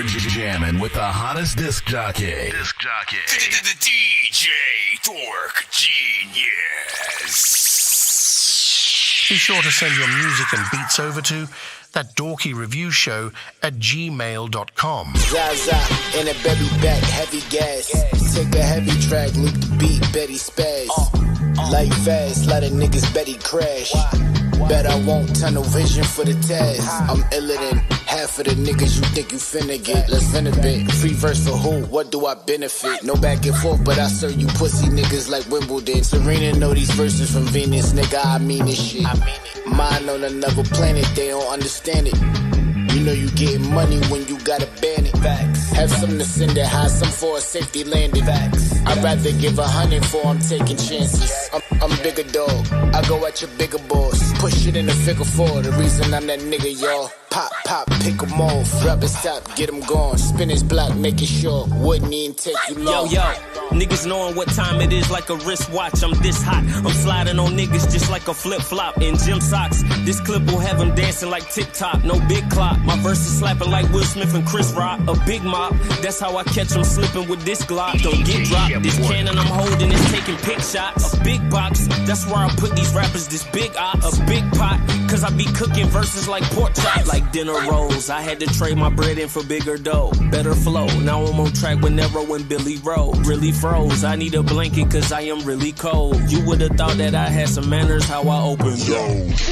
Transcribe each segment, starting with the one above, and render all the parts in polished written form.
jamming with the hottest disc jockey. DJ Dork Genius. Be sure to send your music and beats over to ThatDorkyReviewShow at gmail.com. Zaza in a baby back, heavy gas. Take a heavy track, loop the beat, Betty spaz. Light fast, let a niggas Betty crash. Bet I won't tunnel vision for the task. I'm iller than half of the niggas you think you finna get. Let's bit. Free verse for who? What do I benefit? No back and forth, but I serve you pussy niggas like Wimbledon. Serena know these verses from Venus, nigga. I mean this shit. Mine on another planet, they don't understand it. You know you getting money when you gotta ban it. Facts. Have something to send it high, some for a safety landing. Facts. I'd rather give 100 for I'm taking chances. I'm bigger dog, I go at your bigger boss. Push it in the figure four, the reason I'm that nigga, y'all. Pop, pop, pick 'em off. Drop it, stop, get 'em gone. Spin his block, make it short. Wouldn't even take you long. Yo, niggas knowing what time it is like a wristwatch. I'm this hot, I'm sliding on niggas just like a flip-flop in gym socks. This clip will have them dancing like Tik-Tok, no big clock. My verse is slapping like Will Smith and Chris Rock. A big mop, that's how I catch them slipping with this Glock. Don't get dropped, this cannon I'm holding is taking pick shots. A big box, that's where I put these rappers, this big ops. A big pot, cause I be cooking verses like pork chops. Like dinner rolls, I had to trade my bread in for bigger dough. Better flow, now I'm on track with Nero and Billy Rowe. Really froze, I need a blanket cause I am really cold. You would've thought that I had some manners, how I open doors.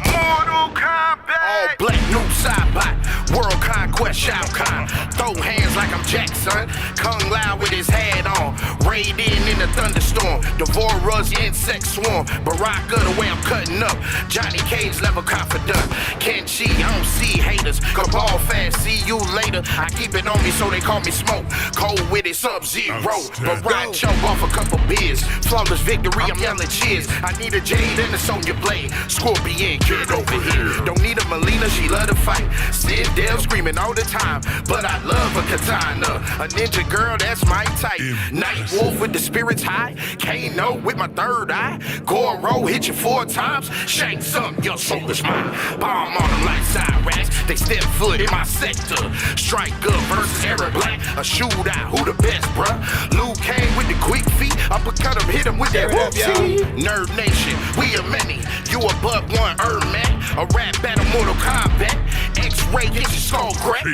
Mortal Kombat. All black, new Saibot. World Conquest, Shao Kahn. Throw hands like I'm Jackson. Kung Lao with his hat on. Raid in the thunderstorm. Devourers, insect swarm. Baraka, the way I'm cutting up. Johnny Cage, level confident. Kenchi, I don't see haters. Cabal fast, see you later. I keep it on me so they call me Smoke. Cold with it, Sub-Zero. But ride choke off a couple beers. Flawless victory, I'm yelling cheers. I need a Jade and a Sonya Blade. Scorpion, get over here. Don't need a Melina, she love to fight. Sid Dale screaming all the time, but I love a katana. A ninja girl, that's my type. Night Wolf with the spirits high. Kano with my third eye. Goro hit you 4 times. Shank some, your soul is mine. Bomb on them like Cyrax. They step foot in my sector. Strike up versus Eric Black. A shootout, who the best, bruh? Liu Kang with the quick feet. Uppercut him, hit him with that whoopsie. Nerd Nation, we are many. You a but one man. A rap battle, Mortal Kombat. X-ray, get your skull crack.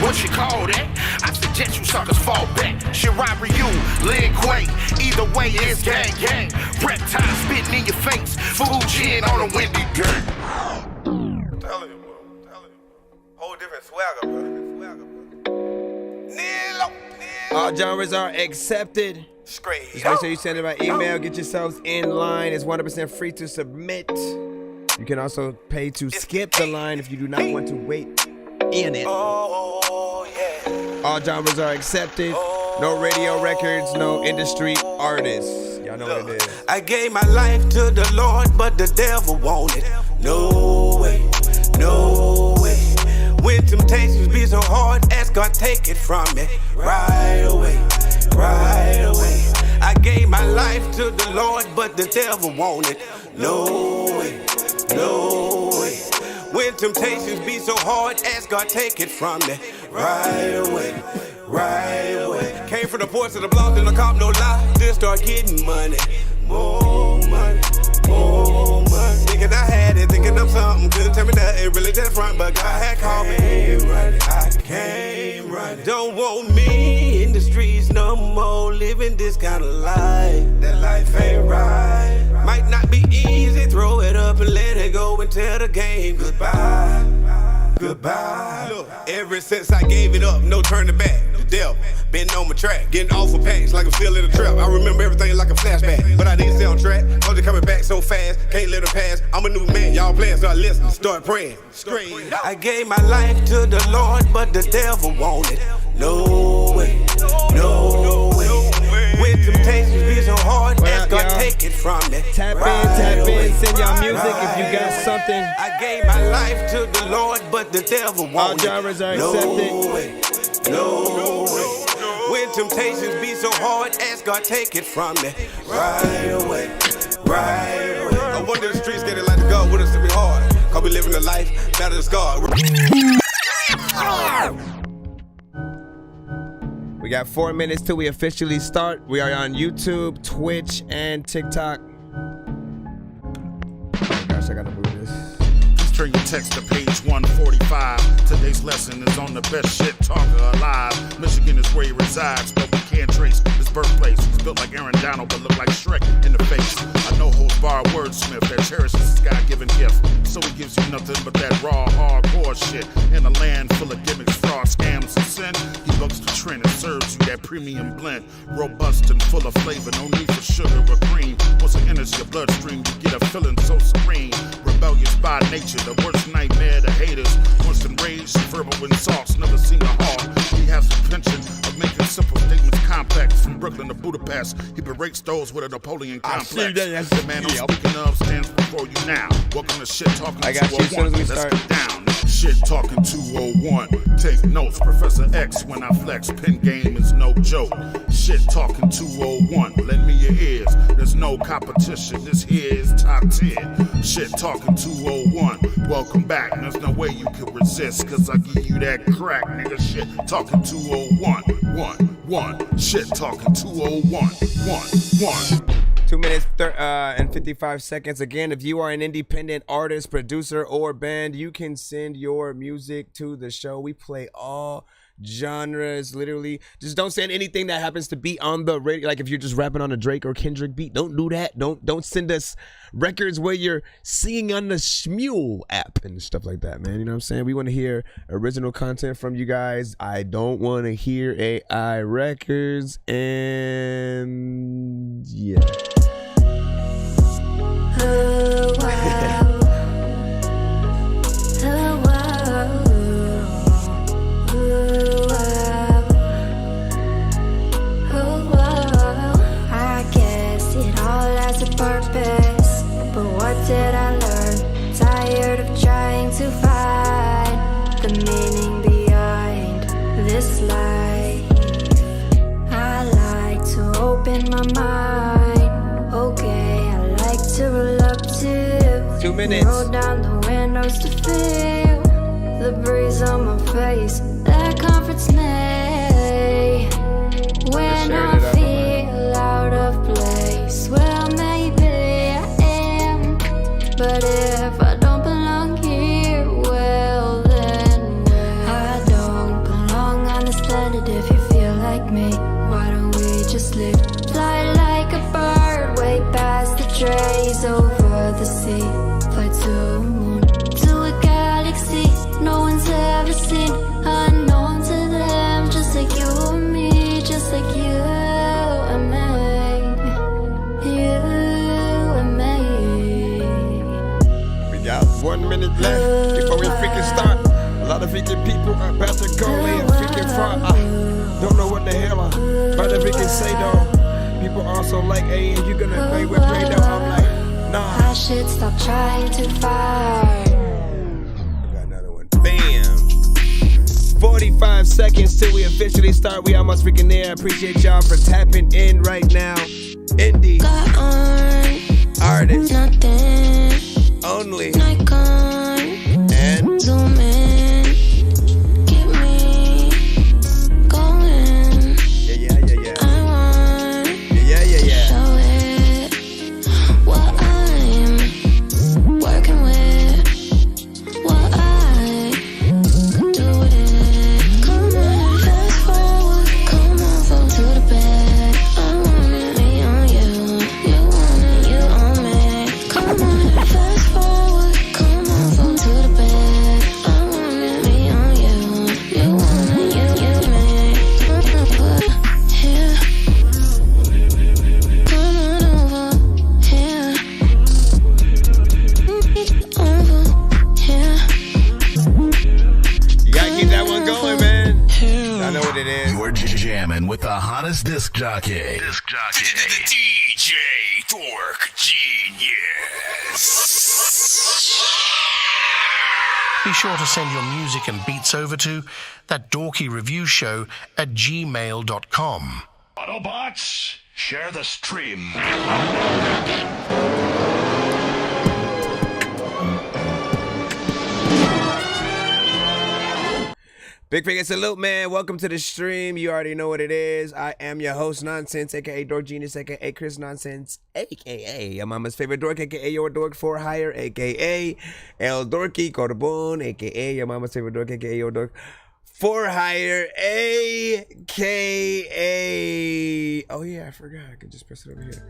What you call that? I suggest you suckers fall back. Shirai Ryu, Lin Kuei. Either way, it's gang gang. Reptile spitting in your face. Fujin on a windy gang. Tell him, bro. Whole different swagger, bro. Nilo. All genres are accepted. Just make sure you send it by email. Get yourselves in line. It's 100% free to submit. You can also pay to skip the line if you do not want to wait in it. All genres are accepted. No radio records, no industry artists. Y'all know what it is. I gave my life to the Lord, but the devil wanted. No way, no way. When temptations be so hard, ask God take it from me. Right away, right away. I gave my life to the Lord, but the devil wanted. No way, no way. When temptations be so hard, ask God take it from me. Right away, right away. Came from the ports of the block, then I cop no lie. Just start getting money. More money, more money. Thinking I had it, thinking I'm something. Couldn't tell me that it really did front, but God had called me. I came running. Don't want me in the streets no more. Living this kind of life. That life ain't right. Might not be easy, throw it up and let it go and tell the game goodbye. Goodbye. Look, ever since I gave it up, no turning back. The devil been on my track, getting off of packs like I'm still in a trap. I remember everything like a flashback, but I didn't stay on track. Cause they coming back so fast, can't let them pass. I'm a new man, y'all playing, start listening, start praying. Scream. I gave my life to the Lord, but the devil wanted. No way, no way. When temptations be so hard, ask God take it from me. Tap in, send y'all music if you got something. I gave my life to the Lord, but the devil wanted. All genres are accepted. No way, no way. When temptations be so hard, ask God take it from me. Right away, right away. I wonder if the streets get it like to go with a to be hard. Cause we living a life better than scarred. We got 4 minutes till we officially start. We are on YouTube, Twitch, and TikTok. Oh gosh, I gotta move this. Turn your text to page 145. Today's lesson is on the best shit talker alive. Michigan is where he resides, but we can't trace his birthplace. He's built like Aaron Donald, but look like Shrek in the face. I know holds bar wordsmith that cherishes his God-given gift. So he gives you nothing but that raw, hardcore shit. In a land full of gimmicks, fraud, scams, and sin, he bucks the trend and serves you that premium blend. Robust and full of flavor, no need for sugar or cream. Once it enters your bloodstream, you get a feeling so serene. Rebellious by nature, the worst nightmare to haters. Once enraged, verbal insults, never seen a hawk. He has the penchant of making simple statements complex. From Brooklyn to Budapest, he berates those with a Napoleon complex. The man I'm speaking of stands before you now. Welcome to Shit Talking 201. I got you as soon as we start. Let's get down. Shit Talking 201. Take notes, Professor X when I flex. Pen game is no joke. Shit Talking 201. Lend me your ears. There's no competition. This here is top 10. Shit Talking 201. Welcome back. There's no way you can resist, cause I give you that crack, nigga. Shit Talking 201. 1. Shit Talking 201. 1. 2 minutes and 55 seconds. Again, if you are an independent artist, producer, or band, you can send your music to the show. We play all genres, literally. Just don't send anything that happens to be on the radio. Like if you're just rapping on a Drake or Kendrick beat, don't do that. Don't send us records where you're singing on the Shmule app and stuff like that, man. You know what I'm saying? We want to hear original content from you guys. I don't want to hear AI records, and yeah. Oh, wow. Oh, wow. Oh, wow. Oh, wow. I guess it all has a purpose, but what did I learn? Tired of trying to find the meaning behind this life. I like to open my mind. Okay, I like to roll up to 2 minutes. Roll down the windows to feel the breeze on my face. That comforts me when I feel out of place. Well, maybe I am, but if I don't belong here, well then I don't belong on this planet. If you feel like me, why don't we just live? Fly like a bird way past the trees over the sea. Fly to the moon, to a galaxy no one's ever seen. Unknown to them, just like you and me, just like you and me. You and me. We got 1 minute left before we freaking start. A lot of freaking people are about to go in freaking far. I don't know what the hell I'm about to freaking say though. People also like, hey, you gonna play with Ray though? I'm like, nah. I should stop trying to fight. I got another one. Bam. 45 seconds till we officially start. We almost freaking there. I appreciate y'all for tapping in right now. Indie Got on artist nothing, only, Nikon, and zoom in, keep me going. yeah. I want Yeah. show it what I'm working with, what I could do with it. Come on, fast forward, come on, fall to the bed. I want it, me on you, you want it, you on me. Come on, fast forward, come on, fall to the bed. I want it, me on you, you want it, you me. Here, come on over here, over here. you gotta keep that one going, man. I know what it is. You're jamming with the hottest disc jockey. DJ Dork Genius. Be sure to send your music and beats over to ThatDorkyReviewShow at gmail.com. Autobots, share the stream. Big finger salute, man. Welcome to the stream. You already know what it is. I am your host, Nonsense, aka Dork Genius, aka Chris Nonsense, aka your mama's favorite dork, aka your dork for hire, aka El Dorky Corbon, aka your mama's favorite dork, aka your dork for hire, aka oh yeah, I forgot. I could just press it over here.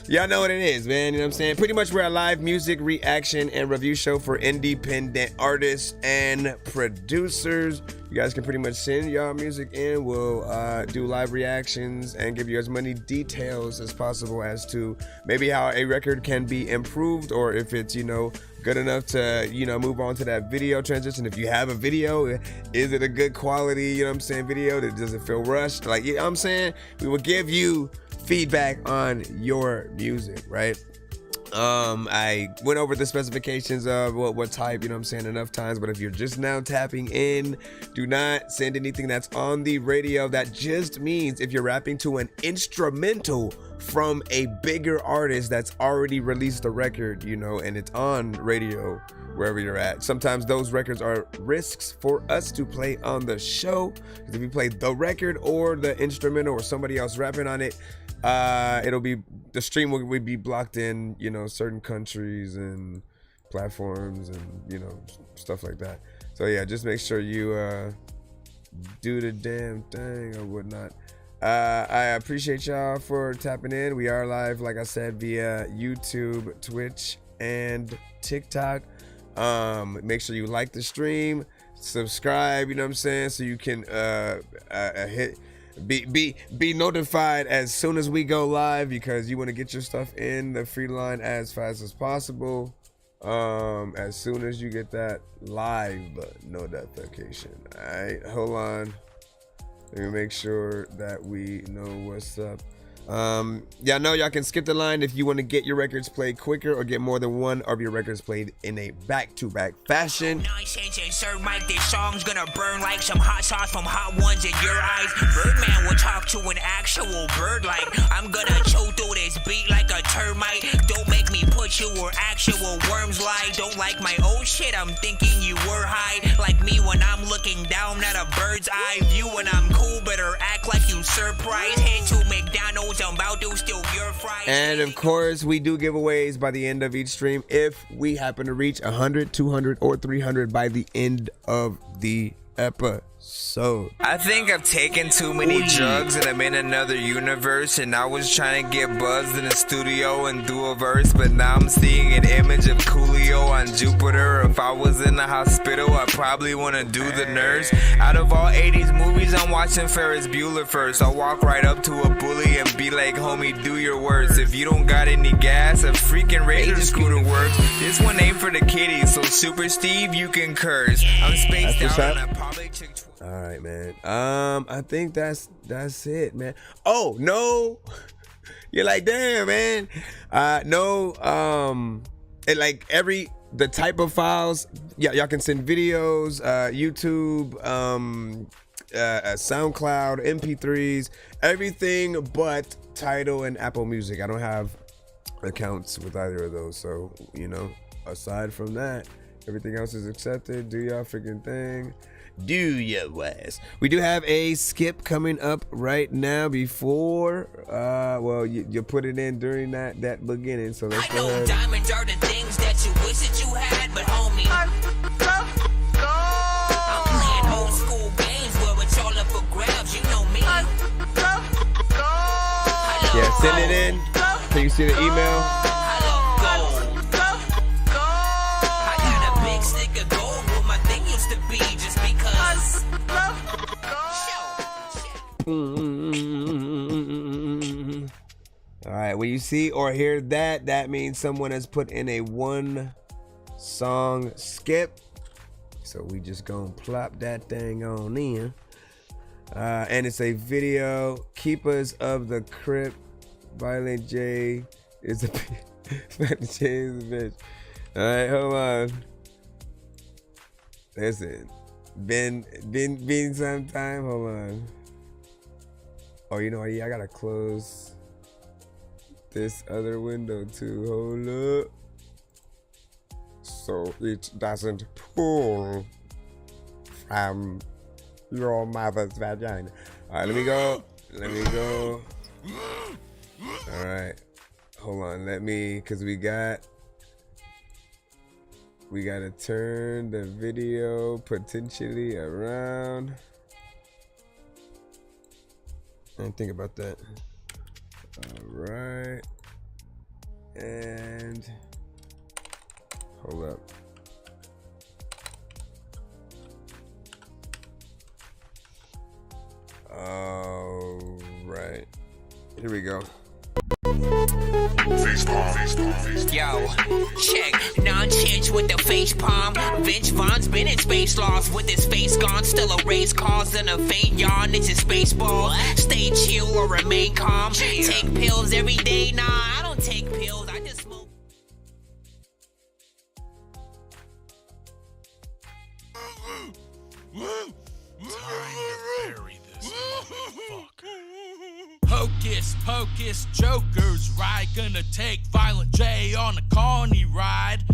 Y'all know what it is, man. You know what I'm saying? Pretty much we're a live music reaction and review show for independent artists and producers. You guys can pretty much send y'all music in. We'll do live reactions and give you as many details as possible as to maybe how a record can be improved, or if it's, you know, good enough to, you know, move on to that video transition. If you have a video, is it a good quality, you know what I'm saying, video that doesn't feel rushed? Like, you know what I'm saying? We will give you feedback on your music, right? I went over the specifications of what type, you know what I'm saying, enough times, but if you're just now tapping in, do not send anything that's on the radio. That just means if you're rapping to an instrumental from a bigger artist that's already released a record, you know, and it's on radio wherever you're at. Sometimes those records are risks for us to play on the show, because if you play the record or the instrumental or somebody else rapping on it, it'll be, the stream will be blocked in, you know, certain countries and platforms and, you know, stuff like that. So yeah, just make sure you do the damn thing or whatnot. I appreciate y'all for tapping in. We are live, like I said, via YouTube, Twitch, and TikTok. Make sure you like the stream, subscribe, you know what I'm saying, so you can be notified as soon as we go live, because you want to get your stuff in the free line as fast as possible. As soon as you get that live notification. All right, hold on. Let me make sure that we know what's up. Y'all know y'all can skip the line if you want to get your records played quicker or get more than one of your records played in a back-to-back fashion. Nonsense and Sir Mike, this song's gonna burn like some hot sauce from hot ones in your eyes. Birdman will talk to an actual bird like I'm gonna chew through this beat like a termite. Don't make me put you where actual worms lie. Don't like my old shit, I'm thinking you were high. Like me when I'm looking down at a bird's eye view. When I'm cool, better act like you surprised. Head to McDonald's, I'm about to steal your fries. And of course, we do giveaways by the end of each stream if we happen to reach 100, 200, or 300 by the end of the episode. I think I've taken too many drugs and I'm in another universe, and I was trying to get buzzed in the studio and do a verse, but now I'm seeing an image of Coolio on Jupiter. If I was in the hospital, I'd probably want to do the nurse. Out of all 80s movies, I'm watching Ferris Bueller first. I'll walk right up to a bully and be like, homie, do your worst. If you don't got any gas, a freaking Razor scooter works. This one ain't for the kiddies, so Super Steve, you can curse. I'm spaced out and I probably took. All right, man. I think that's it, man. Oh no, you're like, damn, man. No. Like the type of files. Yeah, y'all can send videos, YouTube, SoundCloud, MP3s, everything but Tidal and Apple Music. I don't have accounts with either of those, so you know. Aside from that, everything else is accepted. Do y'all freaking thing. Do your ass. We do have a skip coming up right now before well, you put it in during that beginning, so let's go ahead. Diamonds are the things that you wish that you had, but homie, I'm playing old school games where it's all up for grabs, you know me. Yeah, send it in. Can you see the email? All right, when you see or hear that, that means someone has put in a 1-song skip. So we just gonna plop that thing on in. And it's a video. Keepers of the Crypt. Violent J is a Violent J is a bitch. All right, hold on. Listen. Been sometime. Hold on. Oh, you know what? Yeah, I gotta close this other window too. Hold up. So it doesn't pull from Your mother's vagina. All right, let me go. All right, hold on. Cause we gotta turn the video potentially around. I didn't think about that. All right, and hold up. All right, here we go. Yo, check, nonsense with the face palm. Vince Vaughn's been in space lost with his face gone. Still a race cause and a faint yawn. It's his space ball. Stay chill or remain calm. Take pills every day. Nah, I don't take pills. I just smoke. Hocus pocus, Joker's ride. Gonna take Violent J on a carny ride.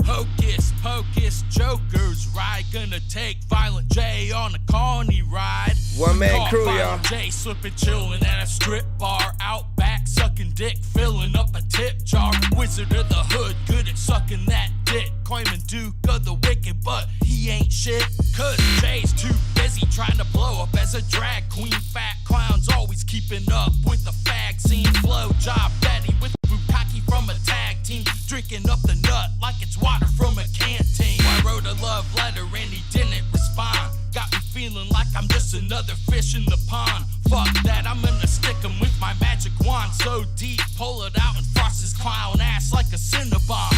Hocus pocus, Joker's ride. Gonna take Violent J on a carny ride. One man crew, y'all. Violent J slipping, chilling at a strip bar. Out back, sucking dick, filling up a tip jar. Wizard of the hood, good at sucking that dick. Claiming Duke of the Wicked, but he ain't shit. Cause Jay's too busy trying to blow up as a drag queen. Fat clowns always keeping up with the fag scene. Blow job Betty with Bukaki from a tag team. Drinking up the nut like it's water from a canteen. I wrote a love letter and he didn't respond. Got me feeling like I'm just another fish in the pond. Fuck that, I'm gonna stick him with my magic wand. So deep, pull it out and frost his clown ass like a Cinnabon.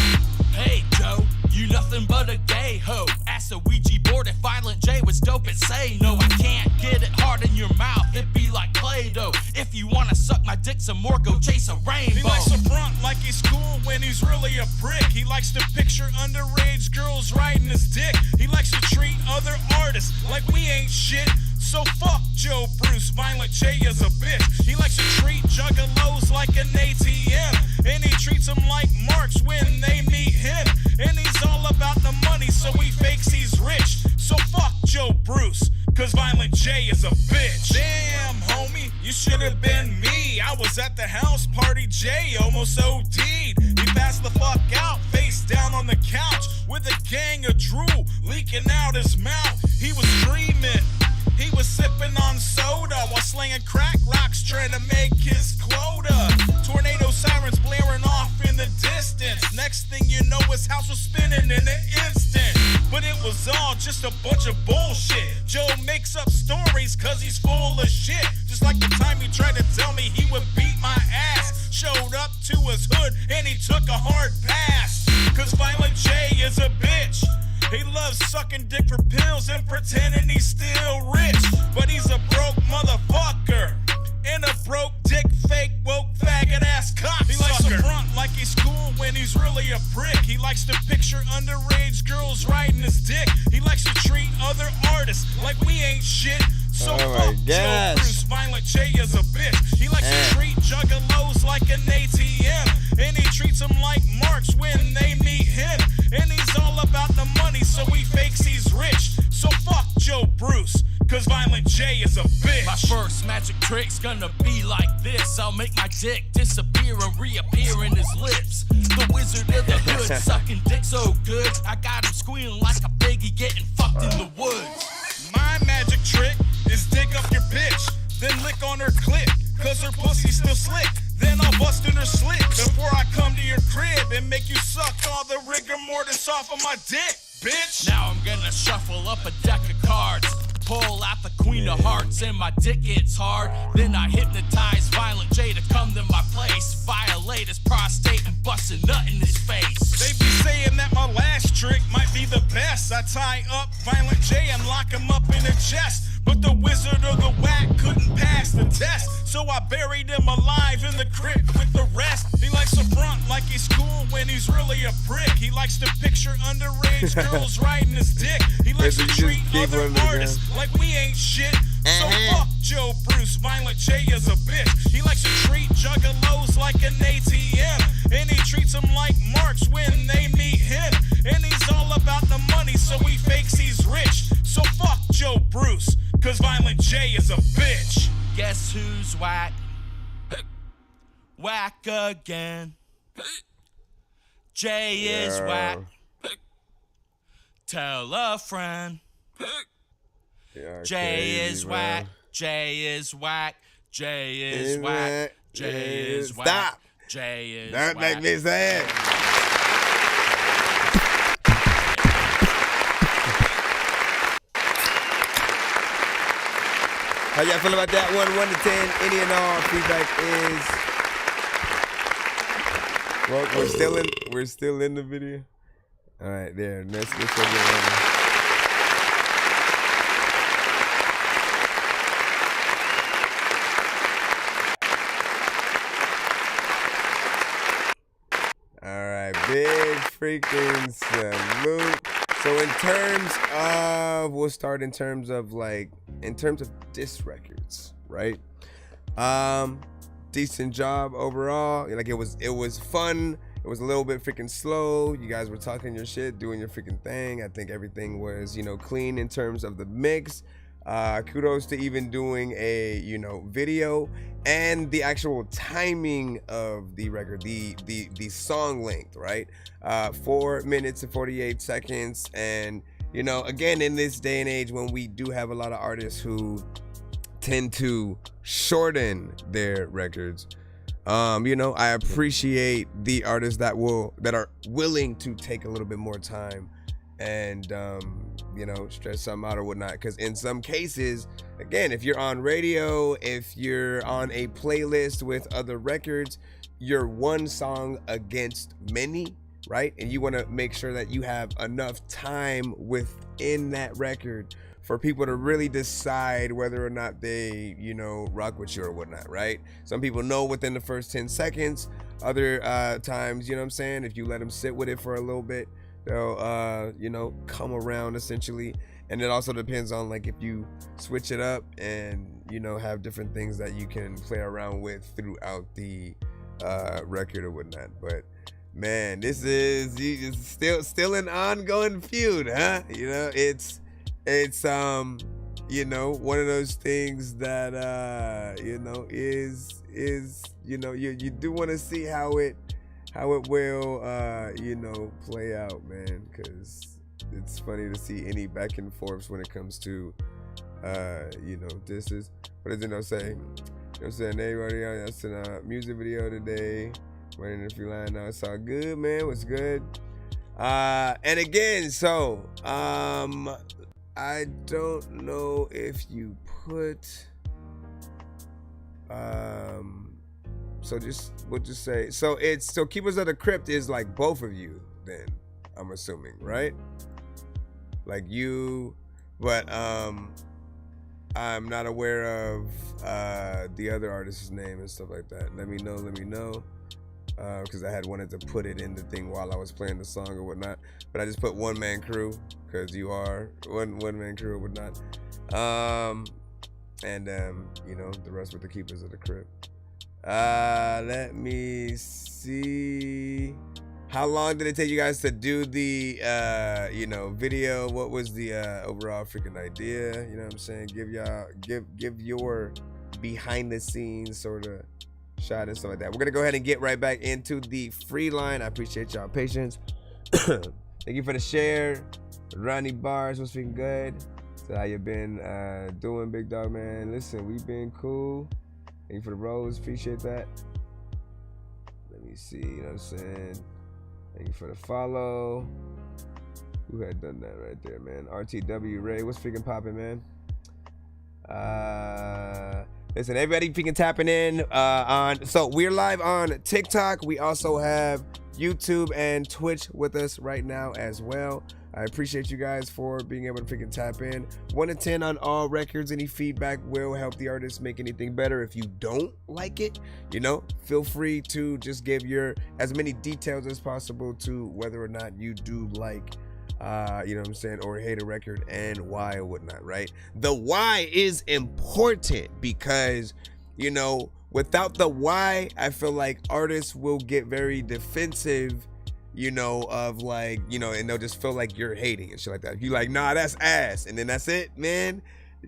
Hey Joe, you nothing but a gay hoe. Ask a Ouija board if Violent J was dope and say no. I can't get it hard in your mouth, it be like Play-Doh. If you wanna suck my dick some more, go chase a rainbow. He likes to front like he's cool when he's really a prick. He likes to picture underage girls riding his dick. He likes to treat other artists like we ain't shit. So fuck Joe Bruce, Violent J is a bitch. He likes to treat juggalos like an ATM. And he treats them like marks when they meet him. And he's all about the money, so he fakes he's rich. So fuck Joe Bruce, cause Violent J is a bitch. Damn, homie, you should have been me. I was at the house party, J almost OD'd. He passed the fuck out, face down on the couch, with a gang of drool leaking out his mouth. He was dreaming. He was sipping on soda while slinging crack rocks trying to make his quota. Tornado sirens blaring off in the distance. Next thing you know, his house was spinning in an instant. But it was all just a bunch of bullshit. Joe makes up stories cause he's full of shit. Just like the time he tried to tell me he would beat my ass. Showed up to his hood and he took a hard pass. Cause Violent J is a bitch. He loves sucking dick for pills and pretending he's still rich. But he's a broke motherfucker. And a broke dick, fake, woke, faggot ass cocksucker. He likes to front like he's cool when he's really a prick. He likes to picture underage girls riding his dick. He likes to treat other artists like we ain't shit. So fuck Joe Bruce, Violent J is a bitch. He likes to treat juggalos like an ATM. And he treats them like marks when they meet him. And he's all about the money, so he fakes he's rich. So fuck Joe Bruce, cause Violent J is a bitch. My first magic trick's gonna be like this. I'll make my dick disappear and reappear in his lips. The wizard of the hood, sucking dick so good, I got him squealing like a piggy getting fucked in the woods. My magic trick is dig up your bitch, then lick on her clit, cause her pussy's still slick. Then I'll bust in her slit before I come to your crib and make you suck all the rigor mortis off of my dick, bitch. Now I'm gonna shuffle up a deck of cards, pull out the queen of hearts and my dick gets hard. Then I hypnotize Violent J to come to my place, violate his prostate and bust a nut in his face. They be saying that my last trick might be the best. I tie up Violent J and lock him up in a chest. But the wizard of the whack couldn't pass the test, so I buried him alive in the crypt with the rest. He likes to front like he's cool when he's really a prick. He likes to picture underage girls riding his dick. He likes to treat other artists like we ain't shit. So fuck Joe Bruce, Violent J is a bitch. He likes to treat juggalos like an ATM. And he treats them like marks when they meet him. And he's all about the money, so he fakes he's rich. So fuck Joe Bruce, cause Violent J is a bitch. Guess who's whack? Whack again. Jay is whack. Tell a friend. Jay is whack. Jay is whack. Jay is whack. Jay is whack. Stop. Jay is Don't whack. make me sad. How y'all feel about that one? 1 to 10. Any and all feedback is. Well, we're still in the video. All right, there. Let's get over. All right, big freaking salute. So in terms of, we'll start in terms of diss records, right? Decent job overall. Like it was fun. It was a little bit freaking slow. You guys were talking your shit, doing your freaking thing. I think everything was, clean in terms of the mix. Kudos to even doing a, video and the actual timing of the record, the song length, right? 4 minutes and 48 seconds. And, again, in this day and age when we do have a lot of artists who tend to shorten their records, I appreciate the artists that are willing to take a little bit more time and stretch something out or whatnot. Because in some cases, again, if you're on radio, if you're on a playlist with other records, you're one song against many, right? And you want to make sure that you have enough time within that record for people to really decide whether or not they, rock with you or whatnot, right? Some people know within the first 10 seconds. Other times, if you let them sit with it for a little bit, they'll, come around essentially. And it also depends on if you switch it up and, have different things that you can play around with throughout the record or whatnot. But man, this is still an ongoing feud, huh? It's one of those things that is you do want to see how it will play out, man, because it's funny to see any back and forths when it comes to this is what does it say? I'm saying everybody else in a music video today. Waiting if you line now, it's all good, man. What's good? And again, so I don't know if you put we'll just say so Keepers of the Crypt is both of you then, I'm assuming, right? You, but I'm not aware of the other artist's name and stuff like that. Let me know. Because I had wanted to put it in the thing while I was playing the song or whatnot, but I just put One Man Crew because you are one man crew or whatnot. And the rest with the Keepers of the Crypt. Let me see. How long did it take you guys to do the video? What was the overall freaking idea? You know what I'm saying? Give your behind the scenes sort of shot and stuff like that. We're gonna go ahead and get right back into the free line. I appreciate y'all patience. Thank you for the share. Ronnie Bars, what's freaking good? So how you been doing, big dog, man? Listen, we've been cool. Thank you for the rose, appreciate that. Let me see, you know what I'm saying? Thank you for the follow. Who had done that right there, man? RTW Ray, what's freaking popping, man? Listen, everybody freaking tapping in so we're live on TikTok. We also have YouTube and Twitch with us right now as well. I appreciate you guys for being able to freaking tap in. 1 to 10 on all records. Any feedback will help the artist make anything better. If you don't like it, feel free to just give as many details as possible to whether or not you do like you know what I'm saying, or hate a record and why or whatnot, right? The why is important because, without the why, I feel like artists will get very defensive, of and they'll just feel like you're hating and shit like that. If you nah, that's ass, and then that's it, man.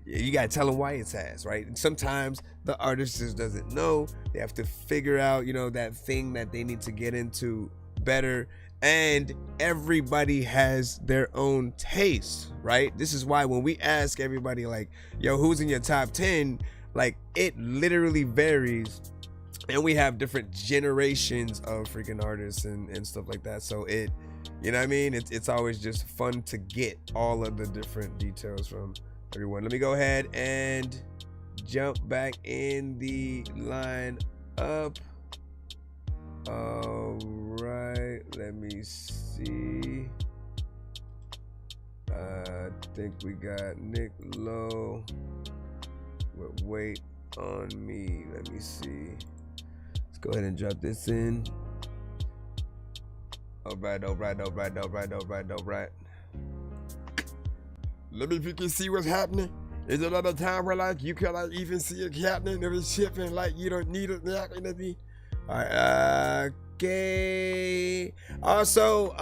you gotta tell them why it's ass, right? And sometimes the artist just doesn't know. They have to figure out, that thing that they need to get into better. And everybody has their own taste, right? This is why when we ask everybody like, yo, who's in your top 10? Like, it literally varies. And we have different generations of freaking artists and stuff like that. So it, you know what I mean? It's always just fun to get all of the different details from everyone. Let me go ahead and jump back in the line up. All right, let me see. I think we got Nick Lowe with Wait on Me. Let me see. Let's go ahead and drop this in. All right. Let me, if you can see what's happening. Is there another time where like you can like even see it happening? If it's shipping, like you don't need it. All right. Okay. Also,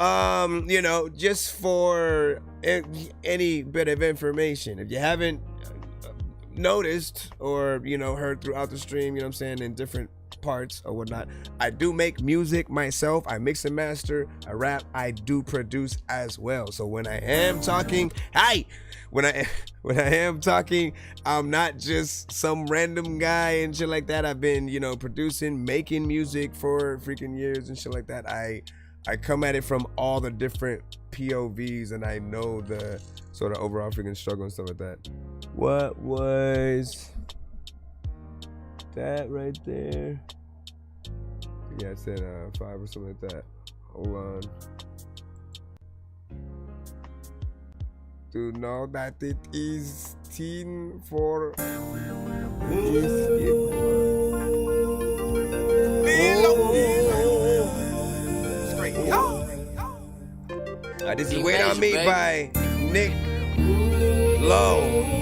just for any bit of information, if you haven't noticed or heard throughout the stream, in different parts or whatnot, I do make music myself. I mix and master, I rap, I do produce as well. So when I am talking, when I am talking, I'm not just some random guy and shit like that. I've been, producing, making music for freaking years and shit like that. I come at it from all the different POVs, and I know the sort of overall freaking struggle and stuff like that. What was that right there? Yeah, I said 5 or something like that. Hold on. To know that it is 10 for this is Wait on Me by Nick Lowe.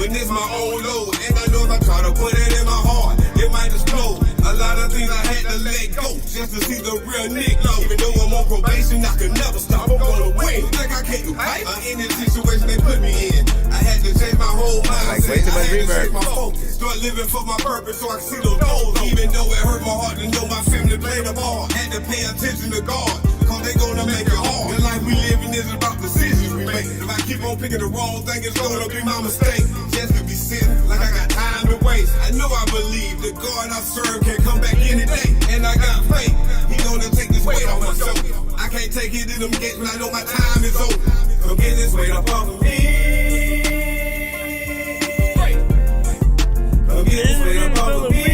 When it's my own load, and I know if I try to put it in my heart, it might explode. A lot of things I had to let go just to see the real Nick Lowe. Even though I'm on probation, I can never stop. I'm gonna win. Think I can't do pipe? In this situation they put me in, I had to change my whole mindset. I had to change my focus, start living for my purpose so I can see those goals. Even though it hurt my heart to know my family played a part, had to pay attention to God, cause they gonna make it hard. The life we living is about decisions we make. If I keep on picking the wrong thing, it's gonna be my mistake. Just to be sitting like I got time to waste. I know I believe the God I serve can come back any day. And I got faith, he gonna take this weight off my shoulder. I can't take it in them gates when I know my time is over. So get this weight up off of me. Come get this weight up off of me.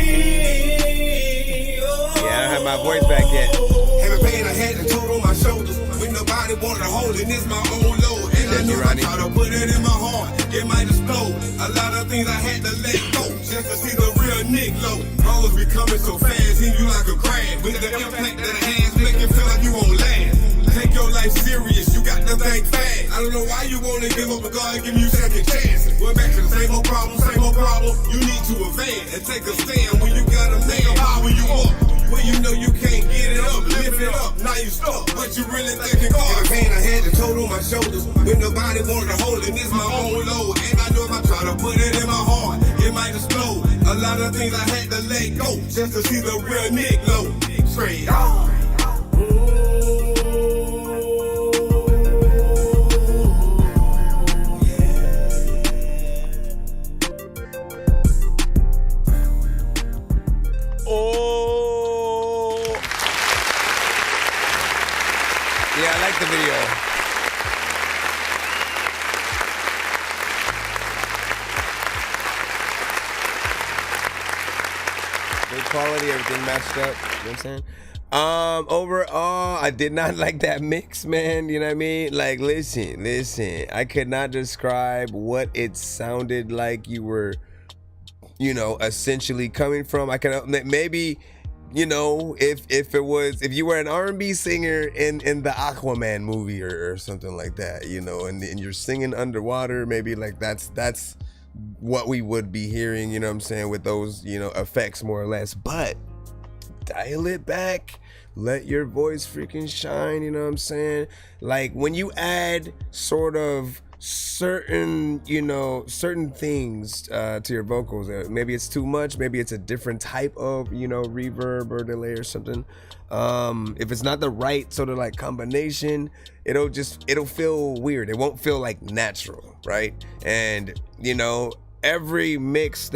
Yeah, I don't have my voice back yet. Having pain I had to tote on my shoulders. When nobody wanted to hold it, it's my own load. And I knew I try to put it in my heart, it might explode. A lot of things I had to let go just to see the real Nick Lowe. Always be coming so fast, hit you like a crash. With the impact of the hands, make you feel like you won't last. Take your life serious, you got to think fast. I don't know why you wanna give up, but God give you second chances. We're back to the same old problem. You need to advance and take a stand when you got a man power you up. When you know you can't get it up, lift it up, now you stuck. But you really thinking God. Pain I had to tote on my shoulders. When nobody wanted to hold it, it's my own load. And I know if I try to put it in my heart, it might explode. A lot of things I had to let go just to see the real Nick Lowe. Straight on. Yeah, I like the video. Good quality, everything matched up. You know what I'm saying? Overall, I did not like that mix, man. You know what I mean? Like, listen. I could not describe what it sounded like you were, essentially coming from. I could maybe, if you were an R&B singer in the Aquaman movie or something like that, and you're singing underwater, maybe like that's what we would be hearing, with those, effects more or less. But dial it back. Let your voice freaking shine, you know what I'm saying? Like when you add sort of certain things to your vocals, maybe it's too much, maybe it's a different type of, reverb or delay or something. If it's not the right sort of like combination, it'll feel weird. It won't feel like natural, right? And, every mix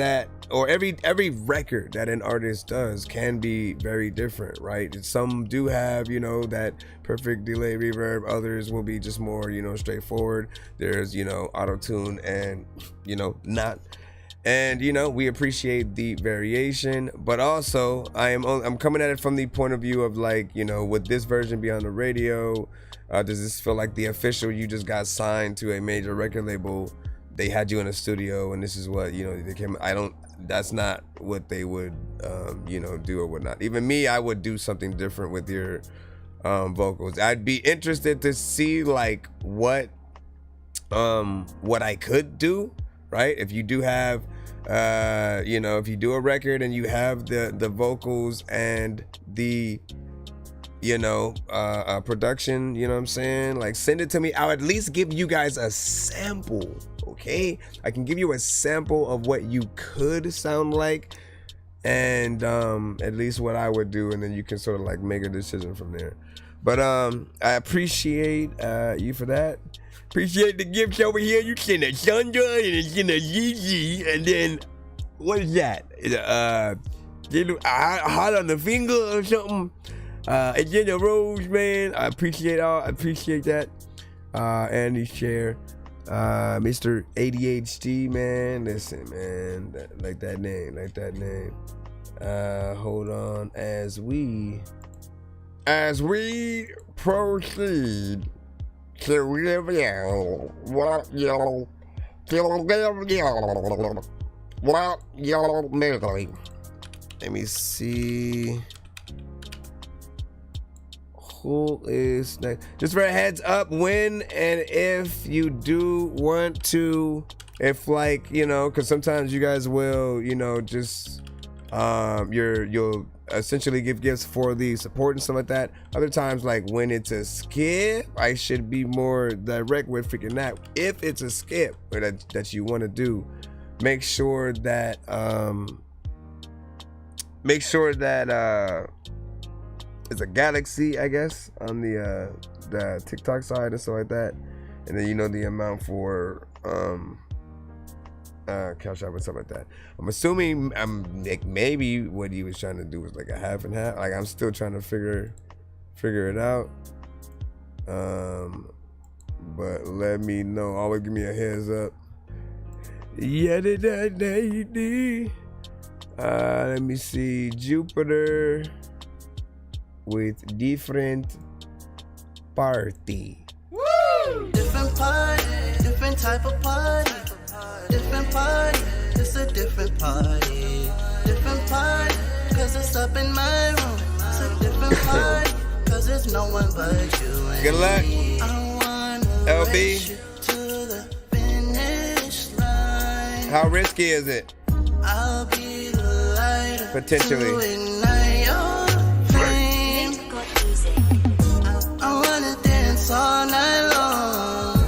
or every record that an artist does can be very different, right? Some do have, that perfect delay reverb. Others will be just more, straightforward. There's, auto-tune and, not. And, we appreciate the variation, but also I'm coming at it from the point of view of like, would this version be on the radio? Does this feel like the official, you just got signed to a major record label? They had you in a studio and this is what, they came. That's not what they would, do or whatnot. Even me, I would do something different with your vocals. I'd be interested to see like what I could do, right? If you do have, if you do a record and you have the vocals and the, production, you know what I'm saying? Like send it to me. I'll at least give you guys a sample. Okay, I can give you a sample of what you could sound like and at least what I would do, and then you can sort of like make a decision from there. But I appreciate you for that. Appreciate the gifts over here. You send a Chandra and you send a Gigi, and then what is that? A hot on the finger or something. And then a rose, man. I appreciate that. Andy share. Mr. ADHD, man. Listen, man. Like that name. Hold on. As we proceed to review what y'all making. Let me see. Who is next? Just for a heads up, when and if you do want to, if like, because sometimes you guys will, just you'll essentially give gifts for the support and stuff like that. Other times, like when it's a skip, I should be more direct with freaking that. If it's a skip or that you want to do, make sure that it's a galaxy, I guess, on the TikTok side and stuff like that, and then the amount for Cash App and stuff like that. I'm assuming like maybe what he was trying to do was like a half and half. Like I'm still trying to figure it out. But let me know. Always give me a heads up. Let me see. Jupiter with different party. Woo! Different party, different type of party. Different party, it's a different party. Different party, cause it's up in my room. It's a different party, cause there's no one but you and good luck. me. I wanna LB. race you to the finish line. How risky is it? I'll be the light potentially. to ignite your flame. I wanna dance all night long.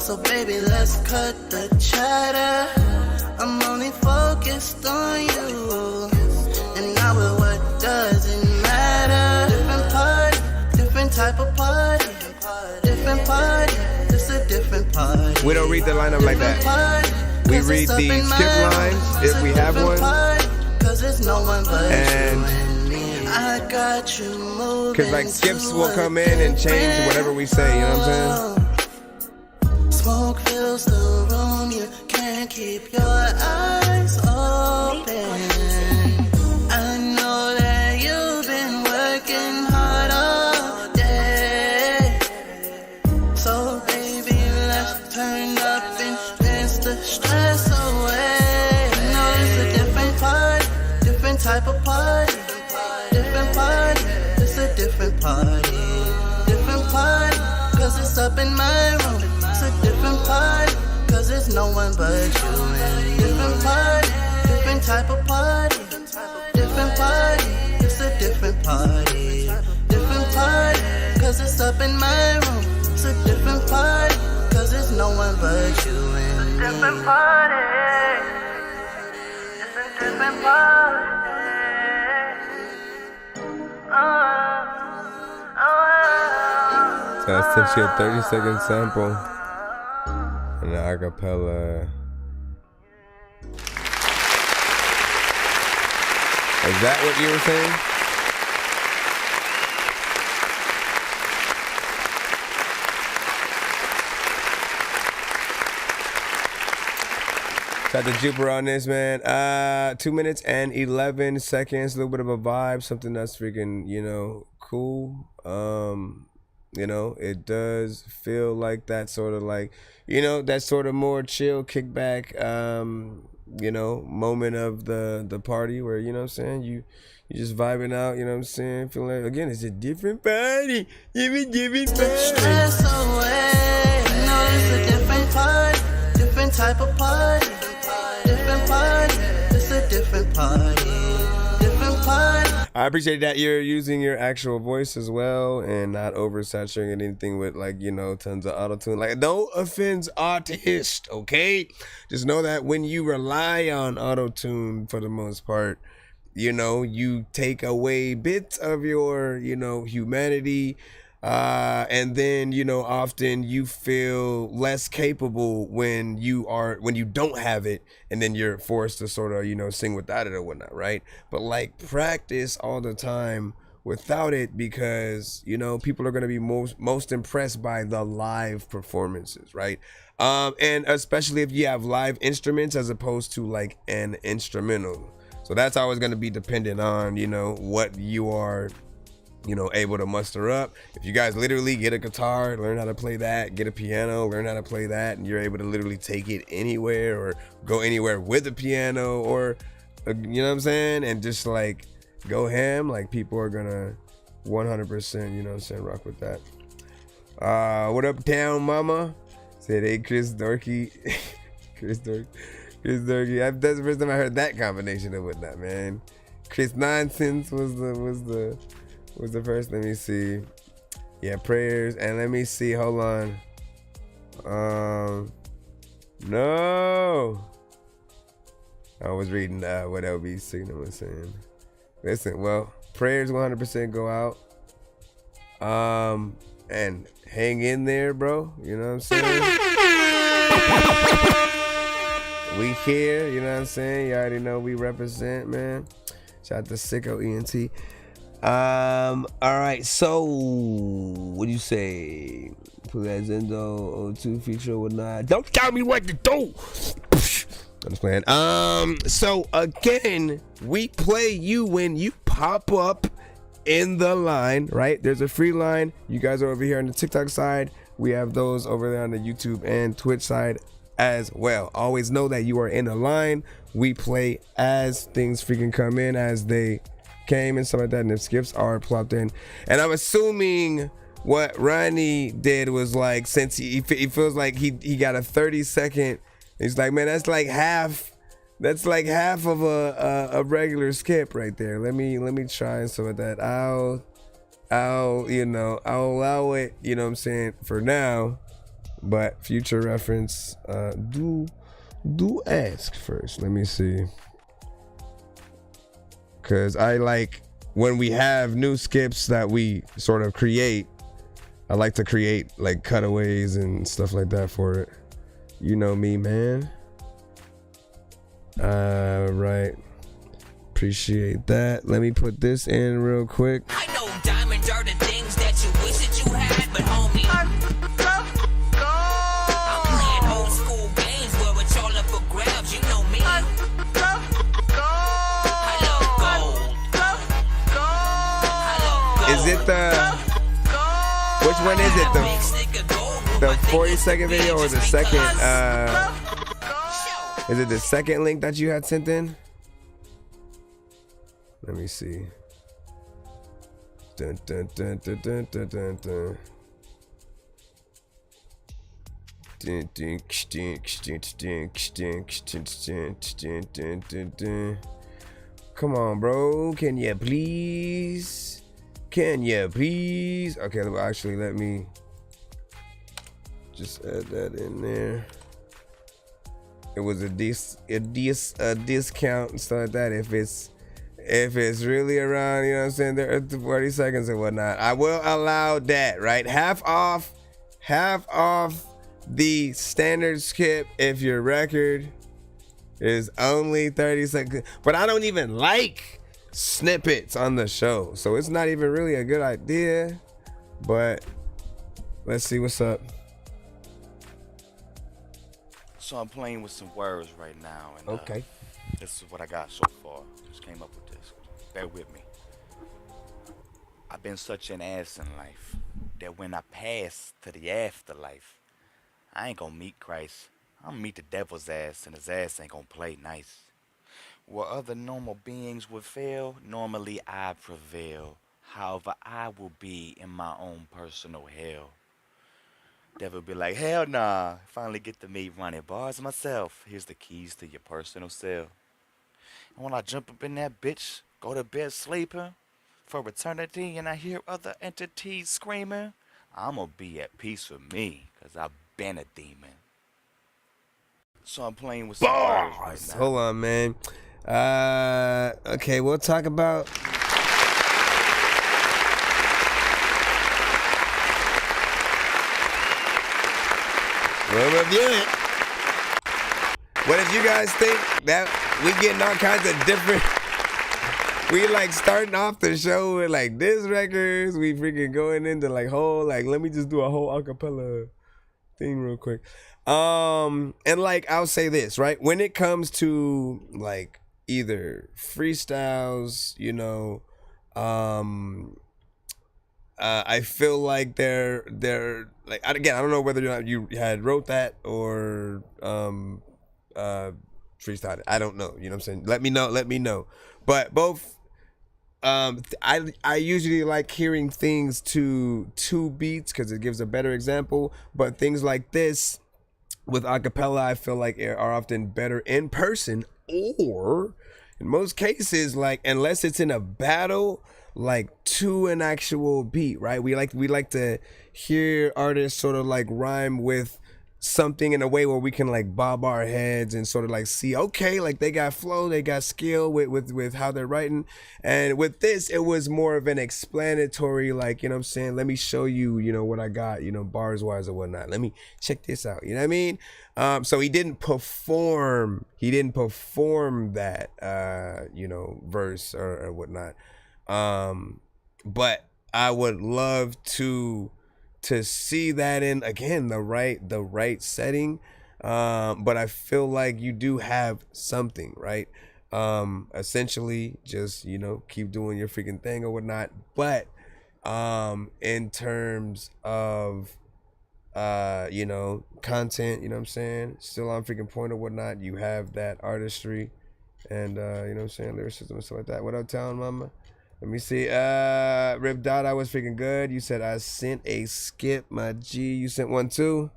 So baby, let's cut the chatter. I'm only focused on you, and now with what doesn't matter. Different party, different type of party. Different party, it's a different party. We don't read the lineup like that. We read the skip lines if we have one. Cause there's no one but and I got you moving. Cause like skips will come in and change whatever we say, you know what I'm saying? Smoke fills the room, you can't keep your eyes open. I know that you've been working hard all day. So baby, let's turn up and dance the stress away. I know it's a different party, different type of party. Different party, it's a different party. Different party, cause it's up in my room. It's a different party, cause there's no one but you and different party, different type of party. Different party, it's a different different party. Different party, cause it's up in my room. It's a different party, cause there's no one but you and me. Different party. It's a different party. So I sent you a 30-second sample and an acapella. Is that what you were saying? Shout out to Jupiter on this, man. 2 minutes and 11 seconds. A little bit of a vibe. Something that's freaking, cool. It does feel like that sort of like, that sort of more chill kickback, moment of the party where, you just vibing out, feeling like, again, it's a different party. Different party. Stress away. No, it's a different party. Different type of party. Different party. It's a different party. Different party. I appreciate that you're using your actual voice as well and not oversaturating anything with tons of auto-tune. Like, no offense, artist, okay? Just know that when you rely on auto-tune for the most part, you take away bits of your, humanity. And then, often you feel less capable when you don't have it, and then you're forced to sort of, sing without it or whatnot, right? But like, practice all the time without it, because, people are going to be most impressed by the live performances, right? And especially if you have live instruments as opposed to like an instrumental. So that's always going to be dependent on, what you are able to muster up. If you guys literally get a guitar, learn how to play that, get a piano, learn how to play that, and you're able to literally take it anywhere or go anywhere with a piano, or what I'm saying, and just like go ham, like people are gonna 100% rock with that. What up, town mama? Said, hey, Chris Dorky. Chris Dorky. That's the first time I heard that combination of whatnot, was Chris Nonsense was the first. Let me see. Yeah, prayers. And let me see. Hold on. No. I was reading what LB Signal was saying. Listen, well, prayers 100% go out. And hang in there, bro. You know what I'm saying? We here, you know what I'm saying? You already know we represent, man. Shout out to Sicko ENT. All right, so what do you say? Put that Zendo O2 feature or whatnot. Don't tell me what to do. I'm just playing. So again, we play you when you pop up in the line, right? There's a free line. You guys are over here on the TikTok side. We have those over there on the YouTube and Twitch side as well. Always know that you are in a line. We play as things freaking come in, as they came and stuff like that, and if skips are plopped in. And I'm assuming what Ronnie did was like, since he feels like he got a 30-second, he's like, man, that's like half of a regular skip right there. Let me try and stuff like that. I'll allow it, you know what I'm saying, for now. But future reference, do ask first. Let me see. Cause I like when we have new skips that we sort of create, I like to create like cutaways and stuff like that for it. You know me, man. Right. Appreciate that. Let me put this in real quick. I know diamonds are the things that you wish that you had, but homie, I'm playing old school games where it's all up for grabs. You know me. I love gold. Is it which one is it? The 40-second video or the second? Is it the second link that you had sent in? Let me see. Dun, dun, dun, dun, dun, dun, dun, dun. Dun, dun, dun, dun, dun, dun, dun, dun, dun. Come on, bro. Can you please? Can you please? Okay, actually, let me just add that in there. It was a discount and stuff like that. If it's really around, you know what I'm saying, there 40 seconds and whatnot, I will allow that, right? Half off the standard skip if your record is only 30 seconds. But I don't even like snippets on the show, so it's not even really a good idea. But let's see what's up. So I'm playing with some words right now, and okay, this is what I got so far. Just came up with this. Bear with me. I've been such an ass in life that when I pass to the afterlife, I ain't gonna meet Christ. I'm gonna meet the devil's ass, and his ass ain't gonna play nice. Where other normal beings would fail, normally I prevail. However, I will be in my own personal hell. Devil be like, hell nah, finally get to me running bars myself. Here's the keys to your personal cell. And when I jump up in that bitch, go to bed sleeping for eternity, and I hear other entities screaming, I'ma be at peace with me, cause I've been a demon. So I'm playing with some words right now. Hold on, man. Okay, we'll talk about we'll review it. What if you guys think that we getting all kinds of different? We like starting off the show with like diss records. We freaking going into like whole like let me just do a whole acapella thing real quick. And like I'll say this, right? When it comes to like either freestyles, you know, I feel like they're like, again, I don't know whether or not you had wrote that or freestyle. I don't know. You know what I'm saying? Let me know. But both, I usually like hearing things to 2 beats because it gives a better example. But things like this with acapella, I feel like are often better in person, or in most cases, like unless it's in a battle, like to an actual beat, right? We like to hear artists sort of like rhyme with something in a way where we can like bob our heads and sort of like see, okay, like they got flow, they got skill with how they're writing. And with this, it was more of an explanatory, like, you know what I'm saying, let me show you, you know, what I got, you know, bars wise or whatnot. Let me check this out. You know what I mean? So he didn't perform that you know, verse or whatnot. But I would love to see that in, again, the right setting. But I feel like you do have something, right? Essentially just, you know, keep doing your freaking thing or whatnot. But in terms of you know, content, you know what I'm saying, still on freaking point or whatnot, you have that artistry and you know what I'm saying, lyricism and stuff like that. What up, Town Mama? Let me see. Rip Dot, I was freaking good. You said I sent a skip, my G. You sent one too?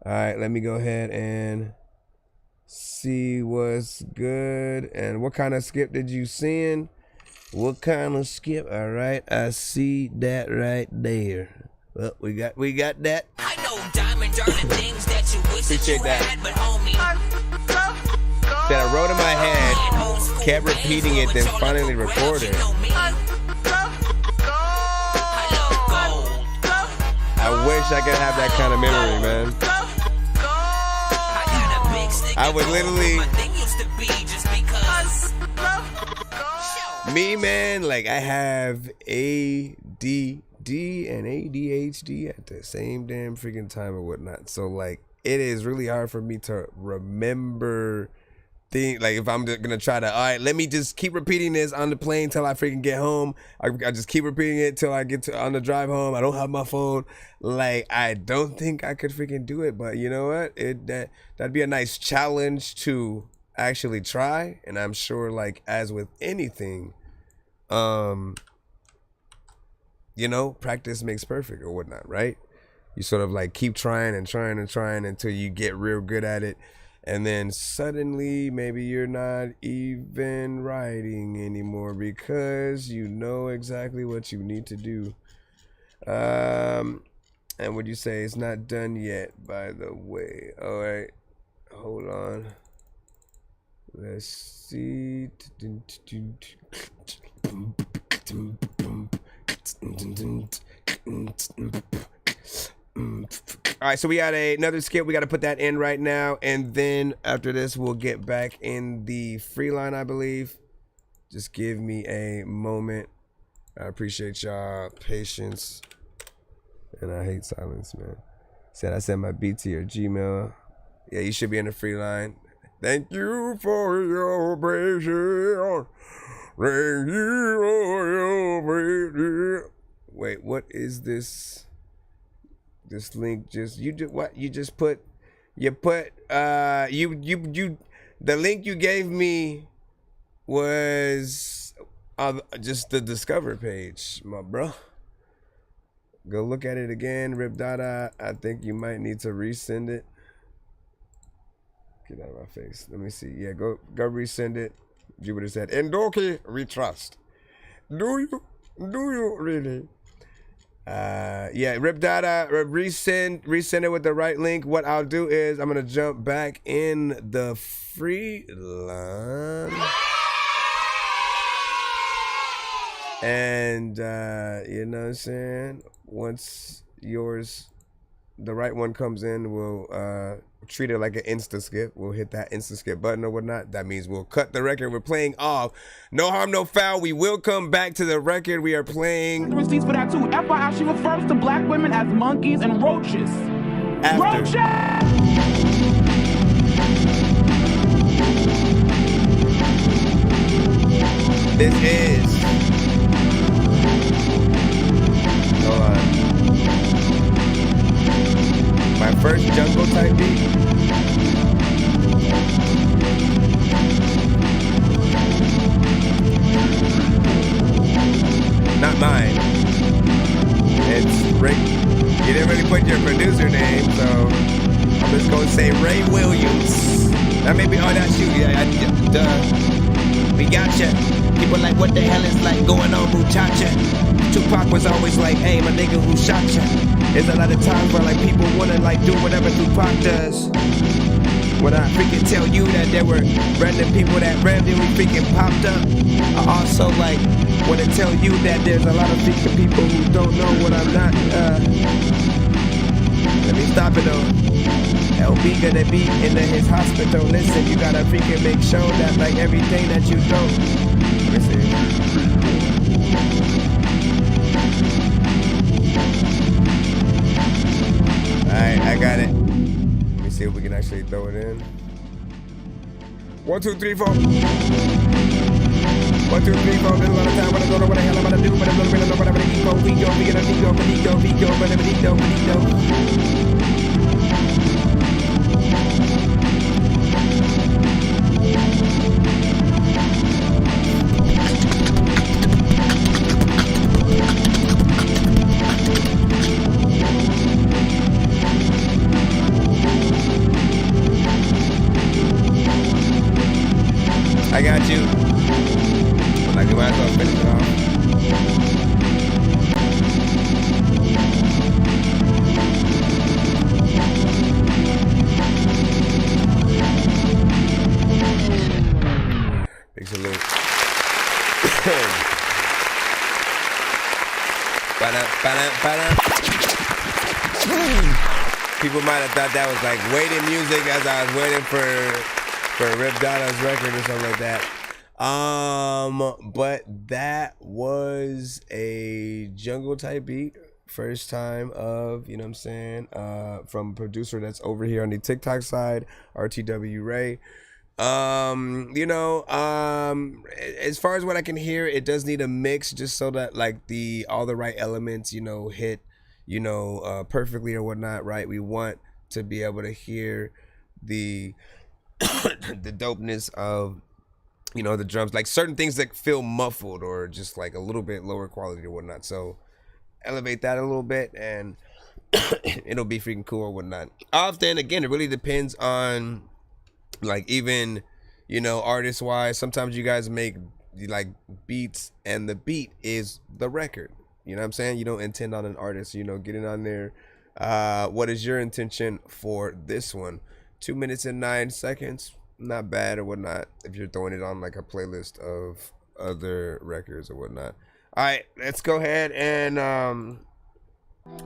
All right, let me go ahead and see what's good. And what kind of skip did you send? What kind of skip? All right, I see that right there. Well, we got that. I know diamonds are the things that you wish that you had, but homie, that I wrote in my head, kept repeating it, then finally recorded. I wish I could have that kind of memory, man. I would literally, me, man, like I have ADD and ADHD at the same damn freaking time or whatnot. So like, it is really hard for me to remember things. Like if I'm gonna try to, all right, let me just keep repeating this on the plane till I freaking get home. I just keep repeating it till I get to on the drive home. I don't have my phone. Like I don't think I could freaking do it. But you know what? That'd be a nice challenge to actually try. And I'm sure, like as with anything, you know, practice makes perfect or whatnot, right? You sort of like keep trying and trying and trying until you get real good at it. And then suddenly, maybe you're not even writing anymore because you know exactly what you need to do. And would you say it's not done yet, by the way? All right, hold on. Let's see. All right, so we got another skip. We got to put that in right now. And then after this, we'll get back in the free line, I believe. Just give me a moment. I appreciate y'all patience. And I hate silence, man. Said I sent my beat to your Gmail. Yeah, you should be in the free line. Thank you for your patience. Thank you for your patience. Wait, what is this? This link just you did what you just put the link you gave me was just the Discover page, my bro. Go look at it again, Rip Dada. I think you might need to resend it. Get out of my face. Let me see. Yeah, go resend it. Jupiter said, "And Dorky, we trust." Do you really? Yeah, Rip Dada, resend it with the right link. What I'll do is I'm gonna jump back in the free line, and you know what I'm saying. Once the right one comes in, we'll treat it like an insta skip. We'll hit that insta skip button or whatnot. That means we'll cut the record we're playing off. No harm, no foul. We will come back to the record we are playing. The receipts for that too. FYI, she refers to black women as monkeys and roaches. Roaches! This is. Hold on. My first jungle type beat. Not mine. It's Rick. You didn't really put your producer name, so I'm just gonna say Ray Williams. That may be, oh, that's you. Yeah, duh. We gotcha. People like, what the hell is like going on, muchacha? Tupac was always like, hey, my nigga, who shot ya? There's a lot of times where like people wanna like do whatever Tupac does. When I freaking tell you that there were random people that randomly freaking popped up, I also like wanna tell you that there's a lot of freaking people who don't know what I'm not. Let me stop it though. LB gonna be in his hospital. Listen, you gotta freaking make sure that like everything that you don't. Let me see. Alright, I got it. Let me see if we can actually throw it in. 1, 2, 3, 4. 1, 2, 3, 4. There's a lot of time when I don't know what the hell I'm gonna do, but I don't really know what I'm gonna eat. We go. I got you. Like you might as well finish it off. Big salute. People might have thought that was like waiting music as I was waiting for Rip Dada's record or something like that. But that was a jungle type beat. First time of, you know what I'm saying, from a producer that's over here on the TikTok side, RTW Ray. You know, as far as what I can hear, it does need a mix just so that like all the right elements, you know, hit, you know, perfectly or whatnot, right? We want to be able to hear the the dopeness of, you know, the drums, like certain things that feel muffled or just like a little bit lower quality or whatnot. So elevate that a little bit and it'll be freaking cool or whatnot. Often, again, it really depends on Like even, you know, artist wise, sometimes you guys make like beats and the beat is the record. You know what I'm saying? You don't intend on an artist, you know, getting on there. What is your intention for this one? 2 minutes and 9 seconds. Not bad or whatnot if you're throwing it on like a playlist of other records or whatnot. All right, let's go ahead and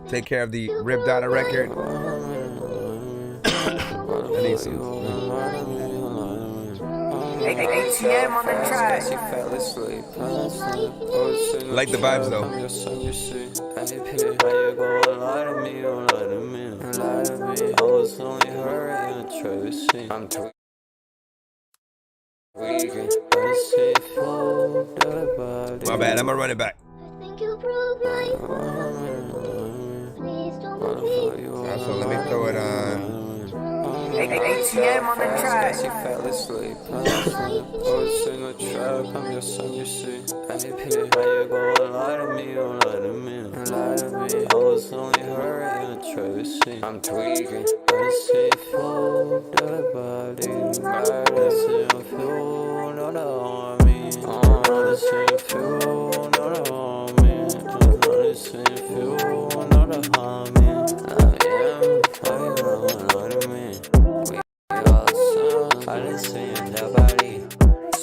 take care of the Rip Dada record. I need some. ATM on the track. Like the vibes though. My bad, I'm gonna run it back. So let me throw it on. ATM on the track. I'm tweaking, but it's full the body. I didn't see nobody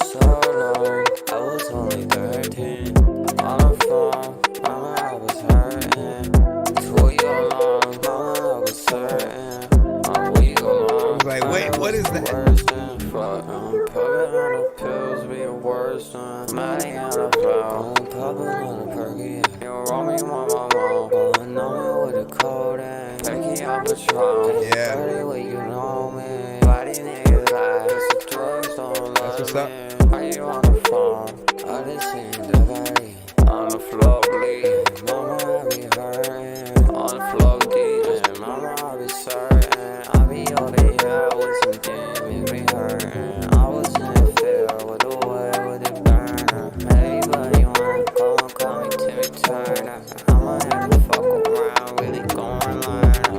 so long. I was only 13. On the phone, mama, I was hurting. 2 years long, mama, I was certain. I'm weak alone. Like, wait, what is that? Popping on the pills, be a worse than money on the phone. Popping on the perky, you roll me on my mom. Pulling on me with a cold and Becky on Patron. Yeah. Dirty way you know me. Body niggas lies, drugs don't love what's me. up. Are you on the phone? I just seen the body. On the floor bleeding, mama, I be hurting. On the floor deep, mama, I be certain. I be over here with some demons, be hurting. I was in the field with the way with the burner. Everybody wanna call me Timmy Turner. I'ma have to fuck around, really going line. I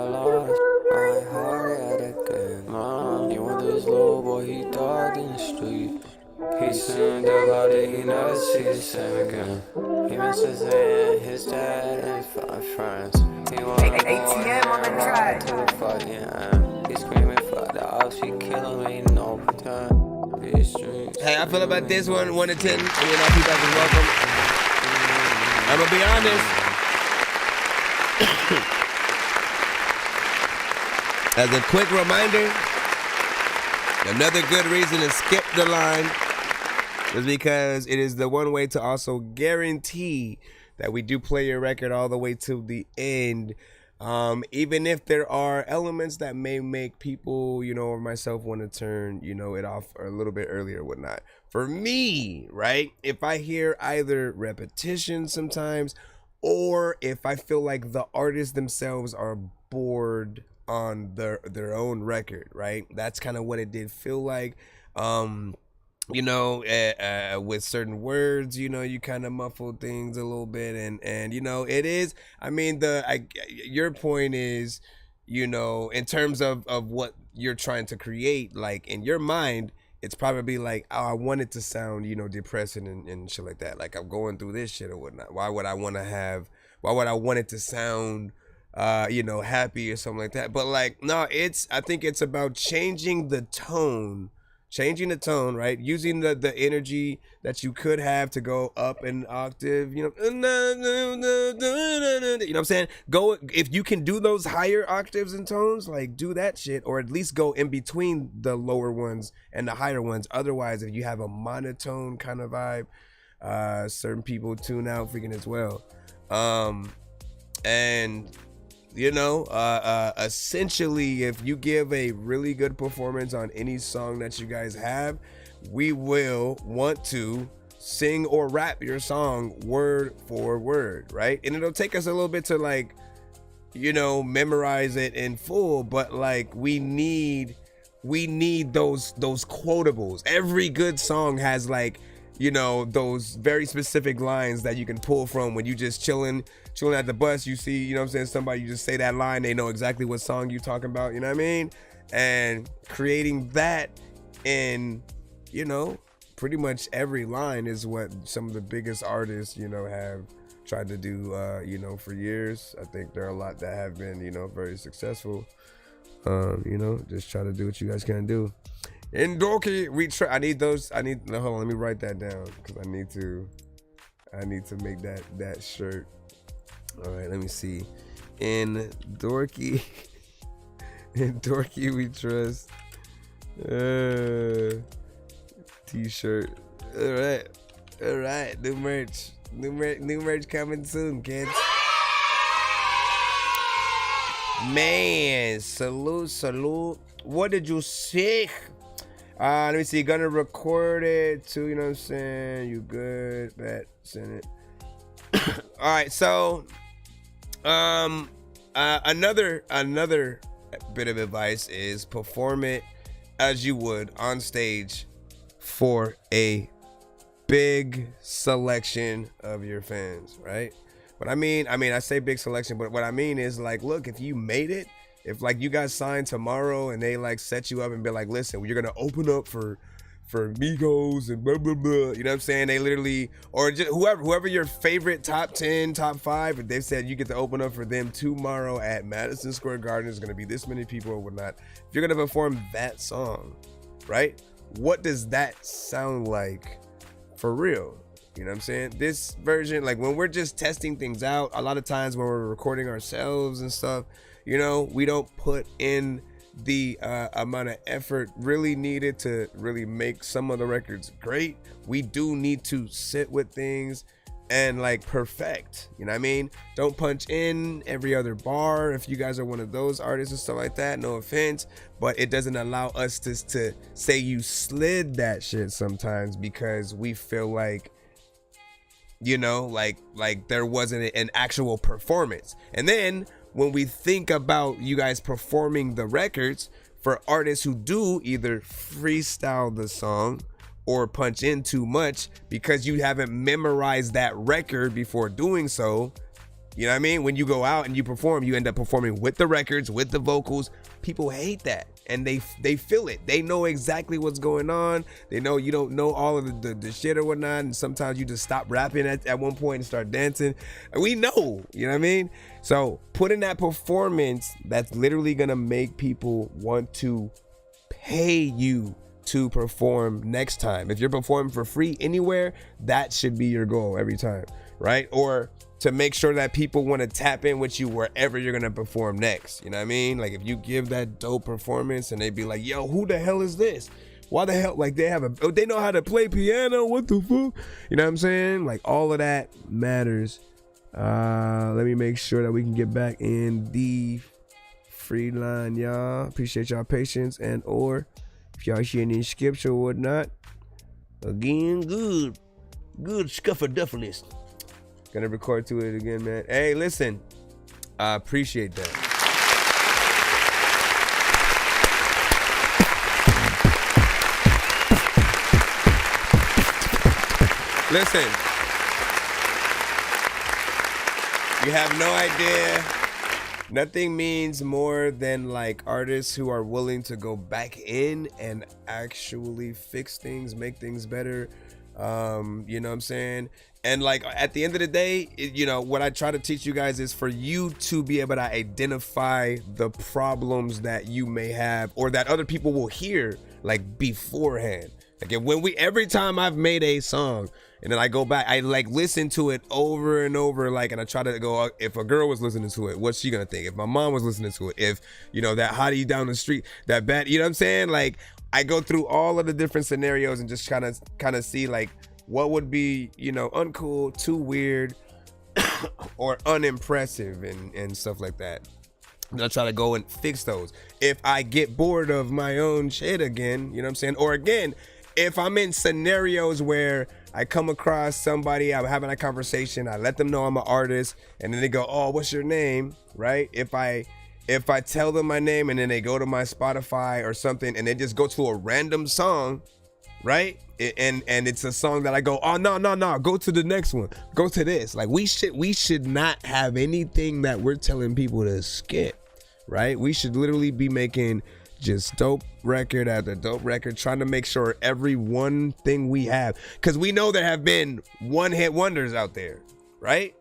lost my heart at again. Mom, you want this little boy, he died in the street. He seen the body, he never see the same again. He misses his dad and 5 friends. He wanna ATM on the track. to the fucking end. He screaming for the ops, he killing me, no pretend. These streets. Hey, I feel about this one, 1 to 10. You know, people are welcome. I'm gonna be honest. As a quick reminder, another good reason to skip the line is because it is the one way to also guarantee that we do play your record all the way to the end. Even if there are elements that may make people, you know, or myself want to turn, you know, it off a little bit earlier or whatnot. For me, right, if I hear either repetition sometimes, or if I feel like the artists themselves are bored on their own record, right? That's kind of what it did feel like. You know, with certain words, you know, you kind of muffle things a little bit, and you know, it is. I mean, your point is, you know, in terms of what you're trying to create, like in your mind, it's probably like, oh, I want it to sound, you know, depressing and shit like that. Like I'm going through this shit or whatnot. Why would I want it to sound, you know, happy or something like that? But like, no, I think it's about changing the tone, right? Using the energy that you could have to go up an octave, you know, you know what I'm saying? Go, if you can do those higher octaves and tones, like do that shit, or at least go in between the lower ones and the higher ones. Otherwise, if you have a monotone kind of vibe, certain people tune out freaking as well. And you know, essentially, if you give a really good performance on any song that you guys have, we will want to sing or rap your song word for word, right? And it'll take us a little bit to, like, you know, memorize it in full, but like we need those quotables. Every good song has, like, you know, those very specific lines that you can pull from when you just chilling at the bus. You see, you know what I'm saying, somebody, you just say that line, they know exactly what song you talking about, you know what I mean? and creating that in, you know, pretty much every line is what some of the biggest artists, you know, have tried to do, you know, for years. I think there are a lot that have been, you know, very successful. You know, just try to do what you guys can do. In Dorky, we try. I need those. Hold on. Let me write that down because I need to make that shirt. All right. Let me see. In Dorky, we trust. T-shirt. All right. New merch coming soon, kids. Man, salute. What did you say? Let me see. Gonna record it too. You know what I'm saying? You good? Bet. Send it. All right. So, another bit of advice is perform it as you would on stage for a big selection of your fans, right? But I mean, I say big selection, but what I mean is like, look, if you made it, if like you got signed tomorrow and they like set you up and be like, listen, you're gonna open up for Migos and blah blah blah, you know what I'm saying? They literally, or just whoever your favorite top 10, top 5, if they've said you get to open up for them tomorrow at Madison Square Garden, there's gonna be this many people or whatnot. If you're gonna perform that song, right? What does that sound like for real? You know what I'm saying? This version, like when we're just testing things out, a lot of times when we're recording ourselves and stuff, you know, we don't put in the amount of effort really needed to really make some of the records great. We do need to sit with things and like perfect, you know what I mean? Don't punch in every other bar if you guys are one of those artists and stuff like that, no offense, but it doesn't allow us to say you slid that shit sometimes because we feel like, you know, like there wasn't an actual performance. And then when we think about you guys performing the records for artists who do either freestyle the song or punch in too much because you haven't memorized that record before doing so, you know what I mean? When you go out and you perform, you end up performing with the records, with the vocals. People hate that. And they feel it. They know exactly what's going on. They know you don't know all of the shit or whatnot. And sometimes you just stop rapping at one point and start dancing. And we know, you know what I mean? So put in that performance that's literally going to make people want to pay you to perform next time. If you're performing for free anywhere, that should be your goal every time, right? Or to make sure that people want to tap in with you wherever you're going to perform next. You know what I mean? Like if you give that dope performance and they be like, yo, who the hell is this? Why the hell? Like they know how to play piano. What the fuck? You know what I'm saying? Like all of that matters. Let me make sure that we can get back in the free line, y'all. Appreciate y'all patience and or if y'all hear any skips or whatnot. Again, good scuffadufflist. Gonna record to it again, man. Hey, listen, I appreciate that. Listen, you have no idea. Nothing means more than like artists who are willing to go back in and actually fix things, make things better. You know what I'm saying? And like at the end of the day, you know, what I try to teach you guys is for you to be able to identify the problems that you may have or that other people will hear like beforehand. Like every time I've made a song and then I go back, I like listen to it over and over, like, and I try to go, if a girl was listening to it, what's she gonna think? If my mom was listening to it, if, you know, that hottie down the street, that bad, you know what I'm saying? Like I go through all of the different scenarios and just kind of see like what would be, you know, uncool, too weird, or unimpressive and stuff like that. And I try to go and fix those. If I get bored of my own shit again, you know what I'm saying? Or again, if I'm in scenarios where I come across somebody, I'm having a conversation, I let them know I'm an artist, and then they go, oh, what's your name, right? If I tell them my name and then they go to my Spotify or something and they just go to a random song, right? And it's a song that I go, oh, no, go to the next one. Go to this. Like we should not have anything that we're telling people to skip, right? We should literally be making just dope record after dope record, trying to make sure every one thing we have, because we know there have been one-hit wonders out there, right?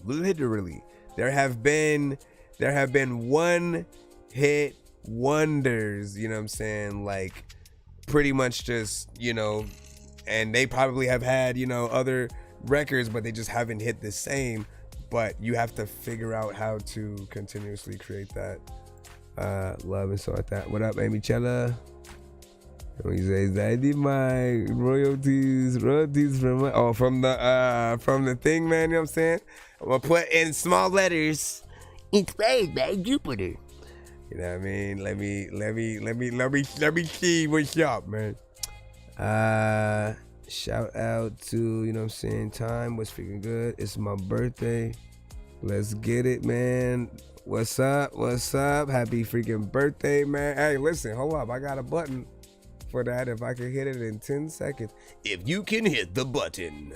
Literally, there have been one-hit wonders, you know what I'm saying? Like, pretty much just, you know, and they probably have had, you know, other records, but they just haven't hit the same. But you have to figure out how to continuously create that love and stuff like that. What up, Amy Chella? When you say that, I need my royalties from the thing, man. You know what I'm saying? I'm gonna put in small letters. Inspired by Jupiter. You know what I mean? Let me see what's up, man. Shout out to, you know what I'm saying, Time was freaking good. It's my birthday. Let's get it, man. What's up? Happy freaking birthday, man. Hey, listen, hold up. I got a button for that if I can hit it in 10 seconds. If you can hit the button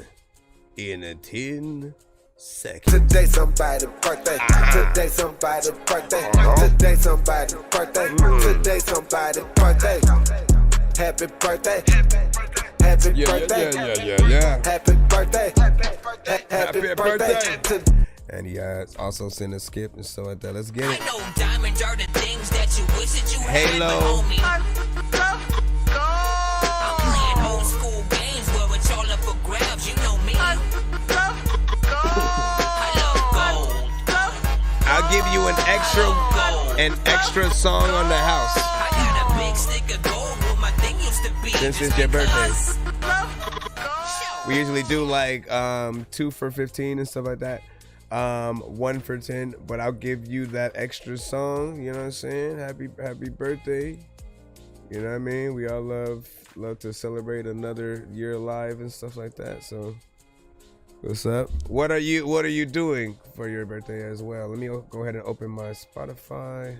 in a 10 seconds. Today somebody's birthday. Today somebody's birthday. Today somebody's birthday. Today somebody's birthday. Happy birthday. Happy birthday. Yeah. Happy birthday. Happy birthday. And he also sent a skip and stuff like that. Let's get it. I know diamonds are the things that you wish that you had, Halo. but homie, I'm playing old school games where it's all up for grabs. You know me. I love gold. I'll give you an extra song on the house. I got a big stick of gold where my thing used to be. Since it's your birthday. We usually do like 2 for 15 and stuff like that. 1 for 10, but I'll give you that extra song, you know what I'm saying? Happy birthday. You know what I mean? We all love to celebrate another year alive and stuff like that. So what's up? What are you doing for your birthday as well? Let me go ahead and open my Spotify.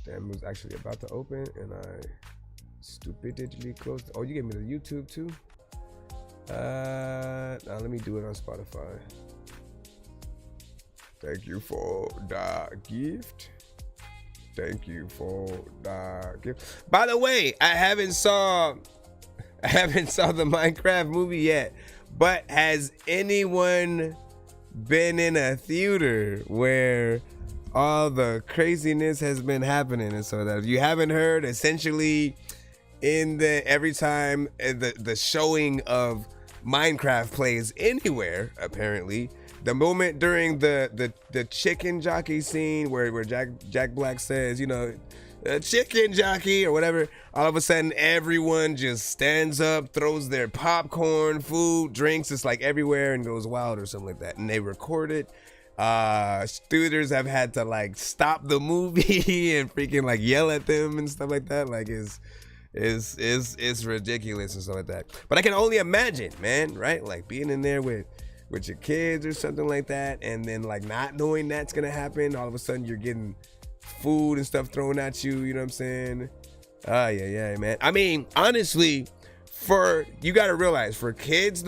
Damn, it was actually about to open and I stupidly closed. Oh, you gave me the YouTube too? Now let me do it on Spotify. Thank you for the gift. Thank you for the gift. By the way, I haven't saw the Minecraft movie yet, but has anyone been in a theater where all the craziness has been happening? And so that if you haven't heard, essentially every time the showing of Minecraft plays anywhere, apparently, the moment during the chicken jockey scene where Jack Black says, you know, chicken jockey or whatever, all of a sudden everyone just stands up, throws their popcorn, food, drinks, it's like everywhere and goes wild or something like that. And they record it. Students have had to like stop the movie and freaking like yell at them and stuff like that. Like it's ridiculous and stuff like that. But I can only imagine, man, right? Like being in there with your kids or something like that, and then like not knowing that's gonna happen. All of a sudden you're getting food and stuff thrown at you, you know what I'm saying? Yeah, man. I mean, honestly, you gotta realize, for kids,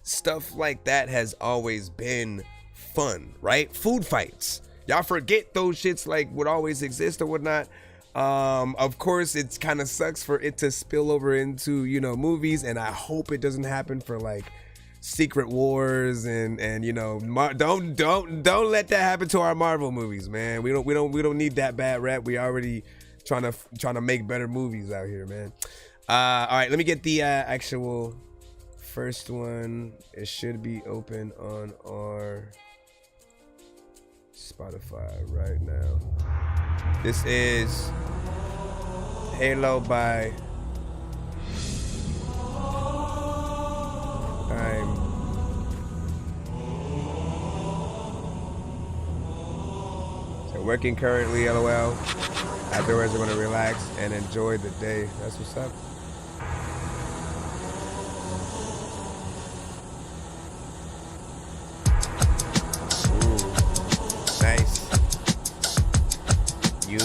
stuff like that has always been fun, right? Food fights. Y'all forget those shits like would always exist or whatnot. Of course, it kind of sucks for it to spill over into, you know, movies, and I hope it doesn't happen for like Secret Wars and you know, don't let that happen to our Marvel movies, man. We don't need that bad rap. We already trying to make better movies out here, man. All right, let me get the actual first one. It should be open on our Spotify right now. This is Halo by So working currently, LOL. Afterwards, I'm gonna relax and enjoy the day. That's what's up. Ooh, nice. You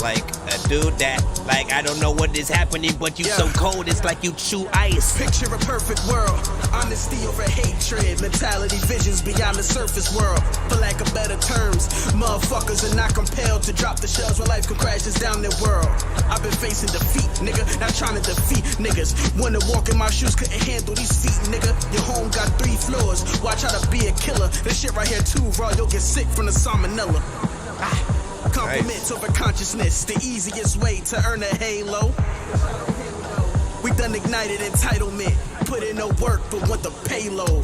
like a do that. Like, I don't know what is happening, but you so cold, it's like you chew ice. Picture a perfect world, honesty over hatred, mentality, visions beyond the surface world. For lack of better terms, motherfuckers are not compelled to drop the shells when life crashes down their world. I've been facing defeat, nigga, not trying to defeat niggas. Wanna walk in my shoes, couldn't handle these feet, nigga. Your home got 3 floors, watch how to be a killer. This shit right here too raw, you'll get sick from the salmonella. Compliments over consciousness, the easiest way to earn a halo. We done ignited entitlement, put in no work but want the payload.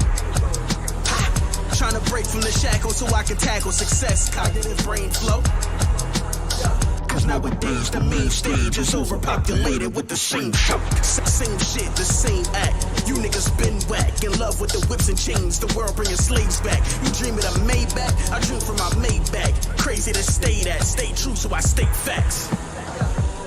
Trying to break from the shackles so I can tackle success, cognitive brain flow. Cause nowadays the main stage is overpopulated with the same show. Same shit, the same act. You niggas been whack, in love with the whips and chains. The world bringing slaves back. You dreaming of Maybach, I dream from my Maybach. Crazy to stay that, stay true so I state facts.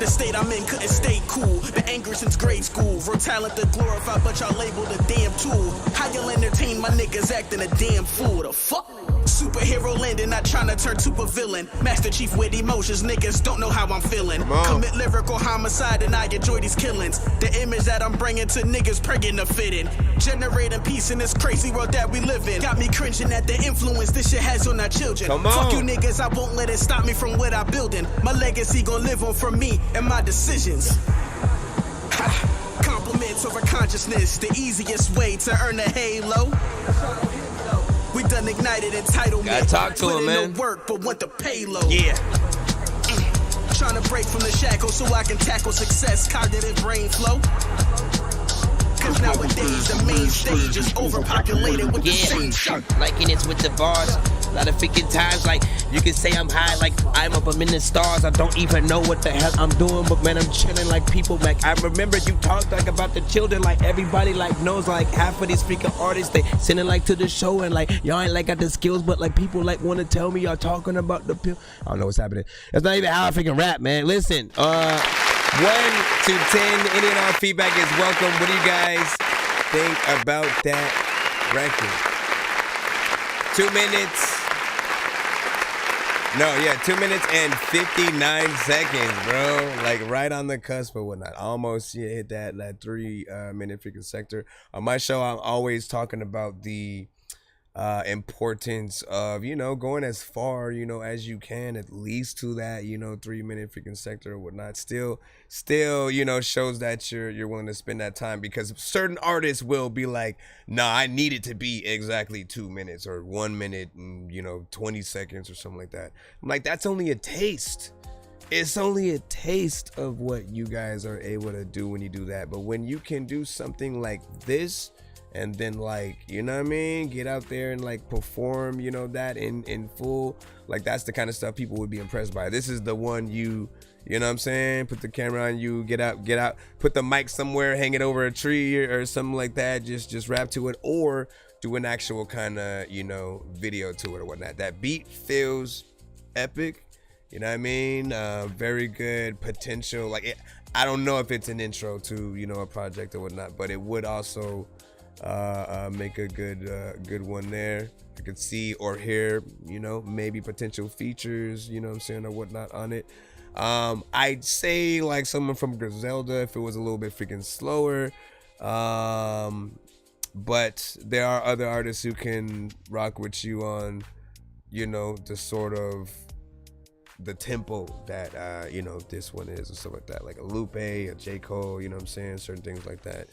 The state I'm in couldn't stay cool. Been angry since grade school. Raw talent to glorify, but y'all labeled a damn tool. How y'all entertain my niggas acting a damn fool? The fuck? Superhero landing, not trying to turn super villain. Master Chief with emotions, niggas don't know how I'm feeling. Commit lyrical homicide and I enjoy these killings. The image that I'm bringing to niggas praying to fit in. Generating peace in this crazy world that we live in. Got me cringing at the influence this shit has on our children. Fuck you niggas, I won't let it stop me from what I'm building. My legacy gon' live on from me and my decisions. Compliments over consciousness, the easiest way to earn a halo. We done ignited entitlement. Gotta talk to him, man. No work, but want the payload. Yeah. Trying to break from the shackles so I can tackle success, cognitive brain flow. Cause nowadays the main stage is overpopulated with the same show. Liking it with the bars. A lot of freaking times, like, you can say I'm high, like, I'm up, I'm in the stars. I don't even know what the hell I'm doing, but man, I'm chilling like people, like, I remember you talked, like, about the children, like, everybody, like, knows, like, half of these freaking artists, they sending, like, to the show, and, like, y'all ain't, like, got the skills, but, like, people, like, want to tell me y'all talking about the pill. I don't know what's happening. That's not even how I freaking rap, man. Listen, 1 to 10, any and all feedback is welcome. What do you guys think about that record? 2 minutes. No, yeah, 2 minutes and 59 seconds, bro. Like right on the cusp or whatnot. Almost hit that 3 minute freaking sector. On my show, I'm always talking about the importance of, you know, going as far, you know, as you can, at least to that, you know, 3 minute freaking sector or whatnot. Still, you know, shows that you're willing to spend that time, because certain artists will be like, nah, I need it to be exactly 2 minutes or 1 minute and, you know, 20 seconds or something like that. I'm like, that's only a taste. It's only a taste of what you guys are able to do when you do that. But when you can do something like this, and then, like, you know what I mean, get out there and, like, perform, you know, that in full, like, that's the kind of stuff people would be impressed by. This is the one you know what I'm saying, put the camera on you, get out, put the mic somewhere, hang it over a tree or something like that, just rap to it, or do an actual kind of, you know, video to it or whatnot. That beat feels epic, you know what I mean, very good potential. Like, I don't know if it's an intro to, you know, a project or whatnot, but it would also make a good one there. I could see or hear, you know, maybe potential features, you know what I'm saying, or whatnot on it. I'd say like someone from Griselda if it was a little bit freaking slower. But there are other artists who can rock with you on, you know, the sort of the tempo that you know, this one is, and stuff like that, like a Lupe, a J. Cole, you know what I'm saying, certain things like that.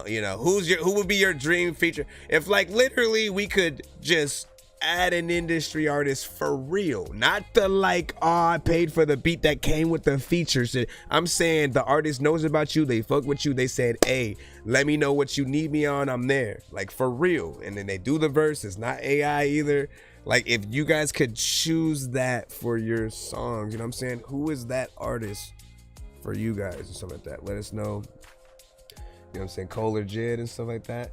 You know, who would be your dream feature? If, like, literally we could just add an industry artist for real, not the, like, oh, I paid for the beat that came with the features. I'm saying the artist knows about you, they fuck with you, they said, hey, let me know what you need me on, I'm there, like, for real. And then they do the verse, it's not AI either. Like, if you guys could choose that for your songs, you know what I'm saying, who is that artist for you guys and stuff like that? Let us know. You know what I'm saying? Cole or Jid and stuff like that.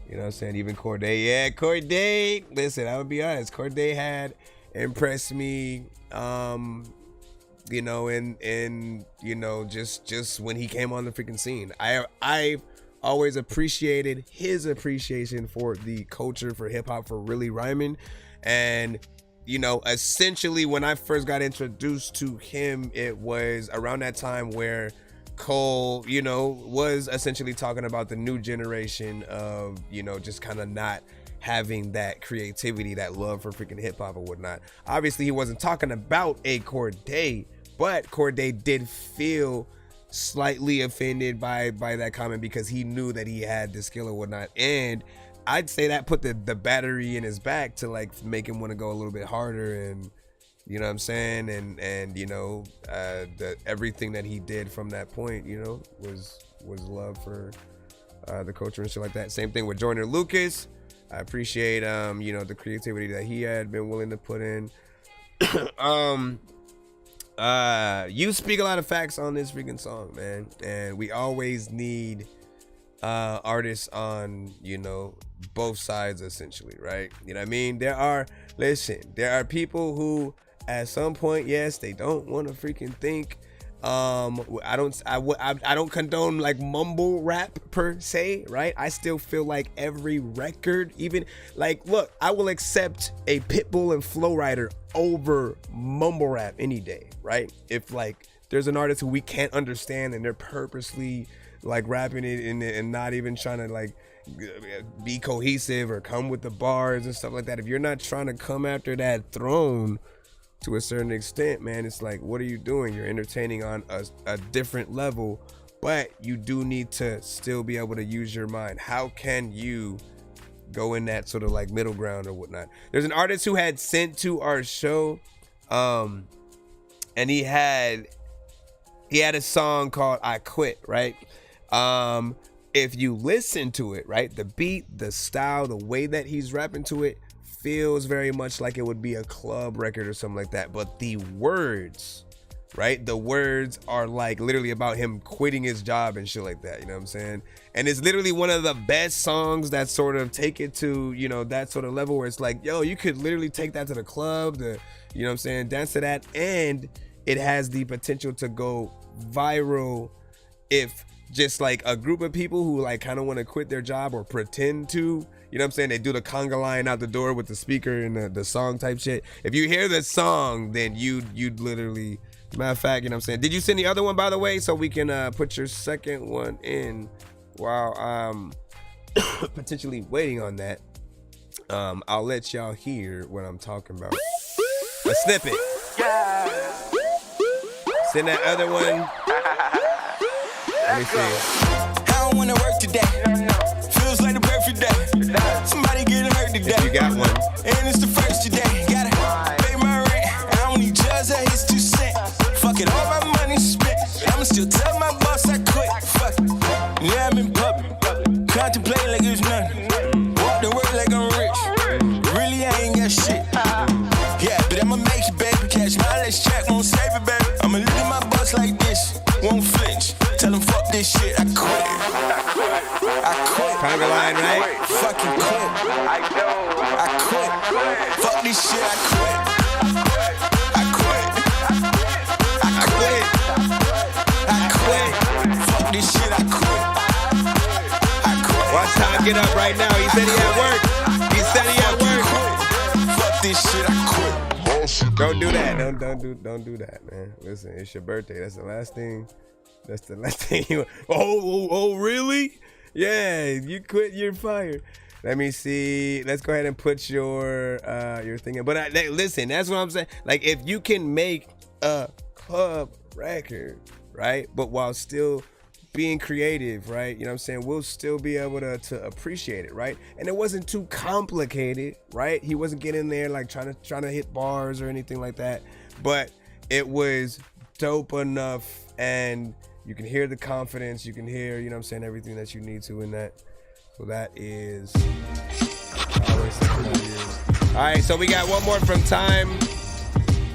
You know what I'm saying? Even Corday. Yeah, Corday. Listen, I would be honest. Corday had impressed me, you know, and you know, just when he came on the freaking scene. I always appreciated his appreciation for the culture, for hip hop, for really rhyming. And you know, essentially when I first got introduced to him, it was around that time where Cole, you know, was essentially talking about the new generation of, you know, just kind of not having that creativity, that love for freaking hip hop or whatnot. Obviously, he wasn't talking about a Cordae, but Cordae did feel slightly offended by that comment because he knew that he had the skill or whatnot. And I'd say that put the battery in his back to like make him want to go a little bit harder, and you know what I'm saying, and you know, everything that he did from that point, you know, was love for the culture and shit like that. Same thing with Joyner Lucas. I appreciate you know, the creativity that he had been willing to put in. You speak a lot of facts on this freaking song, man, and we always need artists on, you know, both sides essentially, right? You know what I mean? There are people who at some point, yes, they don't want to freaking think. I don't condone like mumble rap per se, right? I still feel like every record, even like, look, I will accept a Pitbull and Flow Rider over mumble rap any day, right? If like there's an artist who we can't understand and they're purposely like rapping it and not even trying to like be cohesive or come with the bars and stuff like that. If you're not trying to come after that throne to a certain extent, man, it's like, what are you doing? You're entertaining on a different level, but you do need to still be able to use your mind. How can you go in that sort of like middle ground or whatnot? There's an artist who had sent to our show, and he had a song called I Quit, right? If you listen to it, right, the beat, the style, the way that he's rapping to it feels very much like it would be a club record or something like that. But the words, right, the words are like literally about him quitting his job and shit like that, you know what I'm saying? And it's literally one of the best songs that sort of take it to, you know, that sort of level where it's like, yo, you could literally take that to the club, you know what I'm saying, dance to that, and it has the potential to go viral if just like a group of people who like kind of want to quit their job or pretend to, you know what I'm saying, they do the conga line out the door with the speaker and the song type shit. If you hear the song, then you'd literally, matter of fact, you know what I'm saying. Did you send the other one, by the way, so we can put your second one in while I'm potentially waiting on that? I'll let y'all hear what I'm talking about. A snippet. Yeah. Send that other one. Let me see. I don't wanna work today. Feels like the perfect day. Somebody getting hurt today. If you got one. And it's the first today. Gotta pay my rent. I don't need judge that hits 2 cents. Fuck it, all my money spent. I'ma still tell my boss I quit. Fuck it. Yeah, I'm in public. Contemplate like it's nothing. Walk the work like I'm rich. Really, I ain't got shit. Yeah, but I'ma make you, baby. Catch my last check, won't save it, baby. I'ma look at my boss like this. Won't flinch. Tell him fuck this shit, I quit. I quit. Conga line, right? Fucking quit. I quit. Fuck this shit, I quit. I quit. I quit. I quit. Fuck this shit, I quit. I quit. Watch time get up right now. He said he at work. He said he at work. Fuck this shit, I quit. Don't do that. Don't do that, man. Listen, it's your birthday. That's the last thing. That's the last thing you. Oh, really? Yeah, you quit. You're fired. Let me see. Let's go ahead and put your thing in. But listen, that's what I'm saying. Like, if you can make a club record, right, but while still being creative, right, you know what I'm saying, we'll still be able to appreciate it, right? And it wasn't too complicated, right? He wasn't getting there like trying to hit bars or anything like that. But it was dope enough, and you can hear the confidence, you can hear, you know what I'm saying, everything that you need to in that. So that is all right, so we got one more from Time.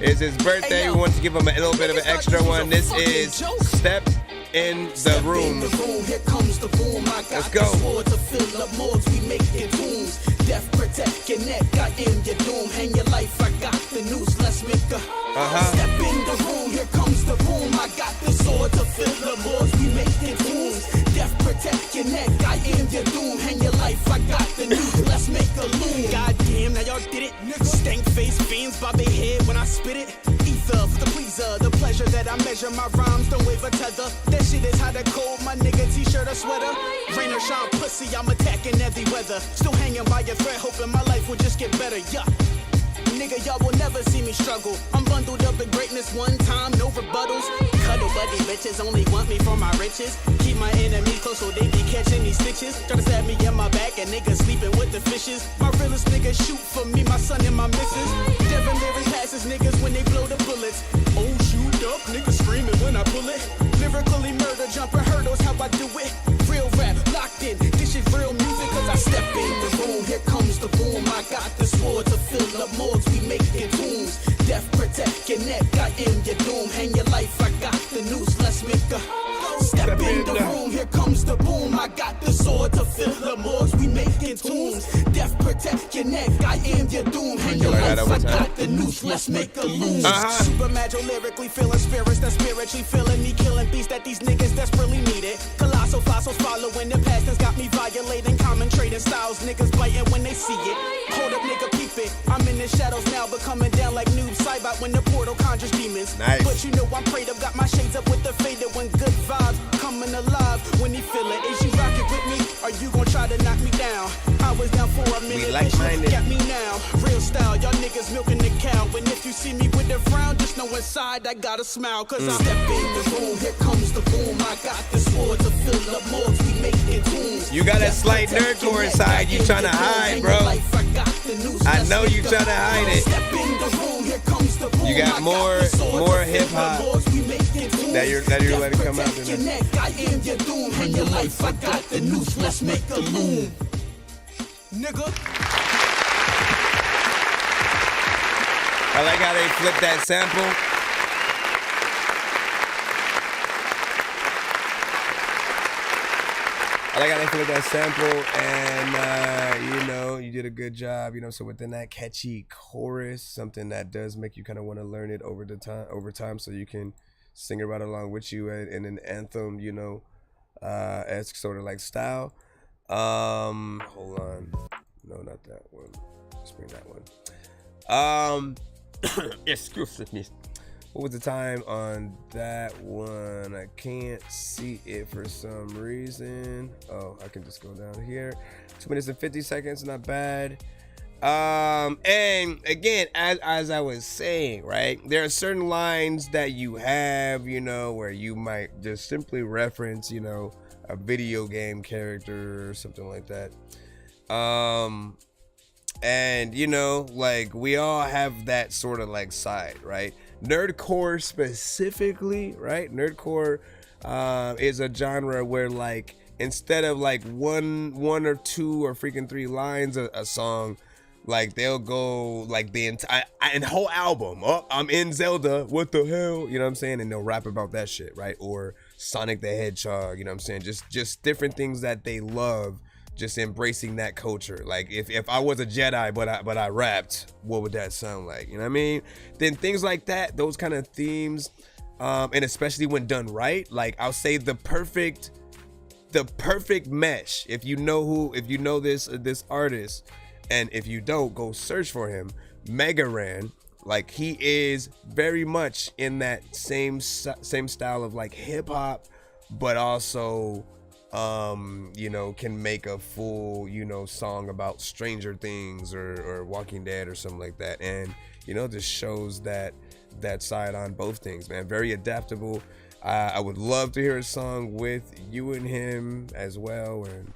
It's his birthday. We want to give him a little bit of an extra one. This is Step in the Room. Here comes the boom. I got Let's go. The sword to fill up modes, we make it tombs. Death protect your neck, I am your doom. Hang your life, I got the noose, let's make a step in the room. Here comes the boom. I got the sword to fill the modes, we make it tombs. Death protect your neck, I am your doom. Hang your life, I got the noose, let's make a loom. Goddamn, now y'all did it. Stank face fiend flames bob their head when I spit it. Ether for the pleaser, the pleasure that I measure. My rhymes don't wave a tether. That shit is hot and cold, my nigga, t-shirt or sweater. Rain or shine pussy, I'm attacking every weather. Still hanging by a thread, hoping my life will just get better, yeah. Nigga, y'all will never see me struggle. I'm bundled up in greatness one time, no rebuttals. Cuddle buddy bitches only want me for my riches. Keep my enemies close so they be catching these stitches. Try to stab me in my back and niggas sleeping with the fishes. My realest niggas shoot for me, my son and my missus. Devin Leary passes niggas when they blow the bullets. Oh, shoot up, niggas screaming when I pull it. Lyrically murder, jumping hurdles, how I do it. Real rap, locked in, this shit real music. Cause I step in the room, here comes the boom. I got the sword to fill up morgues, we making tombs. Death protect your neck, I am your doom. Hang your life, I got the noose, let's make a step in the room, here comes the boom. I got the sword to fill the morgues, we making tombs. Death protect your neck, I am your doom. Hang your life, I got the noose, let's make a loom. Super magic lyrically feeling spirits that spiritually feeling me, killing beats that these niggas desperately needed. Colossal fossils following the past that's got me violating common trading styles. Niggas biting when they see it. Hold up, nigga, peep it. I'm in the shadows now, but coming down like noob Cybot when the portal conjures demons. Nice. But you know I'm prayed up, got my shades up with the faded when good vibes coming alive when he feel it. Is you rocking with me? Or you gon' try to knock me down? I was down for a minute, bitch, got me now. Real style, y'all niggas milking the cow. And if you see me with a frown, just know inside I got a smile. Cause I step in the room, here comes the boom. I got the sword to fill up morgues, we making tunes. You got that slight nerdcore inside you trying to hide, bro. I know you trying to hide it. You got more hip hop that you're letting come out tonight. I am your doom, hang your life, I got the noose, let's make a loom. Nigga. I like how they flip that sample. I like how they flip that sample, and you did a good job. So within that catchy chorus, something that does make you kind of want to learn it over time, so you can sing it right along with you in an anthem, as sort of like style. Hold on, no, not that one. Let's bring that one. Excuse me. What was the time on that one? I can't see it for some reason. Oh, I can just go down here. 2 minutes and 50 seconds, not bad. And again, as I was saying, right, there are certain lines that you have, where you might just simply reference, a video game character or something like that. And like we all have that sort of like side, right? Nerdcore specifically, right? Nerdcore is a genre where like instead of like one or two or freaking 3 lines a song, like they'll go like the entire whole album. Oh, I'm in Zelda, what the hell? You know what I'm saying? And they'll rap about that shit, right? Or Sonic the Hedgehog, you know what I'm saying? Just different things that they love. Just embracing that culture. Like if I was a Jedi but I rapped, what would that sound like? You know what I mean? Then things like that, those kind of themes, and especially when done right, like I'll say the perfect mesh. If you know this artist, and if you don't, go search for him. Mega Ran, like he is very much in that same style of like hip hop, but also can make a full, song about Stranger Things or Walking Dead or something like that. And, just shows that side on both things, man. Very adaptable. I would love to hear a song with you and him as well. And,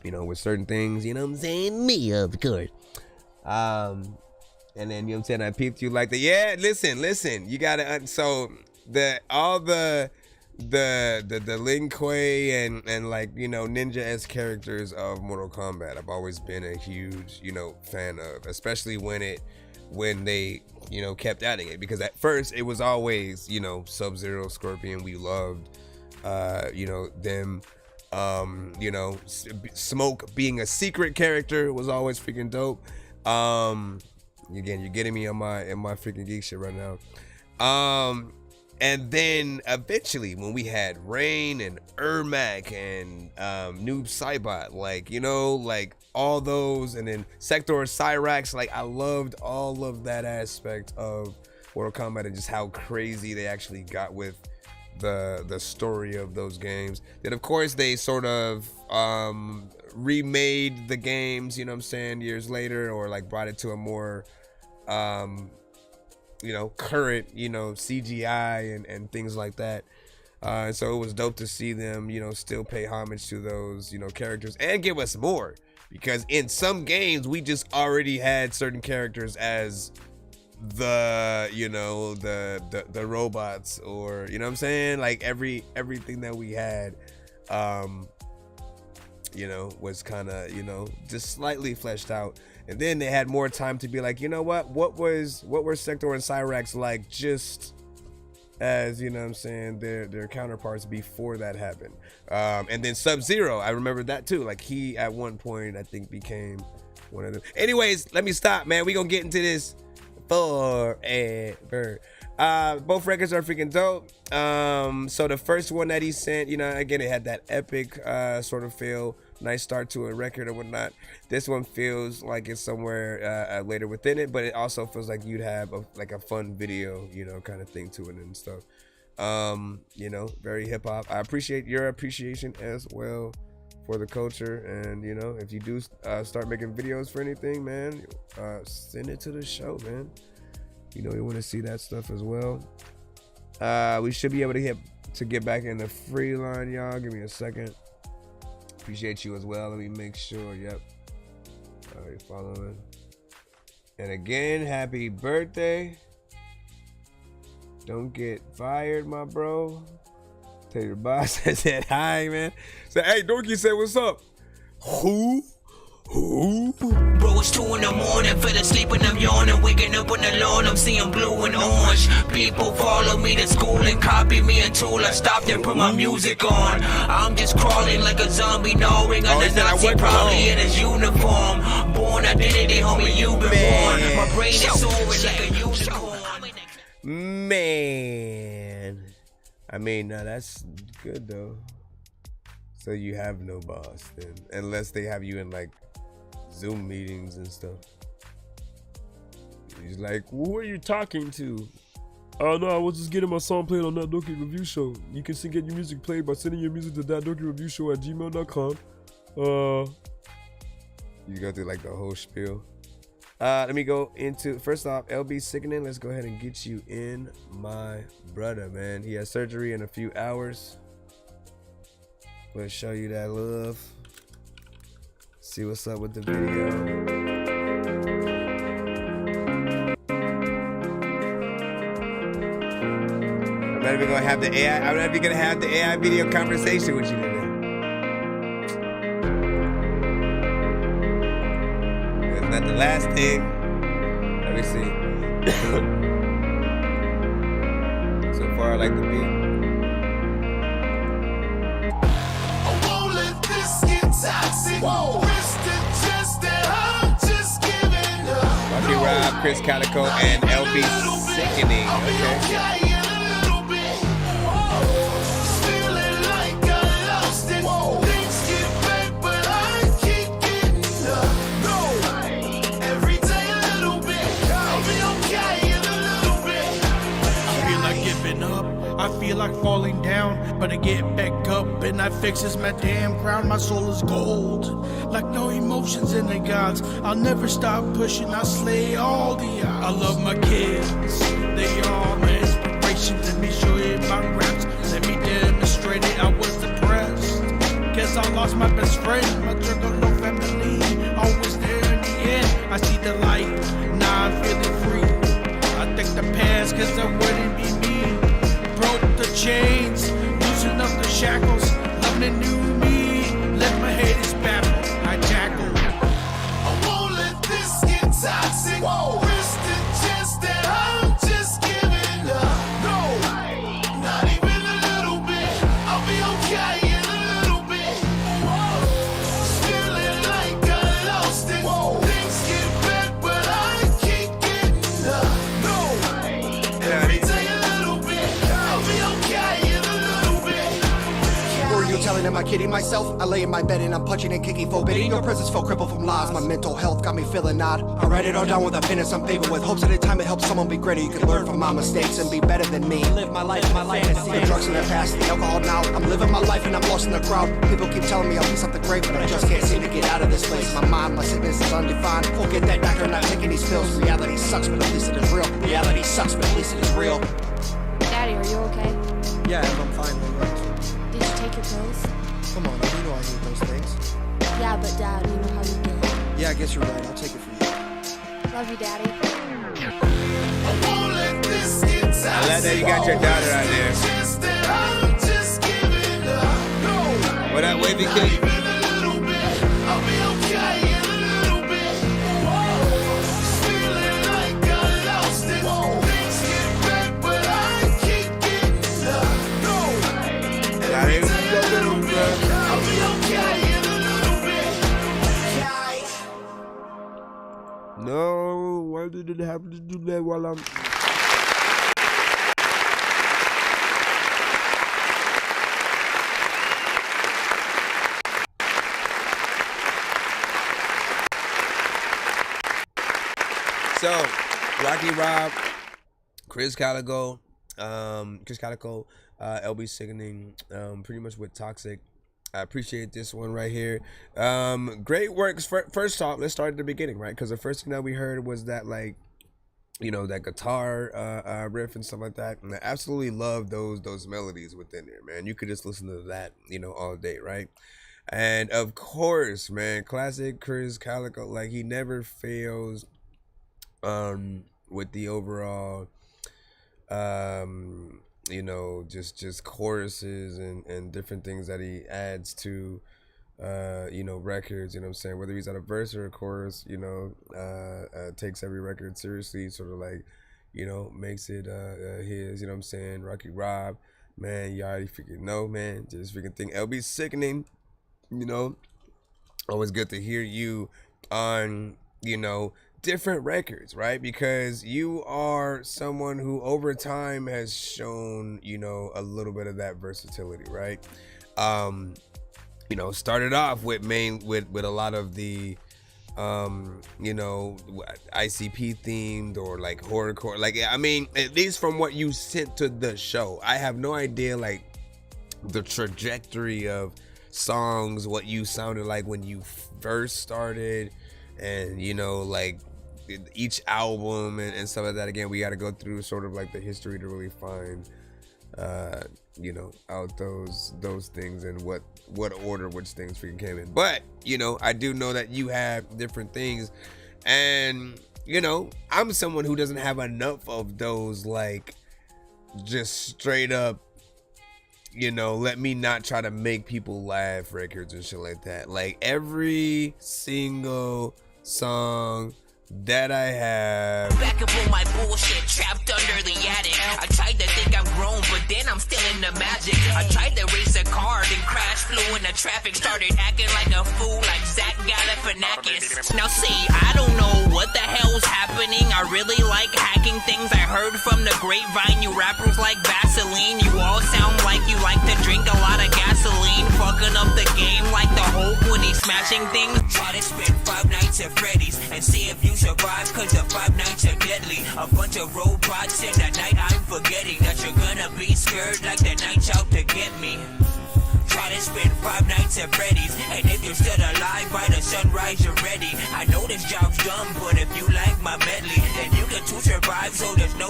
with certain things, you know what I'm saying? Me, of course. And then, you know what I'm saying? I peeped you like that. Yeah, listen, you gotta, so all the Lin Kuei and like, ninja-esque characters of Mortal Kombat, I've always been a huge, fan of, especially when they, kept adding it, because at first it was always, Sub-Zero, Scorpion, we loved, them, Smoke being a secret character was always freaking dope. Again, you're getting me in my freaking geek shit right now. And then eventually when we had Rain and Ermac and Noob Saibot, like, you know, like all those, and then Sector Cyrax, like I loved all of that aspect of Mortal Kombat and just how crazy they actually got with the story of those games. Then of course they sort of remade the games, you know what I'm saying, years later, or like brought it to a more you know, current, you know, CGI and things like that. And so it was dope to see them, you know, still pay homage to those, you know, characters and give us more, because in some games we just already had certain characters as the, you know, the robots, or, you know what I'm saying, like everything that we had you know, was kind of, you know, just slightly fleshed out. And then they had more time to be like, you know what were Sector and Cyrax like, just as, you know what I'm saying, their counterparts before that happened. And then Sub-Zero, I remember that too, like he at one point I think became one of them. Anyways, let me stop, man. We gonna get into this forever. Both records are freaking dope. So the first one that he sent, you know, again, it had that epic sort of feel, nice start to a record or whatnot. This one feels like it's somewhere later within it, but it also feels like you'd have a fun video, you know, kind of thing to it and stuff. You know, very hip hop. I appreciate your appreciation as well for the culture, and you know, if you do start making videos for anything, man, send it to the show, man. You know, we want to see that stuff as well. We should be able to get back in the free line, y'all. Give me a second. Appreciate you as well. Let me make sure. Yep. You're following. And again, happy birthday. Don't get fired, my bro. Tell your boss I said hi, man. So, hey, Dorky said, what's up? Who? Bro, it's 2 in the morning, fell asleep and I'm yawning. Waking up on the lawn, I'm seeing blue and orange. People follow me to school and copy me until I stopped and put my music on. I'm just crawling like a zombie, gnawing on the Nazi, probably in his uniform. Born identity, homie, you been born. My brain is soaring like a unicorn. Man, I mean, now that's good though. So you have no boss then, unless they have you in like Zoom meetings and stuff. He's like, who are you talking to? Oh no, I was just getting my song played on ThatDorkyReviewShow. You can get your music played by sending your music to ThatDorkyReviewShow@gmail.com. You go through like the whole spiel. Let me go into, first off, LB Sickening. Let's go ahead and get you in, my brother, man. He has surgery in a few hours. Let's show you that love. See what's up with the video. I'm not even gonna have the AI. I'm not even gonna have the AI video conversation with you today. That's not the last thing. Let me see. So far, I like the beat. Toxic. Rocky Rob, Chris Calico, and LB Sickening. Okay. I feel like falling down, but I get back up and I fixes my damn crown. My soul is gold, like no emotions in the gods. I'll never stop pushing, I slay all the odds. I love my kids, they are my inspiration. Let me show you my raps, let me demonstrate it. I was depressed, guess I lost my best friend. My juggalo family, always there in the end. I see the light, now I'm feeling free. I thank the past, cause I wouldn't be me. Broke the chains, loosen up the shackles, love the new me, let my haters babble, I jackal. I won't let this get toxic. Wrist and chest that I'm just giving up. No, not even a little bit. I'll be okay in a little bit. kidding myself? I lay in my bed and I'm punching and kicking, forbidding your presence, felt crippled from lies. My mental health got me feeling odd. I write it all down with a pen and some paper, with hopes at a time it helps someone be greater. You can learn from my mistakes and be better than me. Live my life, fantasy. The drugs in the past, the alcohol now. I'm living my life and I'm lost in the crowd. People keep telling me I'll be something great, but I just can't seem to get out of this place. My mind, my sickness is undefined. Forget that doctor, not taking these pills. Reality sucks, but at least it is real. Reality sucks, but at least it is real. Daddy, are you okay? Yeah, I'm fine. Did you take your pills? Come on, you know I need those things. Yeah, but Dad, you know how you feel. Yeah, I guess you're right. I'll take it for you. Love you, Daddy. I love that you got your daughter out there. What up, Wavy Kid? No, why did it happen to do that while I'm... So, Rocky Rob, Chris Calico, LB Sickening, pretty much with Toxic. I appreciate this one right here. Great works. First off, let's start at the beginning, right? Because the first thing that we heard was that, like, you know, that guitar riff and stuff like that. And I absolutely love those melodies within there, man. You could just listen to that, you know, all day, right? And of course, man, classic Chris Calico, like, he never fails with the overall you know, just choruses and different things that he adds to you know, records, you know what I'm saying, whether he's on a verse or a chorus, you know, takes every record seriously, sort of like, you know, makes it his, you know what I'm saying. Rocky Rob, man, you already freaking know, man, just freaking think. LB Sickening, you know, always good to hear you on, you know, different records, right? Because you are someone who over time has shown, you know, a little bit of that versatility, right? You know, started off with a lot of the you know, ICP themed or like horrorcore, like, I mean, at least from what you sent to the show, I have no idea like the trajectory of songs, what you sounded like when you first started, and you know, like each album and stuff like that. Again, we got to go through sort of like the history to really find you know, out those things and what order which things freaking came in. But you know, I do know that you have different things, and you know, I'm someone who doesn't have enough of those, like, just straight up, you know, let me not try to make people laugh records and shit like that. Like, every single song that I have. Back up on my bullshit, trapped under the attic. I tried to think I'm grown, but then I'm still in the magic. I tried to race a car, then crash, flew in the traffic, started acting like a fool, like Zach Galifianakis. Now see, I don't know what the hell's happening. I really like hacking things. I heard from the grapevine, you rappers like Vaseline. You all sound like you like to drink a lot of gasoline, fucking up the game like the Hulk when he's smashing things. Try to spend 5 nights at Freddy's and see if you survive, cause the 5 nights are deadly. A bunch of robots in the night, I'm forgetting that you're gonna be scared like the night's out to get me. Try to spend 5 nights at Freddy's, and if you're still alive by the sunrise, you're ready. I know this job's dumb, but if you like my medley, then you can too survive, so there's no...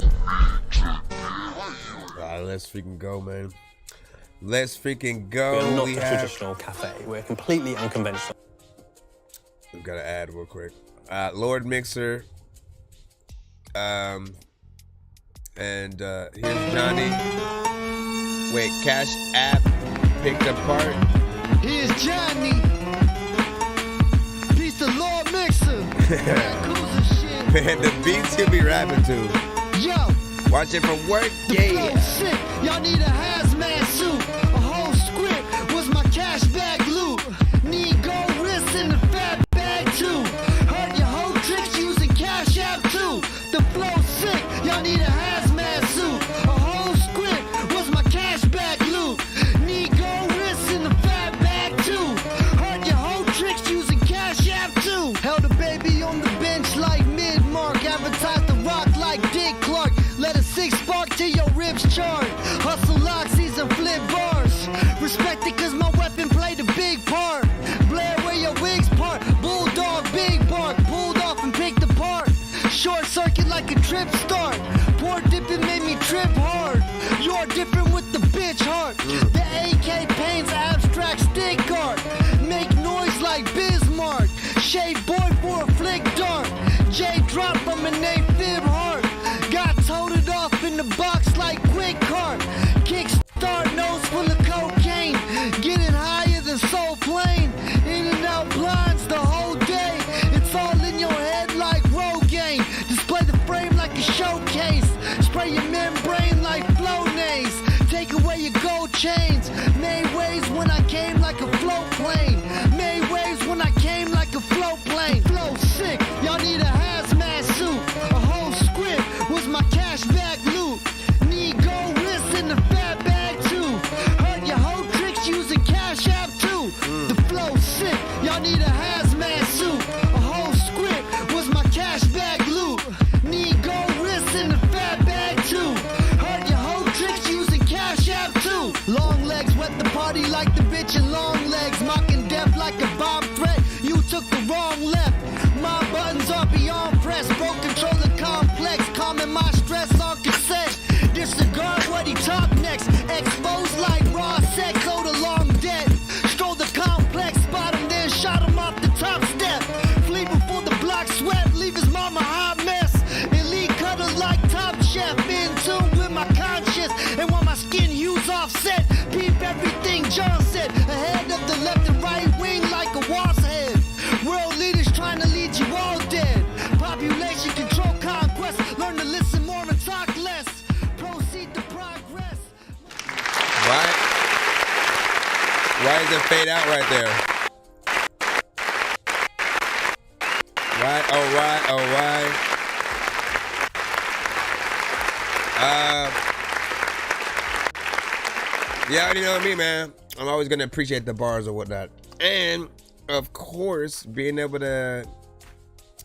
Alright, let's freaking go, man. Let's freaking go. We're not a traditional cafe. We're completely unconventional. We've got to add real quick. Lord Mixer. And here's Johnny. Wait, Cash App picked apart. Here's Johnny. Peace to Lord Mixer. Man, the beats he'll be rapping to. Yo. Watch it from work. Yeah. Sick. Y'all need a hazmat suit. A whole script was my cash bag loot. Need gold wrists in the fat bag too. Heard your whole tricks using Cash App too. The flow sick. Y'all need a hazmat suit. A whole script was my cash bag loot. Need gold wrists in the fat bag trip hard. You're different with the bitch heart. The AK paints abstract stick art. Make noise like Bismarck. Shave boy for a flick dart. J drop from an A-fib heart. Got toted off in the box like quick cart. Kickstart nose full of cocaine. Getting higher than Soul Plane. In and out blinds the whole day. It's all in your head like Rogaine. Display the frame like a showcase. Spray your membrane like Flonase. Take away your gold chains. Made waves when I came like a float plane. Made waves when I came like a float plane. Flow sick, y'all need a hazmat suit. A whole script was my cash bag loot. Need gold wrists in the fat bag too. Heard your whole tricks using Cash App too. The flow sick, y'all need a hazmat suit. A whole script was my cash bag loot. Need gold wrists in the fat bag too. Heard your whole tricks using Cash App too. Long legs wet the party like the bitch in long legs. Mocking death like a bomb threat. You took the wrong left. My buttons are beyond press. Broke controller complex. Calming my stress on cassette. Disregard what he talk next. Exposed like raw sex. Owed a long debt. Stroll the complex. Spot him then shot him off the top step. Flee before the block swept. Leave his mama hot mess. Elite cutter like Top Chef. In tune with my conscience. And while my skin hues offset. Peep everything John said. Ahead of the left and right wing like a wasp head. World leaders trying to lead you all dead. Population control conquest. Learn to listen more and talk less. Proceed to progress. Why does it fade out right there? Right, oh why? Yeah, you already know me, man. I'm always gonna appreciate the bars or whatnot. And of course, being able to,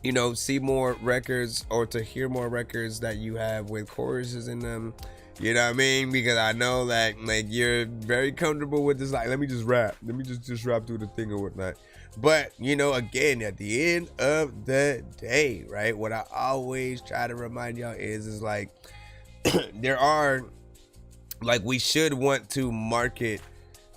you know, see more records or to hear more records that you have with choruses in them. You know what I mean? Because I know that like you're very comfortable with this. Like, let me just rap. Let me just rap through the thing or whatnot. But you know, again, at the end of the day, right? What I always try to remind y'all is like there are like we should want to market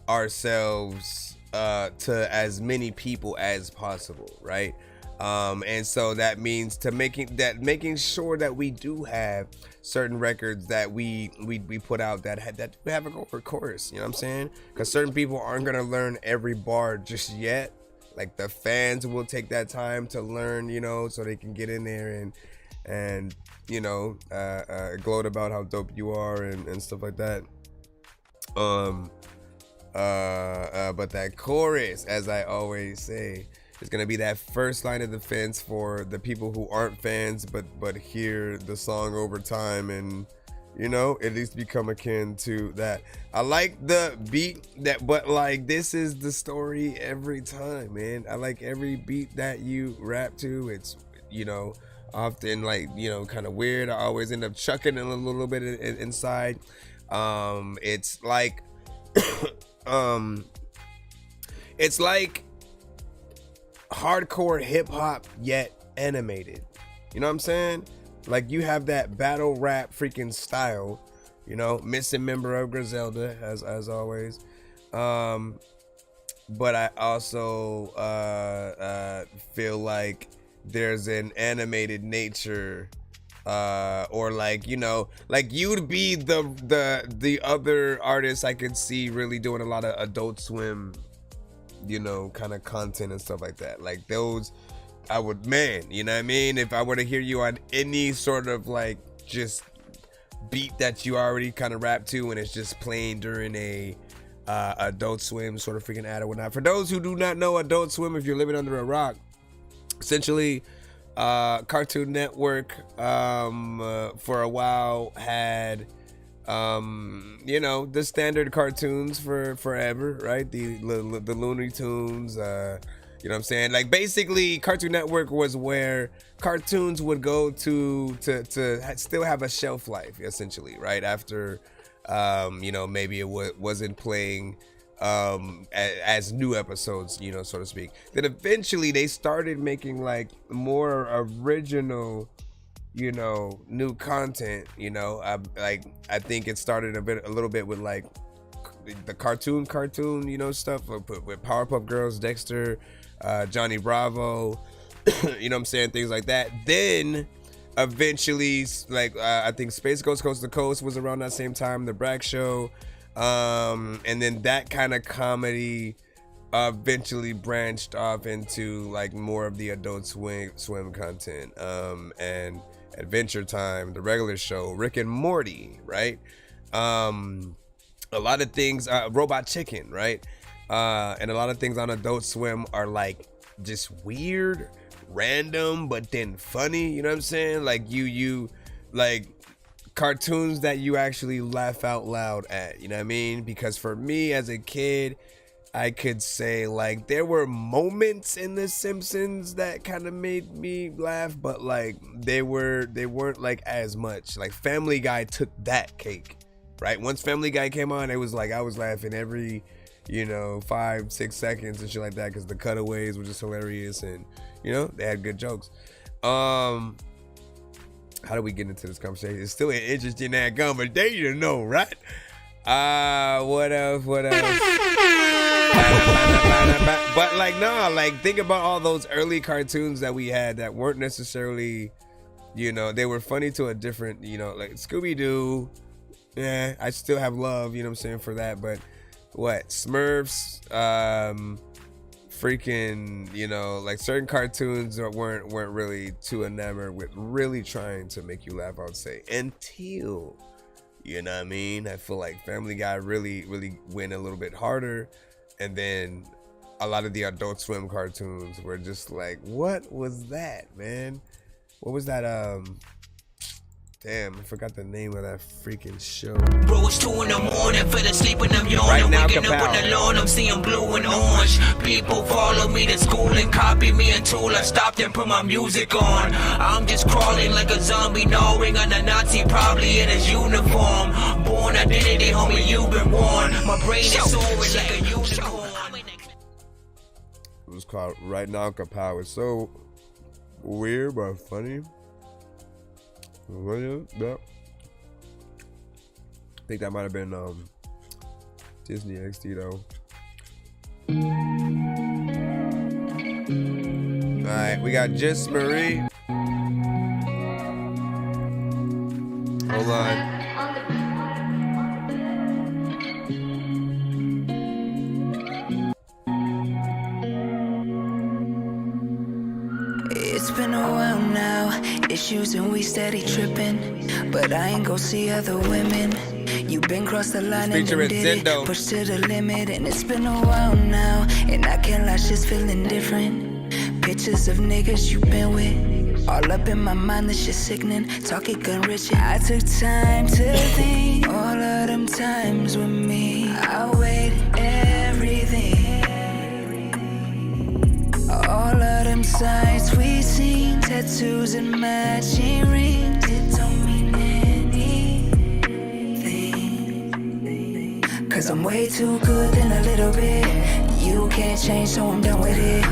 ourselves to as many people as possible, right? And so that means to making sure that we do have certain records that we put out that have a chorus, you know what I'm saying? Because certain people aren't gonna learn every bar just yet. Like the fans will take that time to learn, you know, so they can get in there and you know gloat about how dope you are and stuff like that. But that chorus, as I always say, is gonna be that first line of defense for the people who aren't fans but hear the song over time and, you know, at least become akin to that. I like the beat but like this is the story every time, man. I like every beat that you rap to. It's, you know, often like, you know, kind of weird. I always end up chucking a little bit inside. It's like it's like hardcore hip hop yet animated. You know what I'm saying? Like you have that battle rap freaking style, you know, missing member of Griselda as always. But I also feel like there's an animated nature or like, you know, like you'd be the other artists I could see really doing a lot of Adult Swim, you know, kind of content and stuff like that. Like those, I would, man, you know what I mean? If I were to hear you on any sort of like just beat that you already kind of rap to and it's just playing during a Adult Swim sort of freaking ad or whatnot. For those who do not know Adult Swim, if you're living under a rock, essentially Cartoon Network for a while had you know, the standard cartoons for forever, right? The Looney Tunes, you know what I'm saying? Like basically Cartoon Network was where cartoons would go to still have a shelf life, essentially, right? After you know, maybe it wasn't playing as new episodes, you know, so to speak. Then eventually they started making like more original you know, new content. You know, I think it started a little bit with like the cartoon, you know, stuff with Powerpuff Girls, Dexter, Johnny Bravo, you know what I'm saying, things like that. Then eventually, like I think Space Ghost Coast to Coast was around that same time, The Bragg Show, and then that kind of comedy eventually branched off into like more of the Adult Swim content, and Adventure Time, The Regular Show, Rick and Morty, right? A lot of things, Robot Chicken, right? And a lot of things on Adult Swim are like just weird, random, but then funny, you know what I'm saying? Like you like cartoons that you actually laugh out loud at, you know what I mean? Because for me as a kid, I could say like there were moments in The Simpsons that kind of made me laugh, but like they weren't like as much. Like Family Guy took that cake, right? Once Family Guy came on, it was like I was laughing every, you know, 5-6 seconds and shit like that, because the cutaways were just hilarious, and you know, they had good jokes. How do we get into this conversation? It's still an interesting that conversation, though, right? What else? But like, nah, like think about all those early cartoons that we had that weren't necessarily, you know, they were funny to a different, you know, like Scooby-Doo. Yeah, I still have love, you know what I'm saying, for that. But what, Smurfs, freaking, you know, like certain cartoons weren't really too enamored with really trying to make you laugh, I would say, until, you know what I mean, I feel like Family Guy really went a little bit harder, and then a lot of the Adult Swim cartoons were just like, what was that, man? What was that? Damn, I forgot the name of that freaking show. Bro, it's 2 in the morning, fell asleep when I'm yawning. Right now, waking up on the lawn, I'm seeing blue and orange. People follow me to school and copy me until I stopped and put my music on. I'm just crawling like a zombie, gnawing on a Nazi, probably in his uniform. Born identity, homie, you've been warned. My brain is soaring like a unicorn. It was called Right Now Kapow. It's so weird but funny. Yeah. I think that might have been Disney XD though. Alright, we got Just Marie. Hold on. It's been a while now, issues and we steady tripping, but I ain't go see other women. You been cross the line and did it, pushed to the limit, and it's been a while now, and I can't lie, shit's feeling different. Pictures of niggas you been with, all up in my mind, this shit sickening. Talking gun rich, I took time to think. All of them times with me, I weighed everything. All of them sights we seen, tattoos and matching rings, it don't mean anything. Cause I'm way too good in a little bit. You can't change, so I'm done with it.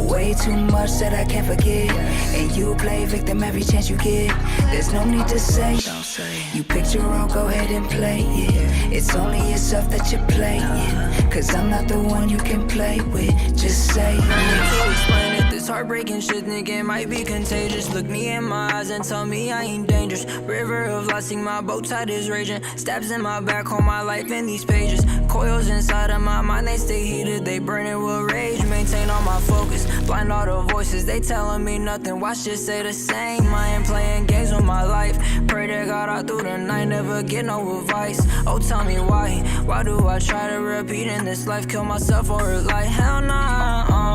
Way too much that I can't forget. And you play victim every chance you get. There's no need to say, don't say. You picked your role, go ahead and play it. It's only yourself that you're playing. Cause I'm not the one you can play with. Just say it. This heartbreaking shit, nigga, might be contagious. Look me in my eyes and tell me I ain't dangerous. River of light, sing my boat tide is raging. Stabs in my back, hold my life in these pages. Coils inside of my mind, they stay heated. They burning with rage, maintain all my focus. Blind all the voices, they telling me nothing. Why shit say the same? I ain't playing games with my life. Pray to God all through the night, never get no advice. Oh, tell me why? Why do I try to repeat in this life? Kill myself or like hell nah.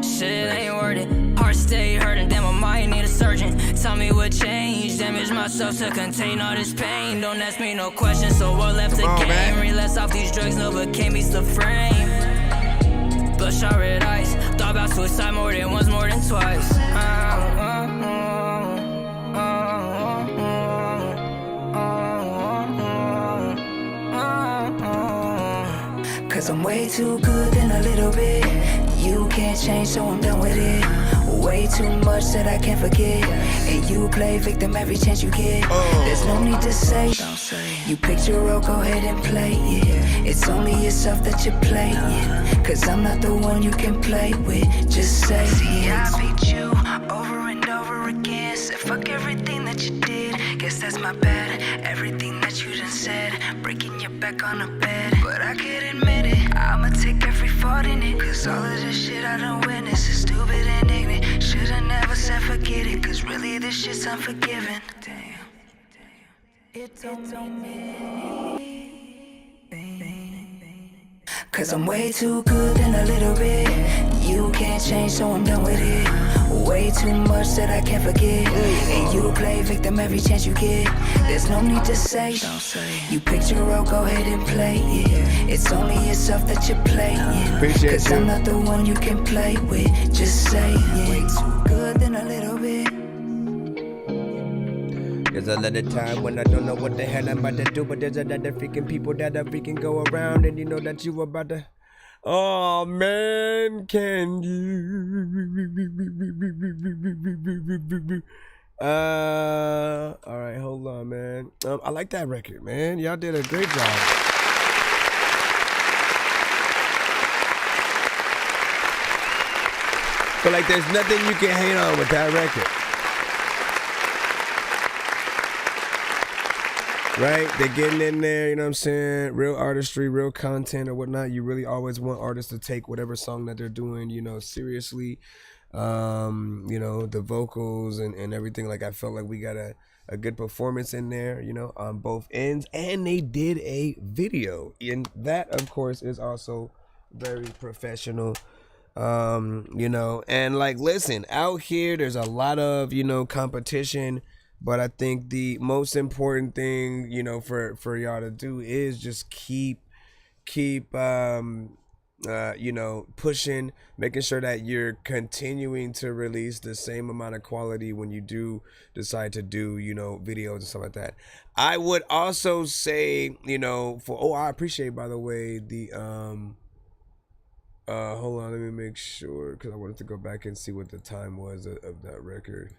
Shit ain't worth it. Heart stay hurting, damn, I might need a surgeon. Tell me what changed, damage myself to contain all this pain. Don't ask me no questions, so what left the game? Relapse off these drugs, never came meets the frame. Bloodshot red eyes, thought about suicide more than once, more than twice. Cause I'm way too good in a little bit. You can't change, so I'm done with it. Way too much that I can't forget. And you play victim every chance you get. There's no need to say, don't say. You picked your role, go ahead and play it. It's only yourself that you're playing. Cause I'm not the one you can play with. Just say it. I beat you over and over again. Said fuck everything that you did. Guess that's my bad. Everything that you done said. Breaking your back on the bed. But I can't admit it. I'ma take every fault in it. Cause all of this shit I done witnessed is stupid and ignorant. Should've never said forget it. Cause really this shit's unforgiving. Damn. It don't mean cause I'm way too good in a little bit. You can't change, so I'm done with it. Way too much that I can't forget. And you play victim every chance you get. There's no need to say, don't say. You picked your role, go ahead and play it. It's only yourself that you're playing. Cause I'm not the one you can play with. Just say it. Way too good in a little bit. There's a lot of time when I don't know what the hell I'm about to do, but there's a lot of freaking people that are freaking go around, and you know that you about to. Oh man, can you? All right, hold on, man. I like that record, man. Y'all did a great job. But like, there's nothing you can hate on with that record. Right? They're getting in there, you know what I'm saying? Real artistry, real content or whatnot. You really always want artists to take whatever song that they're doing, you know, seriously. You know, the vocals and everything. Like, I felt like we got a good performance in there, you know, on both ends. And they did a video. And that, of course, is also very professional. You know, and like, listen, out here, there's a lot of, you know, competition. But I think the most important thing, you know, for y'all to do is just keep, you know, pushing, making sure that you're continuing to release the same amount of quality when you do decide to do, you know, videos and stuff like that. I would also say, you know, I appreciate, by the way, the, hold on, let me make sure, because I wanted to go back and see what the time was of that record.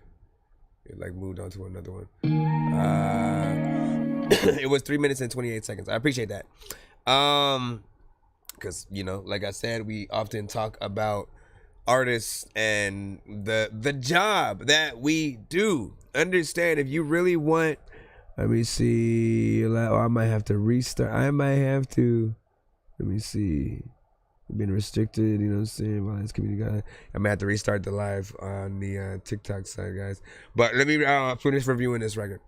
It like moved on to another one. It was 3 minutes and 28 seconds. I appreciate that. Because, you know, like I said, we often talk about artists and the job that we do. Understand, if you really want, let me see. I might have to restart. Let me see. Been restricted, you know what I'm saying? Violence community guy. I might have to restart the live on the TikTok side, guys. But let me finish reviewing this record.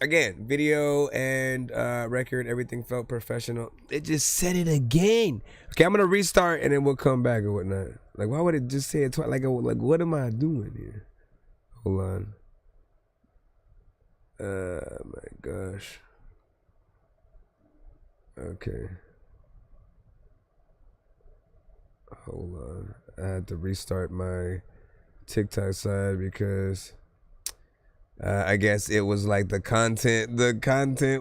Again, video and record, everything felt professional. It just said it again. Okay, I'm gonna restart and then we'll come back or whatnot. Like, why would it just say it twice? Like, what am I doing here? Hold on. My gosh. Okay. Hold on. I had to restart my TikTok side because I guess it was like the content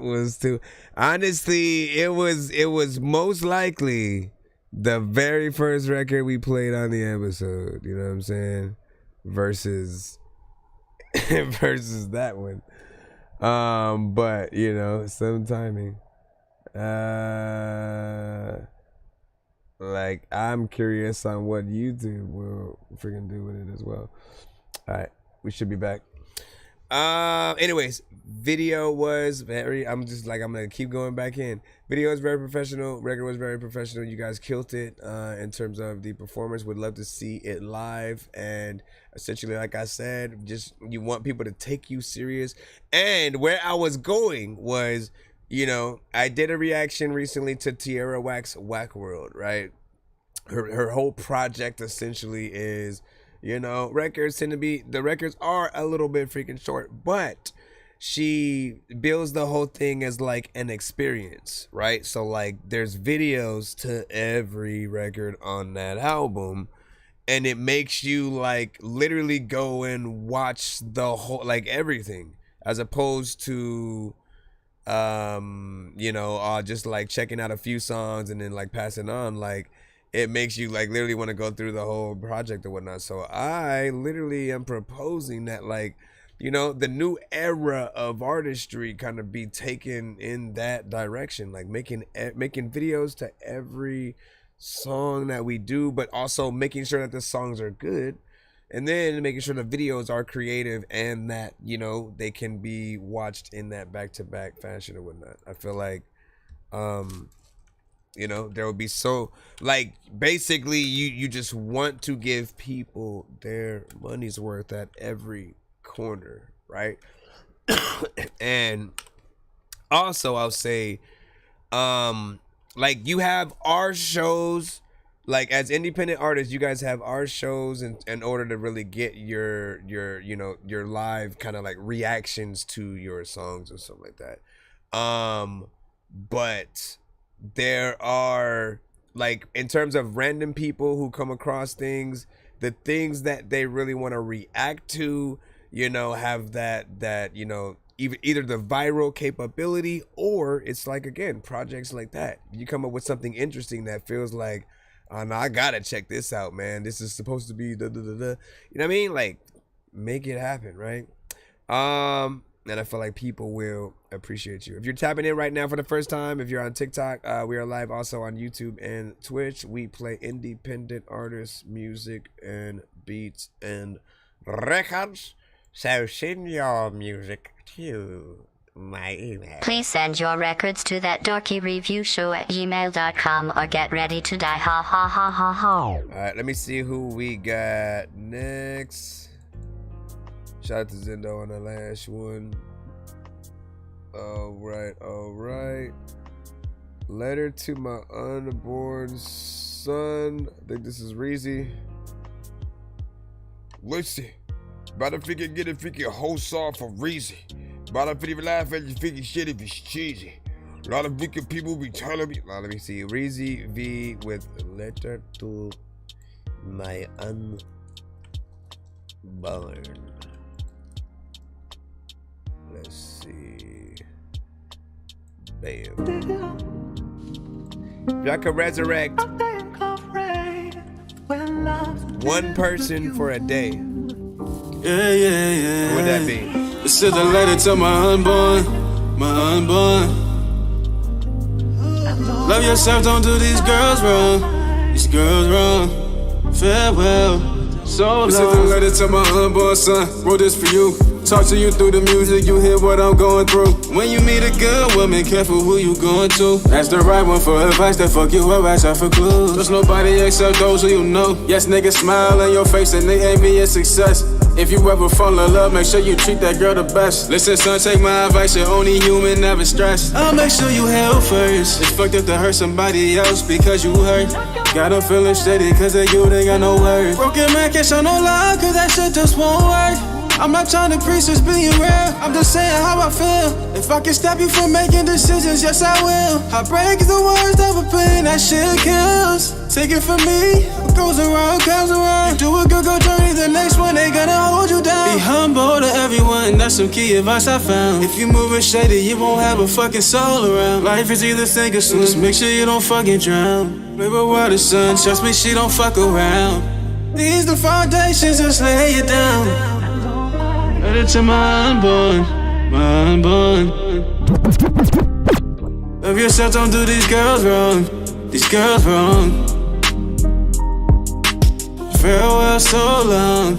was too, honestly, it was most likely the very first record we played on the episode, you know what I'm saying? Versus that one. But you know, some timing. Like, I'm curious on what YouTube will freaking do with it as well. All right, we should be back. Anyways, video was very, I'm gonna keep going back in. Video was very professional. Record was very professional. You guys killed it in terms of the performance. Would love to see it live. And essentially, like I said, just you want people to take you serious. And where I was going was, you know, I did a reaction recently to Tierra Whack's Whack World, right? Her whole project essentially is, you know, the records are a little bit freaking short, but she builds the whole thing as like an experience, right? So like there's videos to every record on that album, and it makes you like literally go and watch the whole, like everything, as opposed to you know, just like checking out a few songs and then like passing on. Like, it makes you like literally want to go through the whole project or whatnot. So I literally am proposing that, like, you know, the new era of artistry kind of be taken in that direction, like making videos to every song that we do, but also making sure that the songs are good, and then making sure the videos are creative and that, you know, they can be watched in that back-to-back fashion or whatnot. I feel like, you know, there will be so, like, basically you just want to give people their money's worth at every corner, right? And also I'll say, like, you have our shows, like, as independent artists, you guys have our shows in order to really get your you know, your live kind of like reactions to your songs or something like that. But there are, like, in terms of random people who come across things, the things that they really want to react to, you know, have that you know, either the viral capability, or it's like, again, projects like that. You come up with something interesting that feels like, oh no, I gotta check this out, man. This is supposed to be da da da da. You know what I mean? Like, make it happen, right? And I feel like people will appreciate you. If you're tapping in right now for the first time, if you're on TikTok, we are live also on YouTube and Twitch. We play independent artists, music, and beats and records. So send your music to my email. Please send your records to ThatDorkyReviewShow@gmail.com or get ready to die. Ha ha ha ha ha. Alright, let me see who we got next. Shout out to Zendo on the last one. Alright. Letter to my unborn son. I think this is Reezy. Listen, about to figure get a freaking host off for Reezy. About to figure laugh at you freaking shit if it's cheesy. A lot of wicked people be telling me. Let me see. Reezy V with letter to my unborn. Let's see. Bam. If y'all could resurrect one person for a day, yeah. What would that be? This is a letter to my unborn. Love yourself, don't do these girls wrong. Farewell. So long. This is a letter to my unborn son. Wrote this for you. Talk to you through the music, you hear what I'm going through. When you meet a good woman, careful who you going to. That's the right one for advice, that fuck you up, ask out for clues. There's nobody except those who you know. Yes, niggas smile in your face and they ain't be a success. If you ever fall in love, make sure you treat that girl the best. Listen, son, take my advice, you're only human, never stress. I'll make sure you heal first. It's fucked up to hurt somebody else because you hurt. Got them feeling steady cause of you, they got no words. Broken man can't show no love cause that shit just won't work. I'm not trying to preach this being real, I'm just saying how I feel. If I can stop you from making decisions, yes I will. Heartbreak is the worst of a pain, that shit kills. Take it from me, what goes around comes around. You do a good journey, the next one they gonna hold you down. Be humble to everyone, that's some key advice I found. If you moving shady, you won't have a fucking soul around. Life is either sink or swim, just make sure you don't fucking drown. Play with water, son, trust me, she don't fuck around. These the foundations, just lay it down. Letter to my unborn. Love yourself, don't do these girls wrong. Farewell, so long.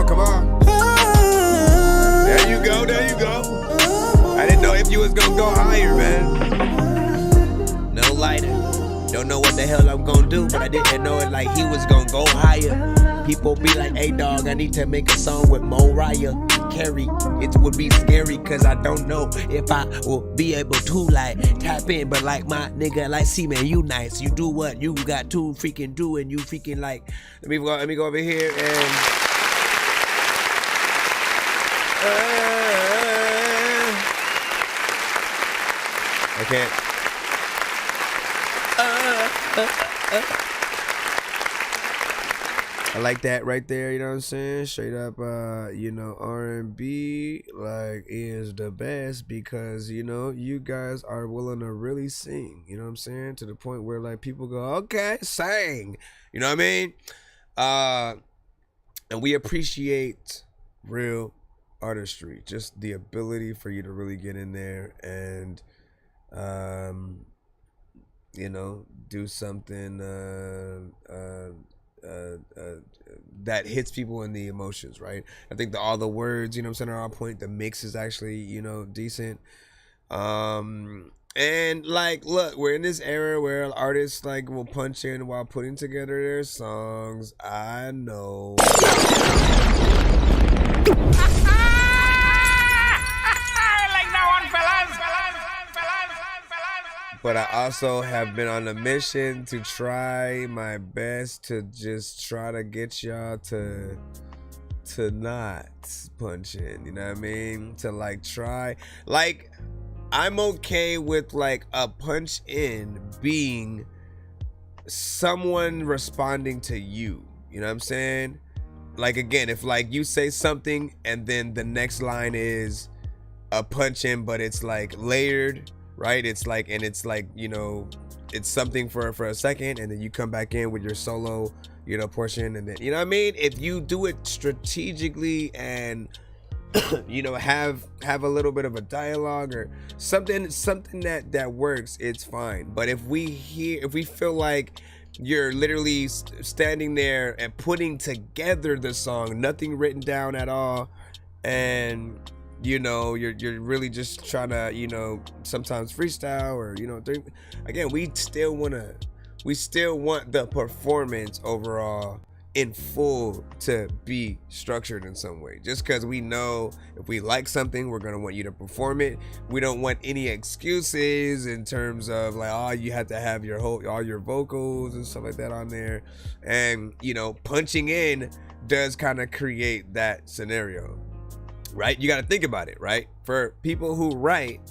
Come on. There you go. I didn't know if you was gonna go higher, man. No lighter. Don't know what the hell I'm gonna do, but I didn't know it like he was gonna go higher. People be like, hey dog, I need to make a song with Mariah Carey. It would be scary cause I don't know if I will be able to like tap in, but like my nigga, like, see man, you nice. You do what you got to freaking do, and you freaking like, let me go over here and I can't. I like that right there, you know what I'm saying? Straight up, you know, R&B, like, is the best because, you know, you guys are willing to really sing, you know what I'm saying? To the point where, like, people go, okay, sing, you know what I mean? And we appreciate real artistry, just the ability for you to really get in there and, you know, do something, that hits people in the emotions, right? I think all the words, you know what I'm saying, are on point. The mix is actually, you know, decent. And like, look, we're in this era where artists like will punch in while putting together their songs. I know. But I also have been on a mission to try my best to just try to get y'all to not punch in, you know what I mean? To like try, like, I'm okay with like a punch in being someone responding to you, you know what I'm saying? Like, again, if like you say something and then the next line is a punch in, but it's like layered, right? It's like, and it's like, you know, it's something for a second, and then you come back in with your solo, you know, portion, and then, you know what I mean? If you do it strategically and you know, have a little bit of a dialogue or something that works, it's fine. But if we feel like you're literally standing there and putting together the song, nothing written down at all, and you know, you're really just trying to, you know, sometimes freestyle or, you know, again, we still want the performance overall in full to be structured in some way. Just because we know if we like something, we're gonna want you to perform it. We don't want any excuses in terms of like, oh, you have to have all your vocals and stuff like that on there. And, you know, punching in does kind of create that scenario, right? You got to think about it, right? For people who write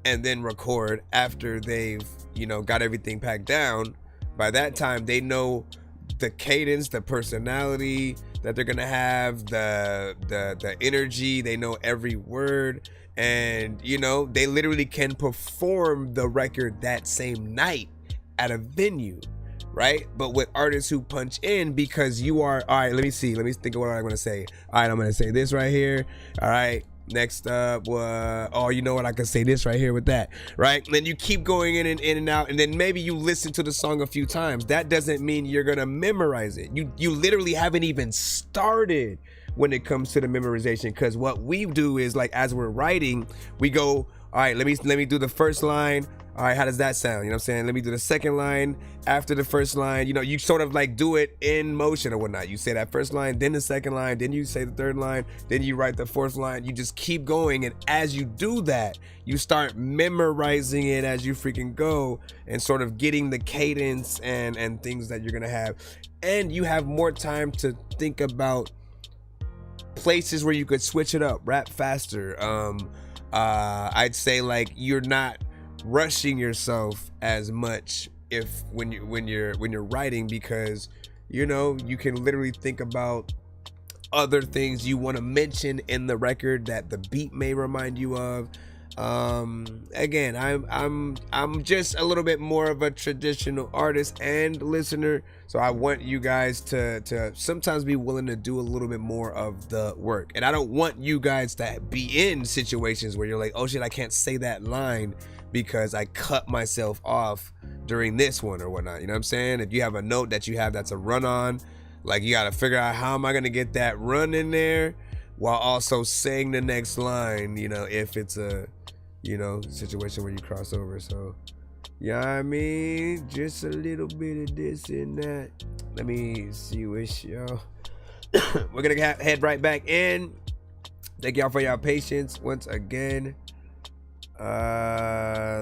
and then record after they've, you know, got everything packed down, by that time they know the cadence, the personality that they're gonna have, the energy, they know every word, and, you know, they literally can perform the record that same night at a venue, right? But with artists who punch in, because you are, all right, let me think of what I'm gonna say. All right, I'm gonna say this right here. All right, next up, oh, you know what, I can say this right here with that, right? And then you keep going in and out, and then maybe you listen to the song a few times. That doesn't mean you're gonna memorize it. You literally haven't even started when it comes to the memorization, because what we do is, like, as we're writing, we go, all right, let me do the first line. All right, how does that sound? You know what I'm saying? Let me do the second line after the first line. You know, you sort of like do it in motion or whatnot. You say that first line, then the second line, then you say the third line, then you write the fourth line. You just keep going. And as you do that, you start memorizing it as you freaking go and sort of getting the cadence and things that you're going to have. And you have more time to think about places where you could switch it up, rap faster. I'd say, like, you're not rushing yourself as much when you're writing, because, you know, you can literally think about other things you want to mention in the record that the beat may remind you of. Again, I'm just a little bit more of a traditional artist and listener, so I want you guys to sometimes be willing to do a little bit more of the work. And I don't want you guys to be in situations where you're like, oh shit, I can't say that line because I cut myself off during this one or whatnot. You know what I'm saying? If you have a note that you have that's a run on, like, you got to figure out, how am I going to get that run in there while also saying the next line, you know, if it's a, you know, situation where you cross over. So, yeah, I mean, just a little bit of this and that. Let me see which, y'all. We're going to head right back in. Thank y'all for y'all patience once again.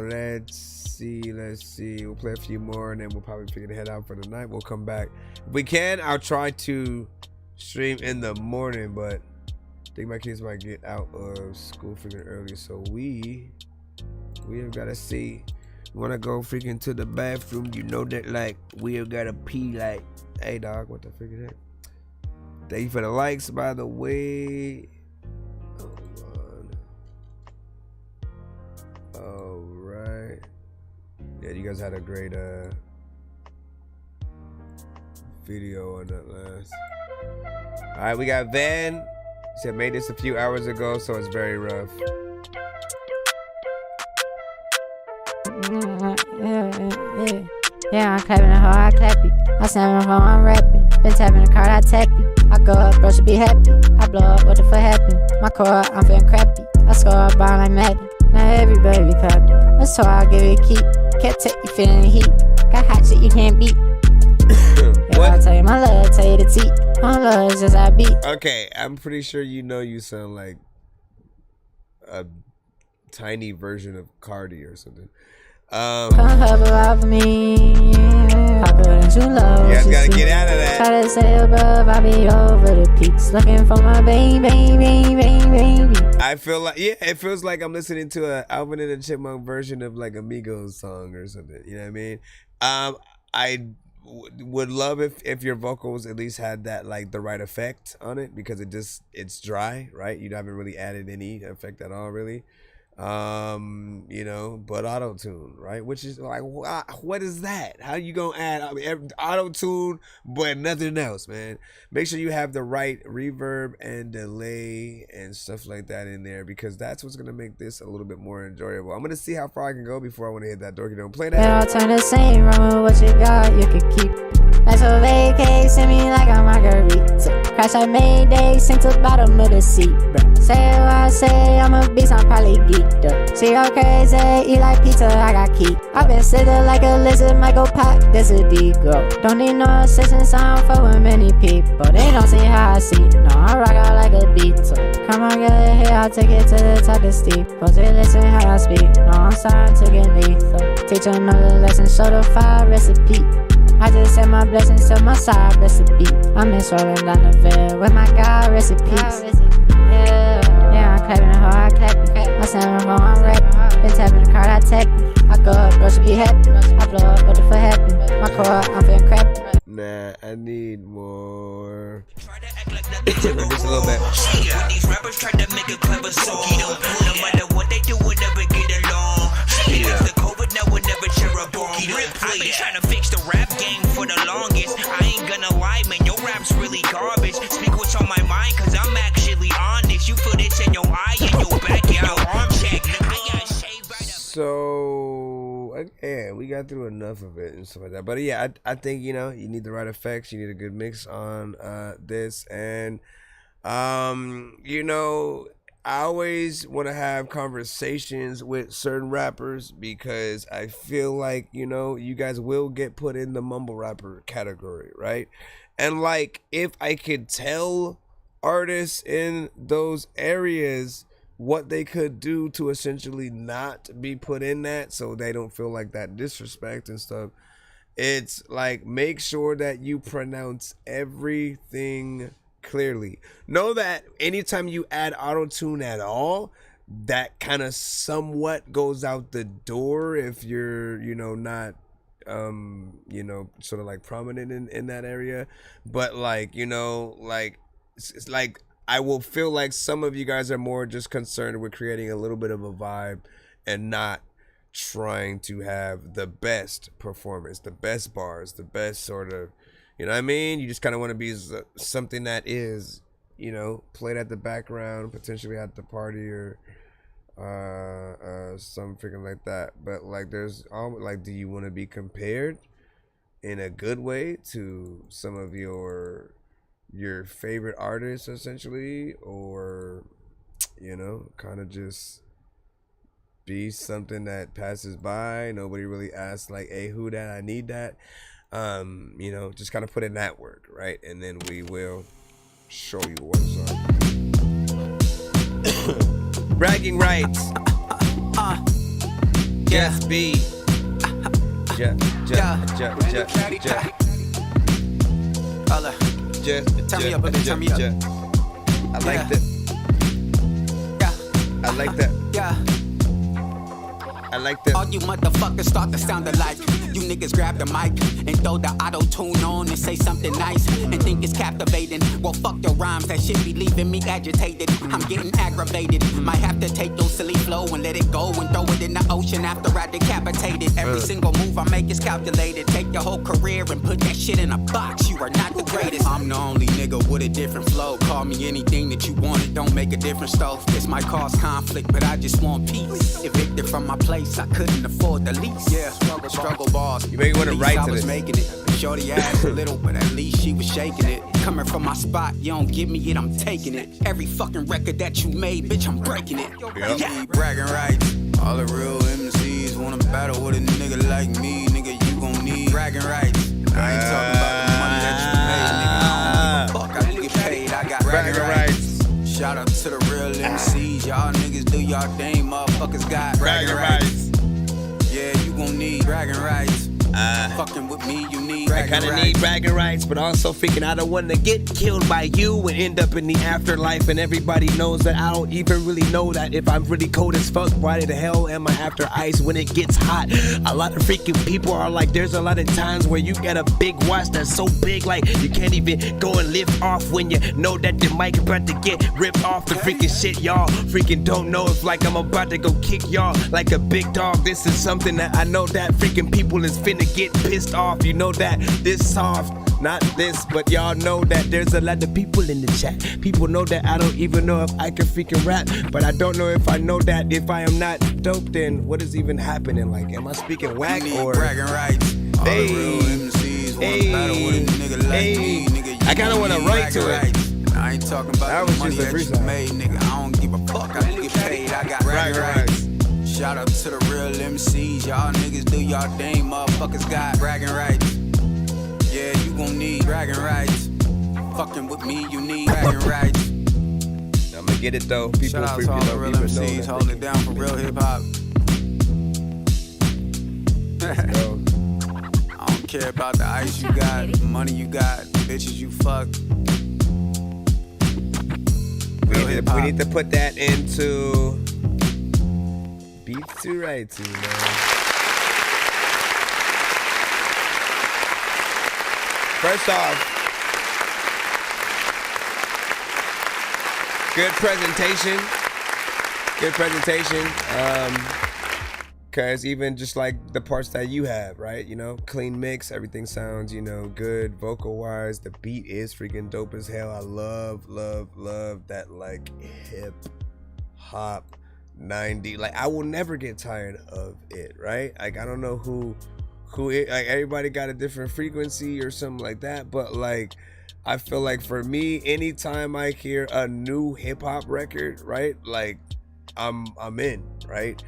Let's see. We'll play a few more and then we'll probably figure the head out for the night. We'll come back. If we can, I'll try to stream in the morning, but I think my kids might get out of school freaking early, so we have gotta see. Wanna go freaking to the bathroom, you know that, like, we have gotta pee, like, hey dog, what the freak is that? Thank you for the likes, by the way. All right. Yeah, you guys had a great video on that last. All right, we got Van. He said made this a few hours ago, so it's very rough. Yeah, I'm clapping the hoe, I clap you. I snap the hoe, I'm rapping. Been tapping the card, I tap you. I go up, bro, should be happy. I blow up, what the fuck happened? My core, I'm feeling crappy. I score up, bound like Madden. Now everybody be clapping. That's why I give it a keep. Can't take you feeling the heat. Got hot shit you can't beat. Yeah, I tell you my love, tell you the tea. My love is just I beat. Okay, I'm pretty sure you know you sound like a tiny version of Cardi or something. Come hover over me. I couldn't too low. You guys gotta get out of that. Try to stay above, I be over the peaks. Looking for my baby. I feel like, yeah, it feels like I'm listening to a Alvin and the Chipmunk version of like a Migos song or something. You know what I mean? I would love if your vocals at least had that, like, the right effect on it, because it's dry, right? You haven't really added any effect at all, really. You know, but auto-tune, right? Which is like, what is that? How you gonna add auto-tune but nothing else, man? Make sure you have the right reverb and delay and stuff like that in there, because that's what's gonna make this a little bit more enjoyable. I'm gonna see how far I can go before I want to hit that Dorky. Don't play that. It all turn the same, run with what you got, you can keep. That's a vacay, send me like a margarita. Crash like Mayday, sink to the bottom of the seat, bro. Say what I say, I'm a beast, I'm probably geeked up. See how crazy, eat like pizza, I got key. I've been sitting like a lizard, might go pop, this a D-go. Don't need no assistance, I don't fuck with many people. They don't see how I see, no, I rock out like a beetle. Come on, get it here, I'll take it to the top of steep. Pose it, listen how I speak, no, I'm starting to get lethal. Teach another lesson, show the fire recipe. I just said my blessings to my side recipe. I'm in rolling down the veil with my God recipes. Yeah, I'm clapping the hoe, I clap you. I snap the hoe, I'm rapping. Been tapping the card, I tap you. I go up, bro, should be happy. I blow up, what the fuck happened? My core, I'm feeling crappy. Nah, I need more. Just a little bit. When these rappers try to make a clever song, no matter what they do, we'll never get along. Because the COVID now will never share a bong. I've been trying to fix the rap game for the longest. I ain't gonna lie, man, your rap's really garbage. Speak what's on my mind, cause I'm actually honest. You feel this in your eye, in your back, in your arm check. I got shaved by the... So, yeah, we got through enough of it and stuff like that. But yeah, I think, you know, you need the right effects. You need a good mix on this. And, you know, I always want to have conversations with certain rappers, because I feel like, you know, you guys will get put in the mumble rapper category, right? And like, if I could tell artists in those areas what they could do to essentially not be put in that, so they don't feel like that disrespect and stuff, it's like, make sure that you pronounce everything clearly. Know that anytime you add auto-tune at all, that kind of somewhat goes out the door if you're, you know, not you know, sort of like prominent in that area. But like, you know, like, it's like, I will feel like some of you guys are more just concerned with creating a little bit of a vibe and not trying to have the best performance, the best bars, the best sort of, you know what I mean? You just kind of want to be something that is, you know, played at the background, potentially at the party or something freaking like that. But like, there's like, do you want to be compared in a good way to some of your favorite artists, essentially, or, you know, kind of just be something that passes by? Nobody really asks like, hey, who that? I need that. You know, just kind of put in that work, right? And then we will show you what's up. Bragging rights. Just be. Just turn me up a bit, turn me up. I like that. I like that. I like this. All you motherfuckers start to sound alike. You niggas grab the mic and throw the auto-tune on and say something nice and think it's captivating. Well, fuck your rhymes, that shit be leaving me agitated. I'm getting aggravated. Might have to take your silly flow and let it go and throw it in the ocean after I decapitate it. Every single move I make is calculated. Take your whole career and put that shit in a box. You are not the greatest. I'm the only nigga with a different flow. Call me anything that you want, it don't make a difference though. This might cause conflict, but I just want peace. Evicted from my place, I couldn't afford the lease. Yeah, struggle boss. You may want to write to this. Making it. Shorty ass a little, but at least she was shaking it. Coming from my spot, you don't give me it, I'm taking it. Every fucking record that you made, bitch, I'm breaking it. Yep. Yeah. Bragging rights. All the real MCs wanna battle with a nigga like me. Nigga, you gon' need bragging rights. I ain't talking about the money that you made, nigga. I don't give a fuck, I didn't get paid, I got bragging rights. Shout out to the real MCs. Y'all niggas do y'all thing, motherfuckers got bragging rights. Yeah, you gon' need bragging rights. Fucking with me, you need I kinda need bragging rights, but also freaking I don't wanna get killed by you and end up in the afterlife. And everybody knows that I don't even really know that if I'm really cold as fuck, why the hell am I after ice when it gets hot? A lot of freaking people are like, there's a lot of times where you got a big watch that's so big, like you can't even go and lift off when you know that the mic about to get ripped off the freaking shit. Y'all freaking don't know if like I'm about to go kick y'all like a big dog. This is something that I know that freaking people is finna get pissed off. You know that this soft, not this, but y'all know that there's a lot of people in the chat. People know that I don't even know if I can freaking rap, but I don't know if I know that if I am not dope, then what is even happening? Like, am I speaking whack or bragging rights? All the real MCs wanna battle with a nigga like me, nigga. I kinda wanna write to it. I ain't talking about the money that you made, nigga. I don't give a fuck, I didn't get paid, I got bragging rights. Shout out to the real MCs, y'all niggas do y'all thing, motherfuckers got bragging rights. Yeah, you gon' need bragging rights. Fucking with me, you need bragging rights. I'ma get it though. People shout out to all the real MCs holding it down for real hip hop. I don't care about the ice you got, the money you got, the bitches you fuck. We need to put that into beats to right to, man. First off, good presentation. Good presentation. Cause even just like the parts that you have, right? You know, clean mix, everything sounds, you know, good vocal wise. The beat is freaking dope as hell. I love that like hip hop 90. Like I will never get tired of it, right? Like I don't know who it, like everybody got a different frequency or something like that, but like I feel like for me, anytime I hear a new hip hop record, right? Like I'm in, right?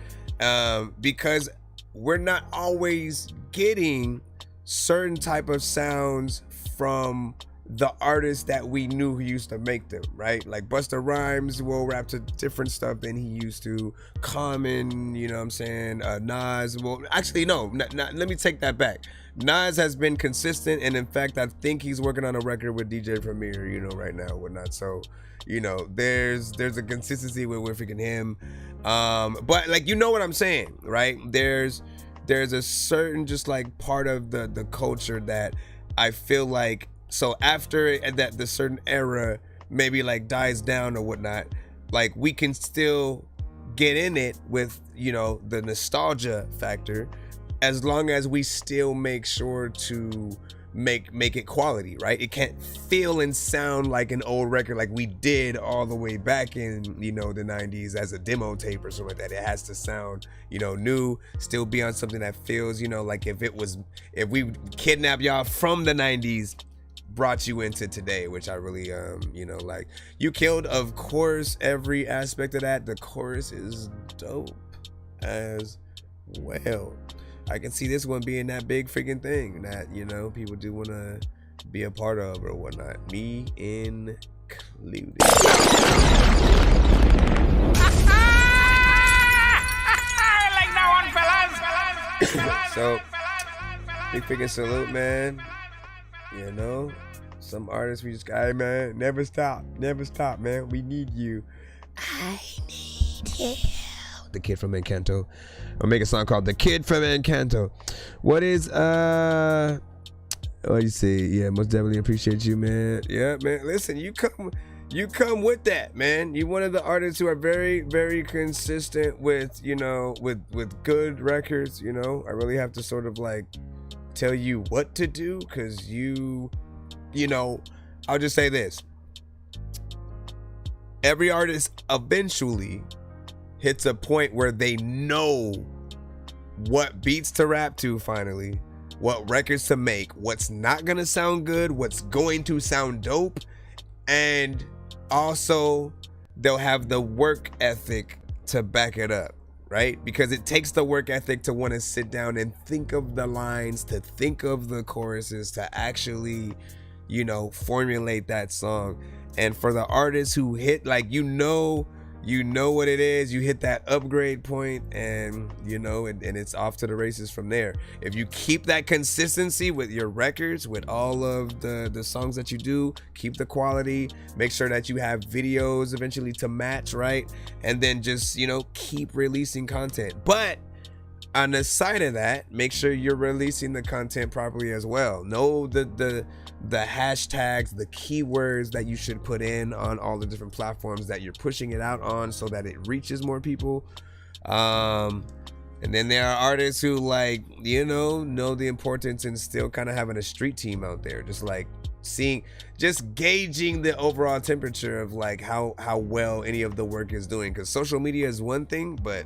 Because we're not always getting certain type of sounds from the artists that we knew who used to make them, right? Like Busta Rhymes will rap to different stuff than he used to. Common, you know what I'm saying? Nas, well, actually, no, let me take that back. Nas has been consistent, and in fact, I think he's working on a record with DJ Premier, you know, right now, whatnot. So, you know, there's a consistency with freaking him. But like, you know what I'm saying, right? There's a certain just like part of the culture that I feel like, so after that the certain era maybe like dies down or whatnot, like we can still get in it with, you know, the nostalgia factor, as long as we still make sure to make it quality, right? It can't feel and sound like an old record like we did all the way back in, you know, the 90s as a demo tape or something like that. It has to sound, you know, new, still be on something that feels, you know, like if we kidnapped y'all from the 90s, brought you into today, which I really you know, like. You killed, of course, every aspect of that. The chorus is dope as well. I can see this one being that big freaking thing that, you know, people do want to be a part of or whatnot, me included. Like that one, fellas. So, big freaking salute, man. You know, some artists we just got, hey man, never stop, man. We need you. I need you. The Kid from Encanto. I'll make a song called The Kid from Encanto. What is what do you say? Yeah, most definitely appreciate you, man. Yeah, man. Listen, you come with that, man. You're one of the artists who are very, very consistent with, you know, with good records, you know. I really have to sort of like tell you what to do, because you know, I'll just say this. Every artist eventually hits a point where they know what beats to rap to finally, what records to make, what's not gonna sound good, what's going to sound dope, and also they'll have the work ethic to back it up, right? Because it takes the work ethic to want to sit down and think of the lines, to think of the choruses, to actually, you know, formulate that song. And for the artists who hit, like, you know what it is, you hit that upgrade point, and you know, and it's off to the races from there. If you keep that consistency with your records, with all of the songs that you do, keep the quality, make sure that you have videos eventually to match, right? And then just, you know, keep releasing content. But on the side of that, make sure you're releasing the content properly as well. Know the hashtags, the keywords that you should put in on all the different platforms that you're pushing it out on, so that it reaches more people. And then there are artists who, like, you know the importance and still kind of having a street team out there, just like just gauging the overall temperature of like how well any of the work is doing. Because social media is one thing, but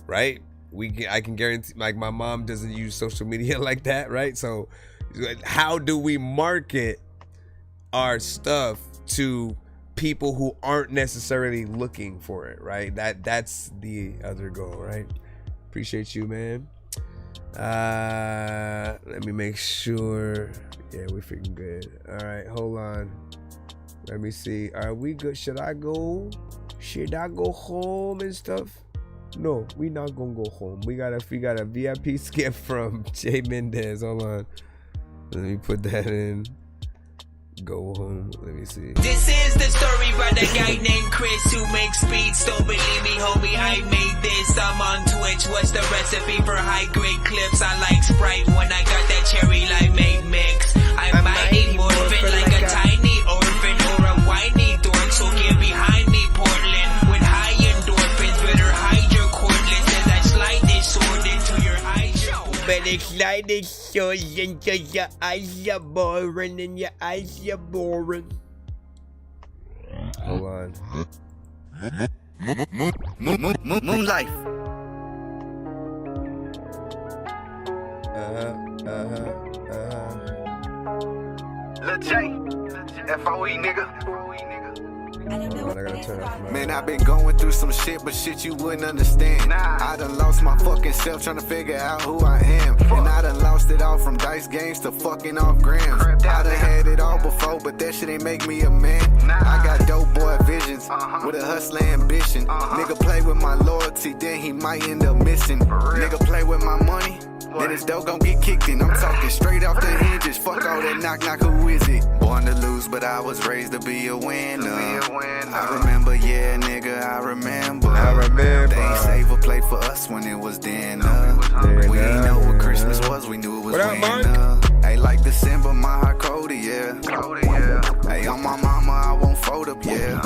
right, I can guarantee, like, my mom doesn't use social media like that, right? So how do we market our stuff to people who aren't necessarily looking for it, right? That's the other goal, right? Appreciate you, man. Let me make sure. Yeah, we freaking good. All right, hold on. Let me see. Are we good? Should I go home and stuff? No, we not gonna go home. We got a VIP skip from Jay Mendez. Hold on. Let me put that in. Go home. Let me see. This is the story about a guy named Chris who makes beats. Don't believe me, homie, I made this. I'm on Twitch. What's the recipe for high grade clips? I like Sprite when I got that cherry limeade mix. I might need morphin like a tiny orphan or a whiny dork. So get behind me, Portland. With high endorphins, better hide your cordless as I slide this sword into your eyes. Better slide this sword into your eyes, you're boring, and your eyes, you're boring. Hold on. Moonlight. Lil J, FOE nigga. Man, I've been going through some shit, but shit you wouldn't understand. I done lost my fucking self trying to figure out who I am. And I done lost it all from dice games to fucking off grams. I done had it all before, but that shit ain't make me a man. I got dope boy visions with a hustler ambition. Nigga play with my loyalty, then he might end up missing. Nigga play with my money, then his dough gon' get kicked in. I'm talking straight off the hinges. Fuck all that knock knock, who is it? Born to lose, but I was raised to be a winner. I remember, yeah, nigga, I remember. They ain't save a plate for us when it was dinner. We ain't know what Christmas was, we knew it was winter. Hey, like December, my heart colder, yeah. Hey, on my mama, I won't fold up, yeah.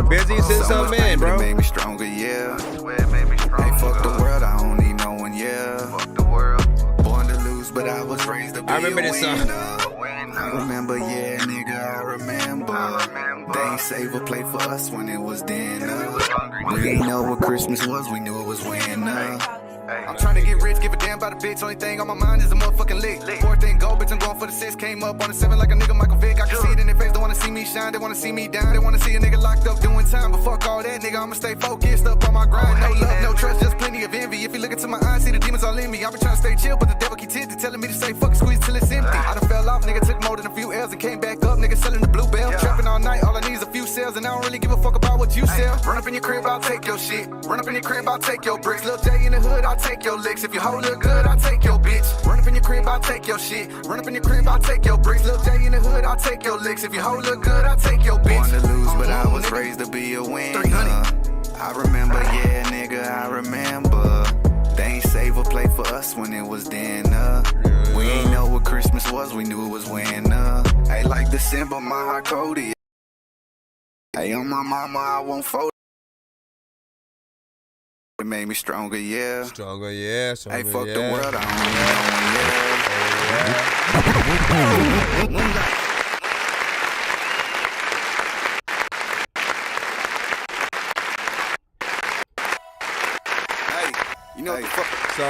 Busy since I'm in, bro. Made me stronger, yeah. Hey, fuck the world, I don't need no one, yeah. Born to lose, but I was raised to be a winner. I remember this song. I remember, yeah, nigga, I remember. They ain't save a plate for us when it was dinner. We ain't know what Christmas was, we knew it was winter. I'm trying to get rich, give a damn about a bitch. Only thing on my mind is a motherfucking lick. Fourth thing go, bitch, I'm going for the 6. Came up on the 7 like a nigga Michael Vick. I can see it in their face, don't wanna see me shine. They wanna see me down, they wanna see a nigga locked up doing time. But fuck all that, nigga, I'ma stay focused up on my grind. No love, no trust, just plenty of envy. If you look into my eyes, see the demons all in me. I been trying to stay chill, but the devil keep telling me to say fuck it, squeeze till it's empty. I done fell off, nigga, took more than a few L's and came back up. Nigga selling the bluebell, trapping all night, all I need is a few sales. And I don't really give a fuck about what you sell. Run up in your crib, I'll take your shit. Run up in your crib, I'll take your bricks. Lil J in the hood, I'll take your licks. If you hold look good, I'll take your bitch. Run up in your crib, I'll take your shit. Run up in your crib, I'll take your bricks. Lil J in the hood, I'll take your licks. If you hold look good, I'll take your bitch. Born to lose, but I was raised to be a winner. I remember, yeah, nigga. nigga, I remember. They ain't save a plate for us when it was dinner. We ain't know what Christmas was, we knew it was winter. Hey, like December, my heart cold. Hey, on my mama, I won't fold. It made me stronger, yeah. Stronger, yeah. Stronger, hey, fuck yeah. the world, I don't know, yeah. Hey, you know what the fuck? So,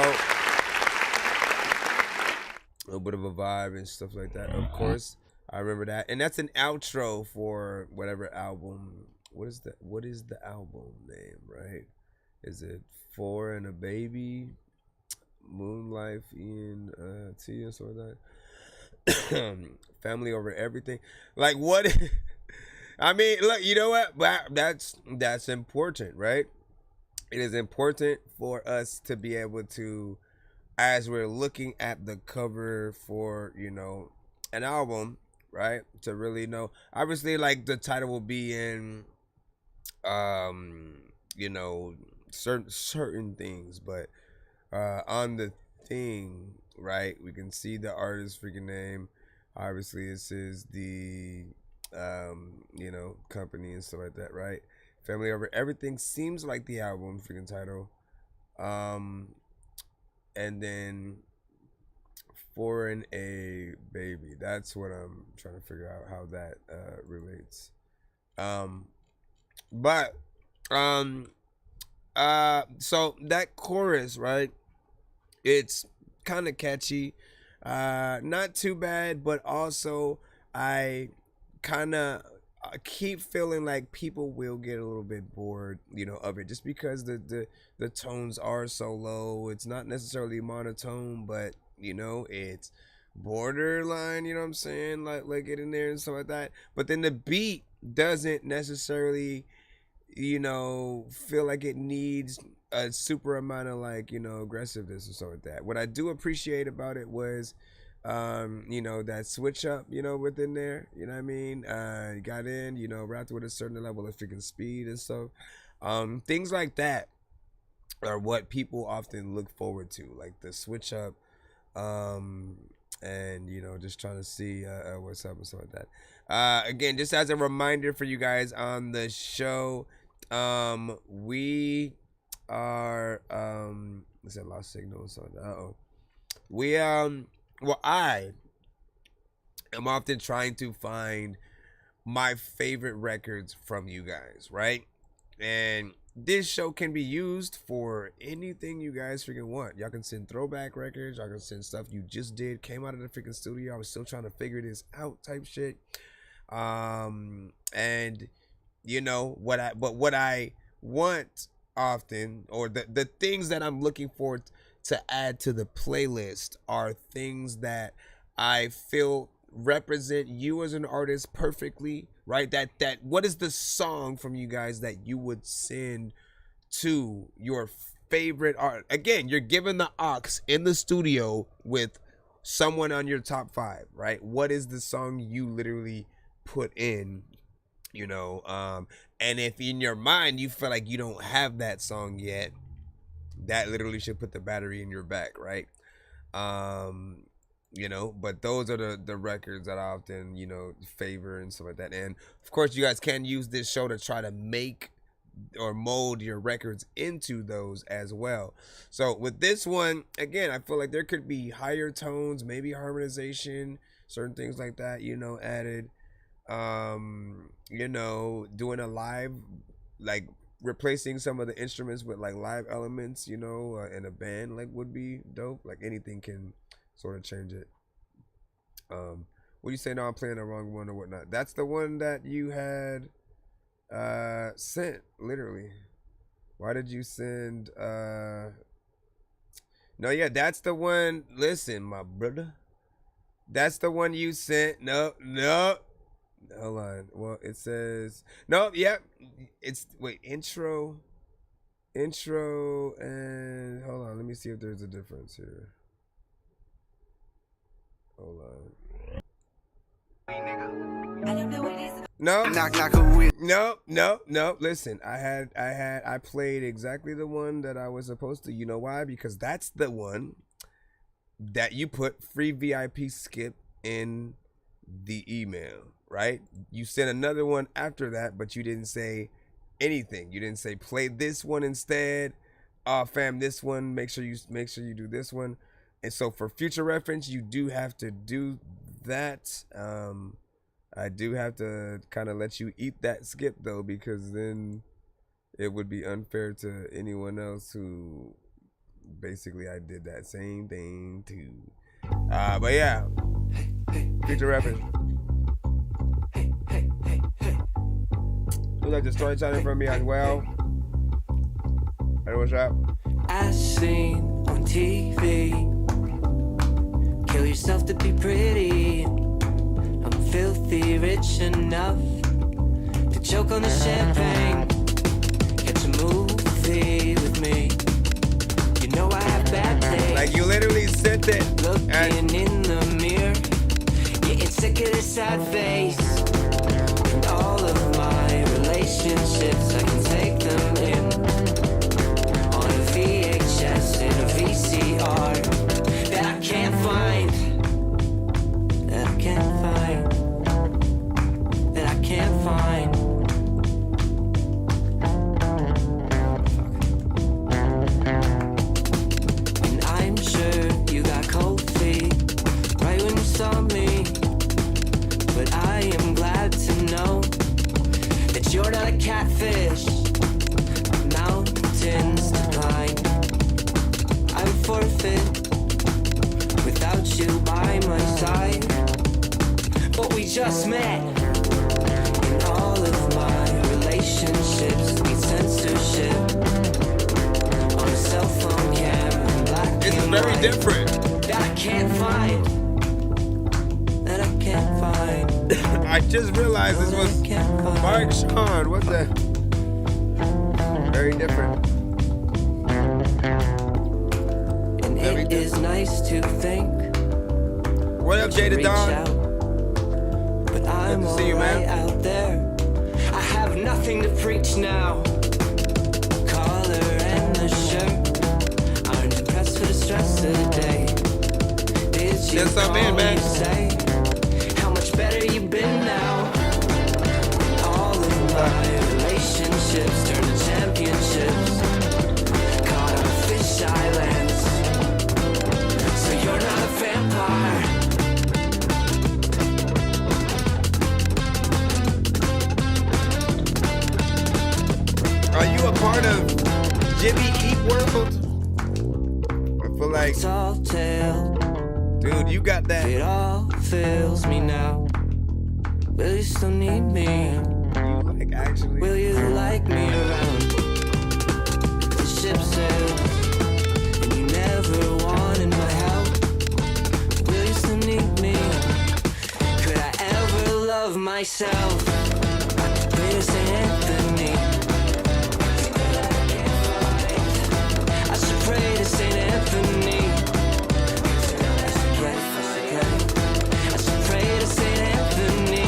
a little bit of a vibe and stuff like that. Of course, I remember that, and that's an outro for whatever album. What is the album name? Right? Is it For and a Baby, Moonlight in T or something like that? Family Over Everything. Like what? I mean, look, you know what? That's important, right? It is important for us to be able to, as we're looking at the cover for, you know, an album, right? To really know. Obviously, like the title will be in, you know, certain things, but on the thing, right, we can see the artist freaking name. Obviously, this is the you know, company and stuff like that, right? Family Over Everything seems like the album freaking title. And then For and a Baby. That's what I'm trying to figure out how that relates. So that chorus, right? It's kind of catchy. Not too bad, but also I kind of keep feeling like people will get a little bit bored, you know, of it, just because the tones are so low. It's not necessarily monotone, but you know, it's borderline, you know what I'm saying, like get in there and stuff like that. But then the beat doesn't necessarily, you know, feel like it needs a super amount of, like, you know, aggressiveness or something like that. What I do appreciate about it was, you know, that switch up, you know, within there, you know what I mean? Got in, you know, rapped with a certain level of freaking speed and stuff. Things like that are what people often look forward to, like the switch up, and, you know, just trying to see what's up and stuff like that. Again, just as a reminder for you guys on the show, we are is that lost signal or something? We well, I am often trying to find my favorite records from you guys, right? And this show can be used for anything you guys freaking want. Y'all can send throwback records, y'all can send stuff you just did, came out of the freaking studio, I was still trying to figure this out type shit. And you know what I want often, or the things that I'm looking for to add to the playlist, are things that I feel represent you as an artist perfectly, right? That what is the song from you guys that you would send to your favorite art? Again, you're given the aux in the studio with someone on your top 5, right? What is the song you literally put in, you know? And if in your mind you feel like you don't have that song yet, that literally should put the battery in your back, right? You know, but those are the records that I often, you know, favor and stuff like that. And of course, you guys can use this show to try to make or mold your records into those as well. So with this one, again, I feel like there could be higher tones, maybe harmonization, certain things like that, you know, added. You know, doing a live, like replacing some of the instruments with like live elements, you know, in a band, like would be dope. Like anything can sort of change it. What you say? No, I'm playing the wrong one or whatnot. That's the one that you had sent, literally. Why did you send no, yeah, that's the one. Listen, my brother, that's the one you sent. No, hold on. Well, it says no. Yep. It's wait, intro, and hold on. Let me see if there's a difference here. Hold on. No. Listen, I played exactly the one that I was supposed to. You know why? Because that's the one that you put free VIP skip in the email, right? You sent another one after that, but you didn't say anything. You didn't say play this one instead. Fam, this one. Make sure you do this one. And so for future reference, you do have to do that. I do have to kind of let you eat that skip though, because then it would be unfair to anyone else who basically I did that same thing to. But yeah, future reference. Who'd like to story time from me as well? Hey, what's up? As seen on TV, kill yourself to be pretty. I'm filthy rich enough to choke on the champagne. Catch a movie with me. You know I have bad days. Like you literally said it. Looking in the mirror, getting sick of this sad face. And all of my relationships, I can take them in on a VHS and a VCR that I can't find. That I can't find. That I can't find. And I'm sure you got cold feet right when you saw me. But I am glad to know that you're not a catfish. Mountains to climb, I'm forfeit without you by my side. But we just met. And all of my relationships need censorship on a cell phone camera, black It's and very white, different. that I can't find. That I can't find. I just realized this was Mark Sean. What the? Very different. And it is nice to think. What up, Jada Dawn? But I'm Good to see you, man. alright out there. I have nothing to preach now. Collar and the shirt aren't depressed for the stress of the day. Did you Yes, I'm in, call man. and say how much better you've been now? All of my relationships turn to championships. Caught on fish islands. So you're not a vampire. Are you a part of Jimmy Eat World? I feel like, dude, you got that. It all fills me now. Will you still need me? You like actually? Will you like me around? The ship sails, and you never wanted my help. Will you still need me? Could I ever love myself? Pray to St. Anthony. I should pray to St. Anthony. I should pray to St. Anthony.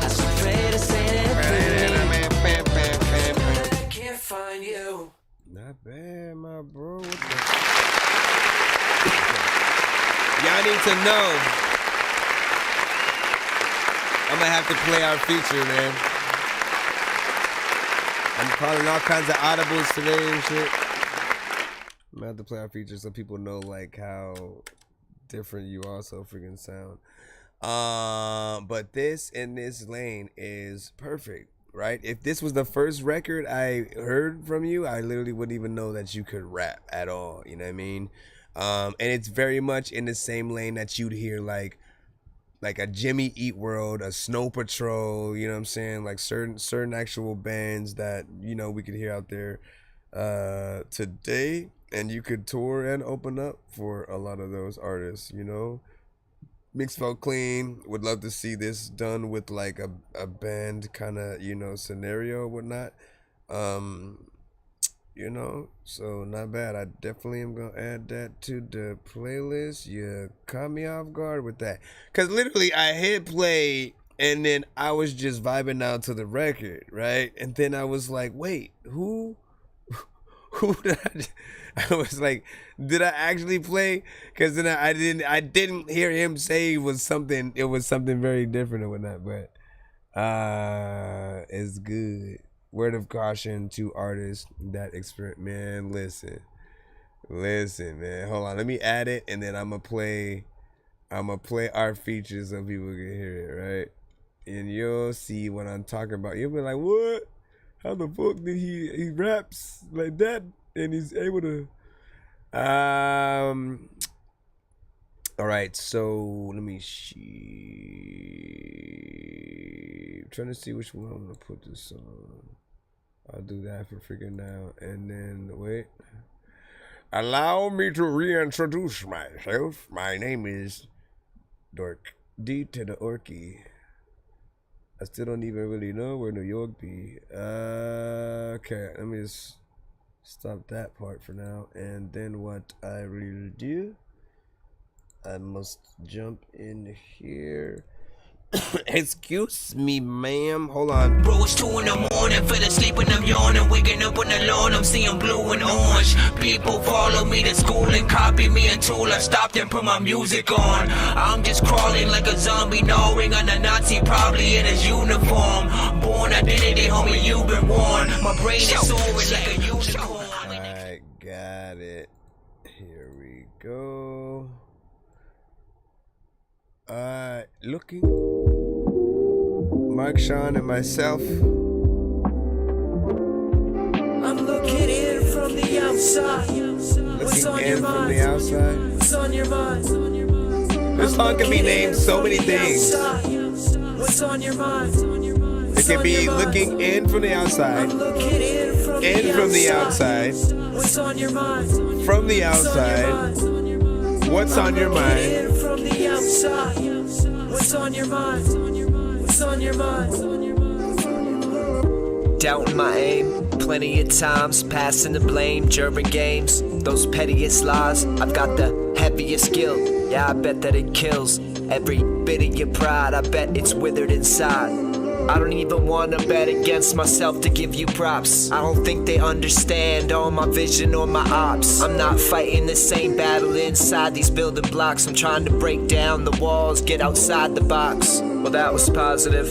I should pray to St. Anthony. I can't find you. Not bad, my bro. What the? Y'all need to know. I'm gonna have to play our feature, man. I'm calling all kinds of audibles today and shit. I'm gonna have to play our feature so people know like how different you also freaking sound. But this in this lane is perfect, right? If this was the first record I heard from you, I literally wouldn't even know that you could rap at all. You know what I mean? And it's very much in the same lane that you'd hear like a Jimmy Eat World, a Snow Patrol, you know what I'm saying? Like certain actual bands that, you know, we could hear out there today, and you could tour and open up for a lot of those artists, you know? Mix Felt Clean, would love to see this done with like a band kind of, you know, scenario or whatnot. you know, so not bad. I definitely am gonna add that to the playlist. You caught me off guard with that, cause literally I hit play and then I was just vibing out to the record, right? And then I was like, wait, who did I was like, did I actually play? Cause then I didn't hear him say it was something very different or whatnot, but it's good. Word of caution to artists that experience. Man, listen, man. Hold on, let me add it, and then I'm gonna play our features so people can hear it, right? And you'll see what I'm talking about. You'll be like, what? How the fuck did he raps like that and he's able to? All right, so let me see. I'm trying to see which one I'm gonna put this on. I'll do that for freaking now. And then, wait. Allow me to reintroduce myself. My name is Dork. D to the Orky. I still don't even really know where New York be. Okay, let me just stop that part for now. And then what I will do, I must jump in here. Excuse me, ma'am. Hold on. Bro, it's 2 in the morning, fell asleep and I'm yawning. Waking up on the lawn, I'm seeing blue and orange. People follow me to school and copy me until I stopped and put my music on. I'm just crawling like a zombie, gnawing on a Nazi, probably in his uniform. Born identity, homie, you've been warned. My brain is soaring like a unicorn. Alright, got it. Here we go. Looking. Mark, Sean, and myself. I'm looking in from the outside. What's on your mind? From the outside. What's on your mind? This song can be named so many things. What's on your mind? It can be looking in from the outside. In from the outside. What's on your mind? From the outside. What's on your mind? From the outside. What's on your mind? What's on your mind? Doubting my aim, plenty of times passing the blame during games. Those pettiest lies, I've got the heaviest guilt. Yeah, I bet that it kills every bit of your pride. I bet it's withered inside. I don't even wanna bet against myself to give you props. I don't think they understand all my vision or my ops. I'm not fighting the same battle inside these building blocks. I'm trying to break down the walls, get outside the box. Well, that was positive.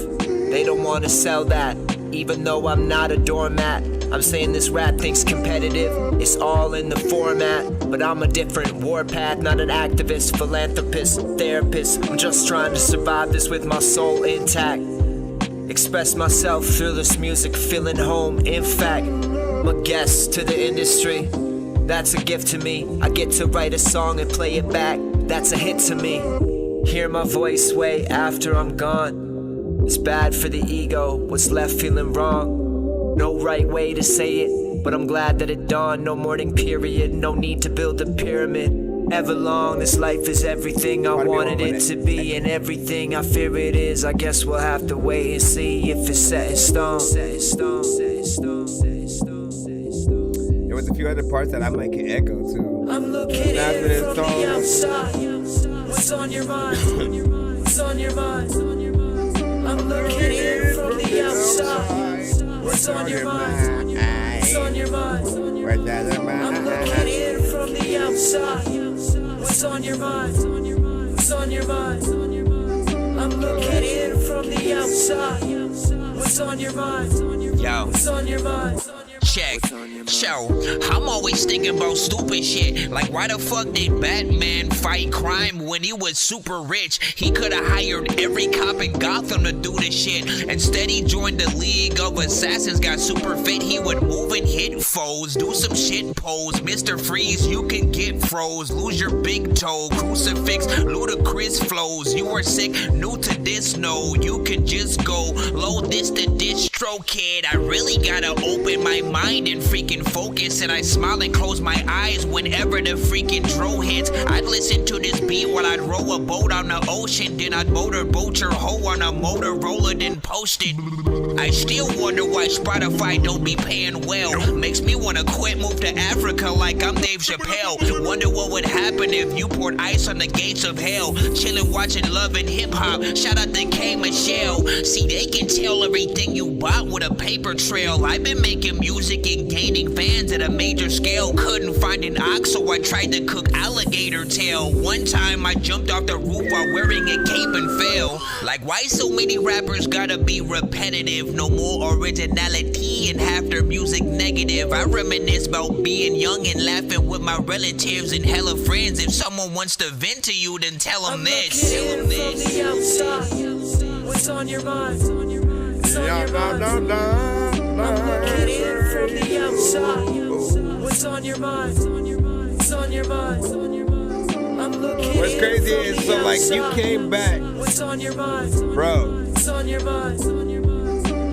They don't wanna sell that, even though I'm not a doormat. I'm saying this rap thing's competitive, it's all in the format. But I'm a different warpath, not an activist, philanthropist, therapist. I'm just trying to survive this with my soul intact. Express myself through this music, feeling home. In fact, I'm a guest to the industry. That's a gift to me. I get to write a song and play it back. That's a hit to me. Hear my voice way after I'm gone. It's bad for the ego, what's left feeling wrong. No right way to say it, but I'm glad that it dawned. No mourning period, no need to build a pyramid. Ever long, this life is everything I wanted it to be, and everything I fear it is. I guess we'll have to wait and see if it's set in stone. There was a few other parts that I might get echo to. I'm looking in from the outside. What's on your mind? What's on your mind? I'm looking in from the outside. What's on your mind? What's on your mind? I'm looking in from the outside. What's on your mind? What's on your mind? I'm looking in from the outside. What's on your mind? Yo. What's on your mind? Check. So, I'm always thinking about stupid shit. Like, why the fuck did Batman fight crime when he was super rich? He could've hired every cop in Gotham to do this shit. Instead, he joined the League of Assassins, got super fit. He would move and hit foes, do some shit and pose. Mr. Freeze, you can get froze, lose your big toe. Crucifix, ludicrous flows. You are sick, new to this, no. You can just go load this to diss intro, kid. I really gotta open my mind and freaking focus. And I smile and close my eyes whenever the freaking dro hits. I'd listen to this beat while I'd row a boat on the ocean. Then I'd motorboat your hoe on a Motorola, then post it. I still wonder why Spotify don't be paying well. Makes me wanna quit, move to Africa like I'm Dave Chappelle. Wonder what would happen if you poured ice on the gates of hell. Chillin' watching Love and Hip Hop. Shout out to K Michelle. See, they can tell everything you bought with a paper trail. I've been making music and gaining fans at a major scale. Couldn't find an ox, so I tried to cook alligator tail. One time I jumped off the roof while wearing a cape and fell. Like, why so many rappers gotta be repetitive? No more originality and half their music negative. I reminisce about being young and laughing with my relatives and hella friends. If someone wants to vent to you, then tell them this. From the outside, what's on your mind? What's on your mind? I'm looking in from the outside. What's on your mind? What's on your mind? I'm looking. What's crazy is so like you came back. What's on your mind? Bro. What's on your mind?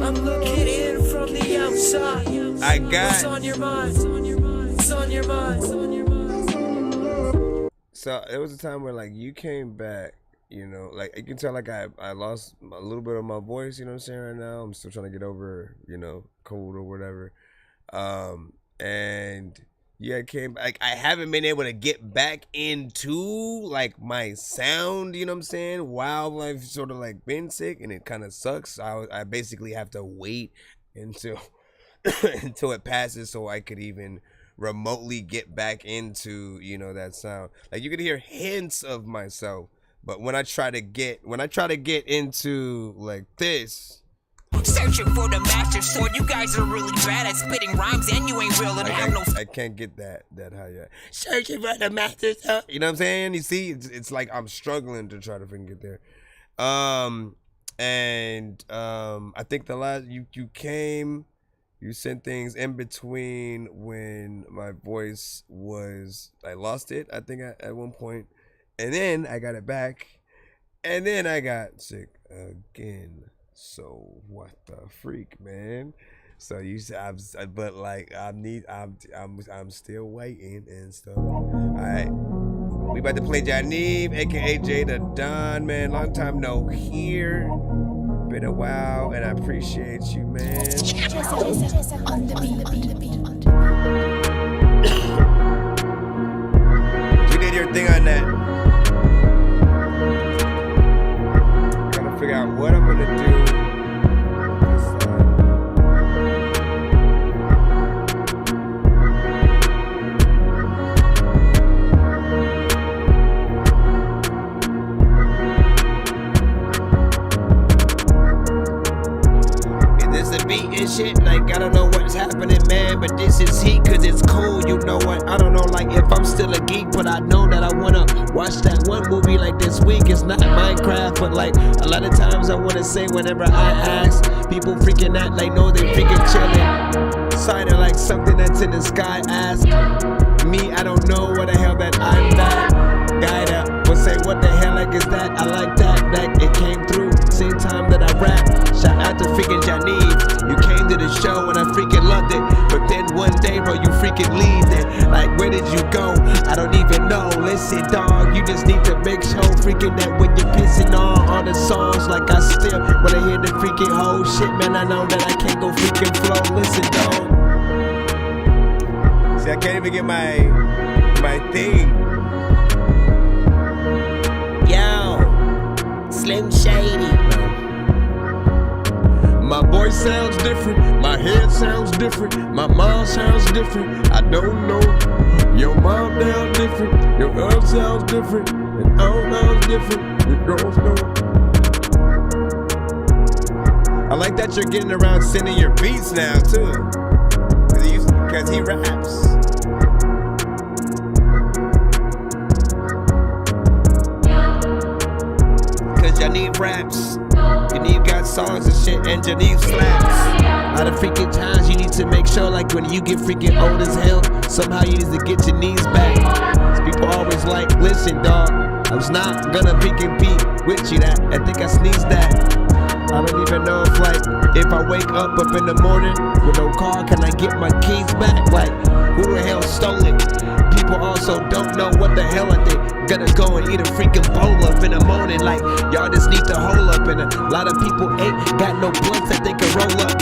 I'm looking in from the outside. I got. What's on your mind? What's on your mind? So it was a time where like you came back, you know, like you can tell like I lost a little bit of my voice, you know what I'm saying, right now. I'm still trying to get over, you know, cold or whatever. And yeah, I came back. I haven't been able to get back into like my sound, you know what I'm saying, while I've sort of like been sick, and it kind of sucks. I basically have to wait until until it passes so I could even remotely get back into, you know, that sound. Like you could hear hints of myself, but when I try to get into like this, Searching for the master sword. You guys are really bad at spitting rhymes, and you ain't real and have no. I can't get that high yet. Searching for the master sword. You know what I'm saying? You see, it's like I'm struggling to try to freaking get there. I think the last you came. You sent things in between when my voice was, I lost it, I think at one point, and then I got it back, and then I got sick again. So what the freak, man? So you said, but like I'm still waiting and stuff. All right, we about to play Janeve, aka Jay the Don, man. Long time no hear. Been a while, and I appreciate you, man. You did your thing on that. Gotta figure out what I'm gonna do. Shit, like I don't know what's happening, man, but this is heat cause it's cool, you know what? I don't know like if I'm still a geek, but I know that I wanna watch that one movie like this week. It's not Minecraft, but like a lot of times I wanna say whenever I ask, people freaking out like no, they freaking chilling. Signing like something that's in the sky, ask me, I don't know what the hell that I'm that guy that will say what the hell like is that. I like that it came through same time that I rap. Shout out to freaking Janeve. You came to the show and I freaking loved it, but then one day, bro, you freaking leave it. Like, where did you go? I don't even know. Listen, dog, you just need to make sure freaking that when you're pissing on all the songs, like I still wanna hear the freaking whole shit, man. I know that I can't go freaking flow. Listen, dog. See, I can't even get my thing. Yo, Slim Shady. My voice sounds different, my head sounds different, my mom sounds different, I don't know. Your mom sounds different, your girl sounds different, and all sounds different, your girls know. I like that you're getting around sending your beats now too, cause he raps. Cause Janeve raps. Janeve got songs and shit, and Janeve slaps. A lot of freaking times you need to make sure, like when you get freaking old as hell, somehow you need to get your knees back. So people always like, listen, dog, I was not gonna freaking be with you. That I think I sneezed that. I don't even know if like, if I wake up in the morning with no car, can I get my keys back? Like, who the hell stole it? People also don't know what the hell are they gonna go and eat a freaking bowl up in the morning. Like, y'all just need to hold up, and a lot of people ain't got no blunts that they can roll up,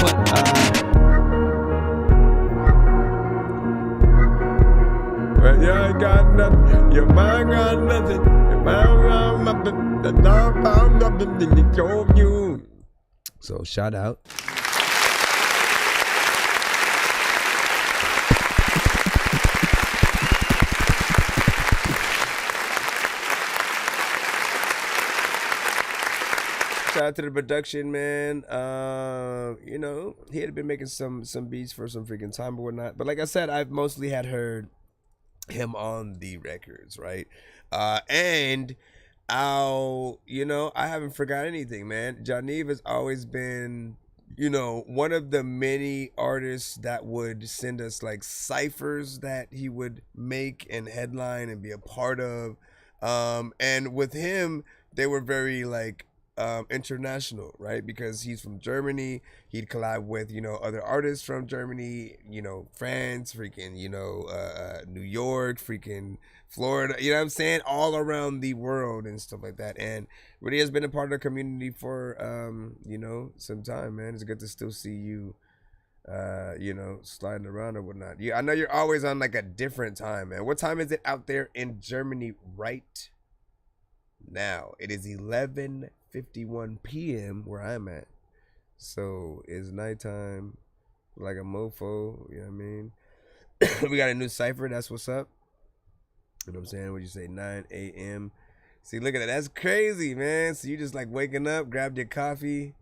but you ain't got nothing, your mind got nothing, your mind got nothing, the dog found nothing, then it told you. So shout out. Shout out to the production, man. You know, he had been making some beats for some freaking time or whatnot. But like I said, I've mostly had heard him on the records, right? And you know, I haven't forgot anything, man. Janive has always been, you know, one of the many artists that would send us like ciphers that he would make and headline and be a part of. And with him, they were very like international, right? Because he's from Germany. He'd collab with, you know, other artists from Germany, you know, France, freaking, you know, New York, freaking Florida, you know what I'm saying? All around the world and stuff like that. And really has been a part of the community for, you know, some time, man. It's good to still see you, you know, sliding around or whatnot. I know you're always on like a different time, man. What time is it out there in Germany right now? It is 11:51 p.m. where I'm at. So it's nighttime like a mofo, you know what I mean? We got a new cipher, that's what's up. You know what I'm saying? What you say, 9 a.m. See, look at that. That's crazy, man. So you just like waking up, grabbed your coffee.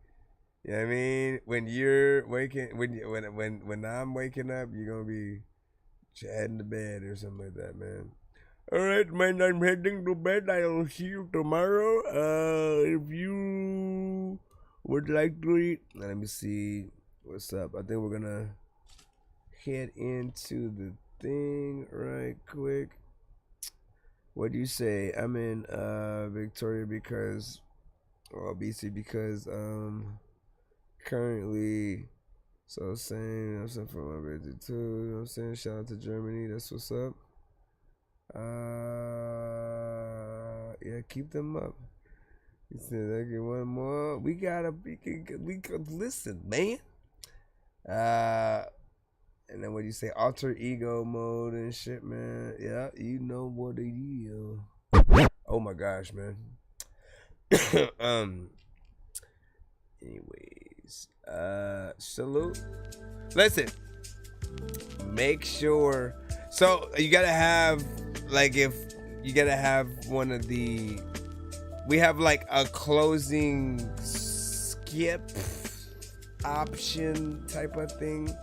You know what I mean? When you're waking, when I'm waking up, you're gonna be heading to bed or something like that, man. All right, man, I'm heading to bed. I'll see you tomorrow. If you would like to eat, let me see what's up. I think we're gonna head into the thing right quick. What do you say? I'm in Victoria because, or BC because currently, so saying I'm saying for my birthday too. You know what I'm saying? Shout out to Germany. That's what's up. Yeah, keep them up. He said I get one more. We could listen, man. And then what do you say? Alter ego mode and shit, man. Yeah, you know what it is. Oh my gosh, man. Anyways, salute. Listen, make sure. So you gotta have like, if you gotta have one of the. We have like a closing skip option type of thing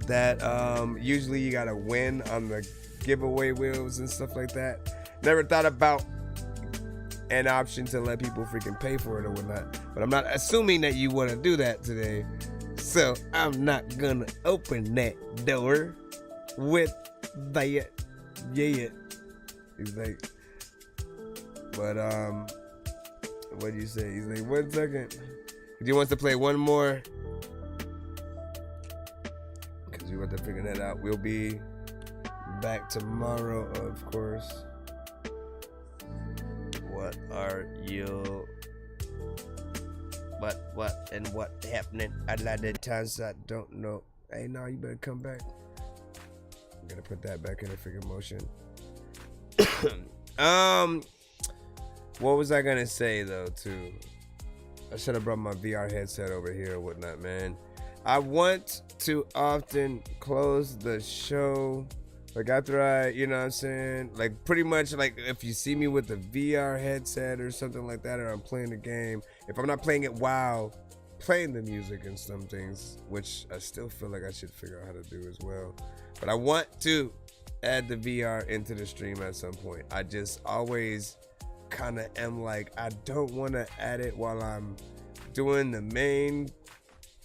that usually you gotta win on the giveaway wheels and stuff like that. Never thought about an option to let people freaking pay for it or whatnot, but I'm not assuming that you want to do that today, so I'm not gonna open that door with that. Yeah, he's like, but what do you say? He's like, 1 second. He wants to play one more. We want to figure that out. We'll be back tomorrow, of course. What are you? What and what happening? A lot of times I don't know. Hey, no, you better come back. I'm gonna put that back in the freaking motion. What was I gonna say though? Too, I should have brought my VR headset over here or whatnot, man. I want to often close the show like after I, you know what I'm saying, like pretty much like if you see me with a VR headset or something like that, or I'm playing the game, if I'm not playing it while playing the music and some things, which I still feel like I should figure out how to do as well, but I want to add the VR into the stream at some point. I just always kind of am like, I don't want to add it while I'm doing the main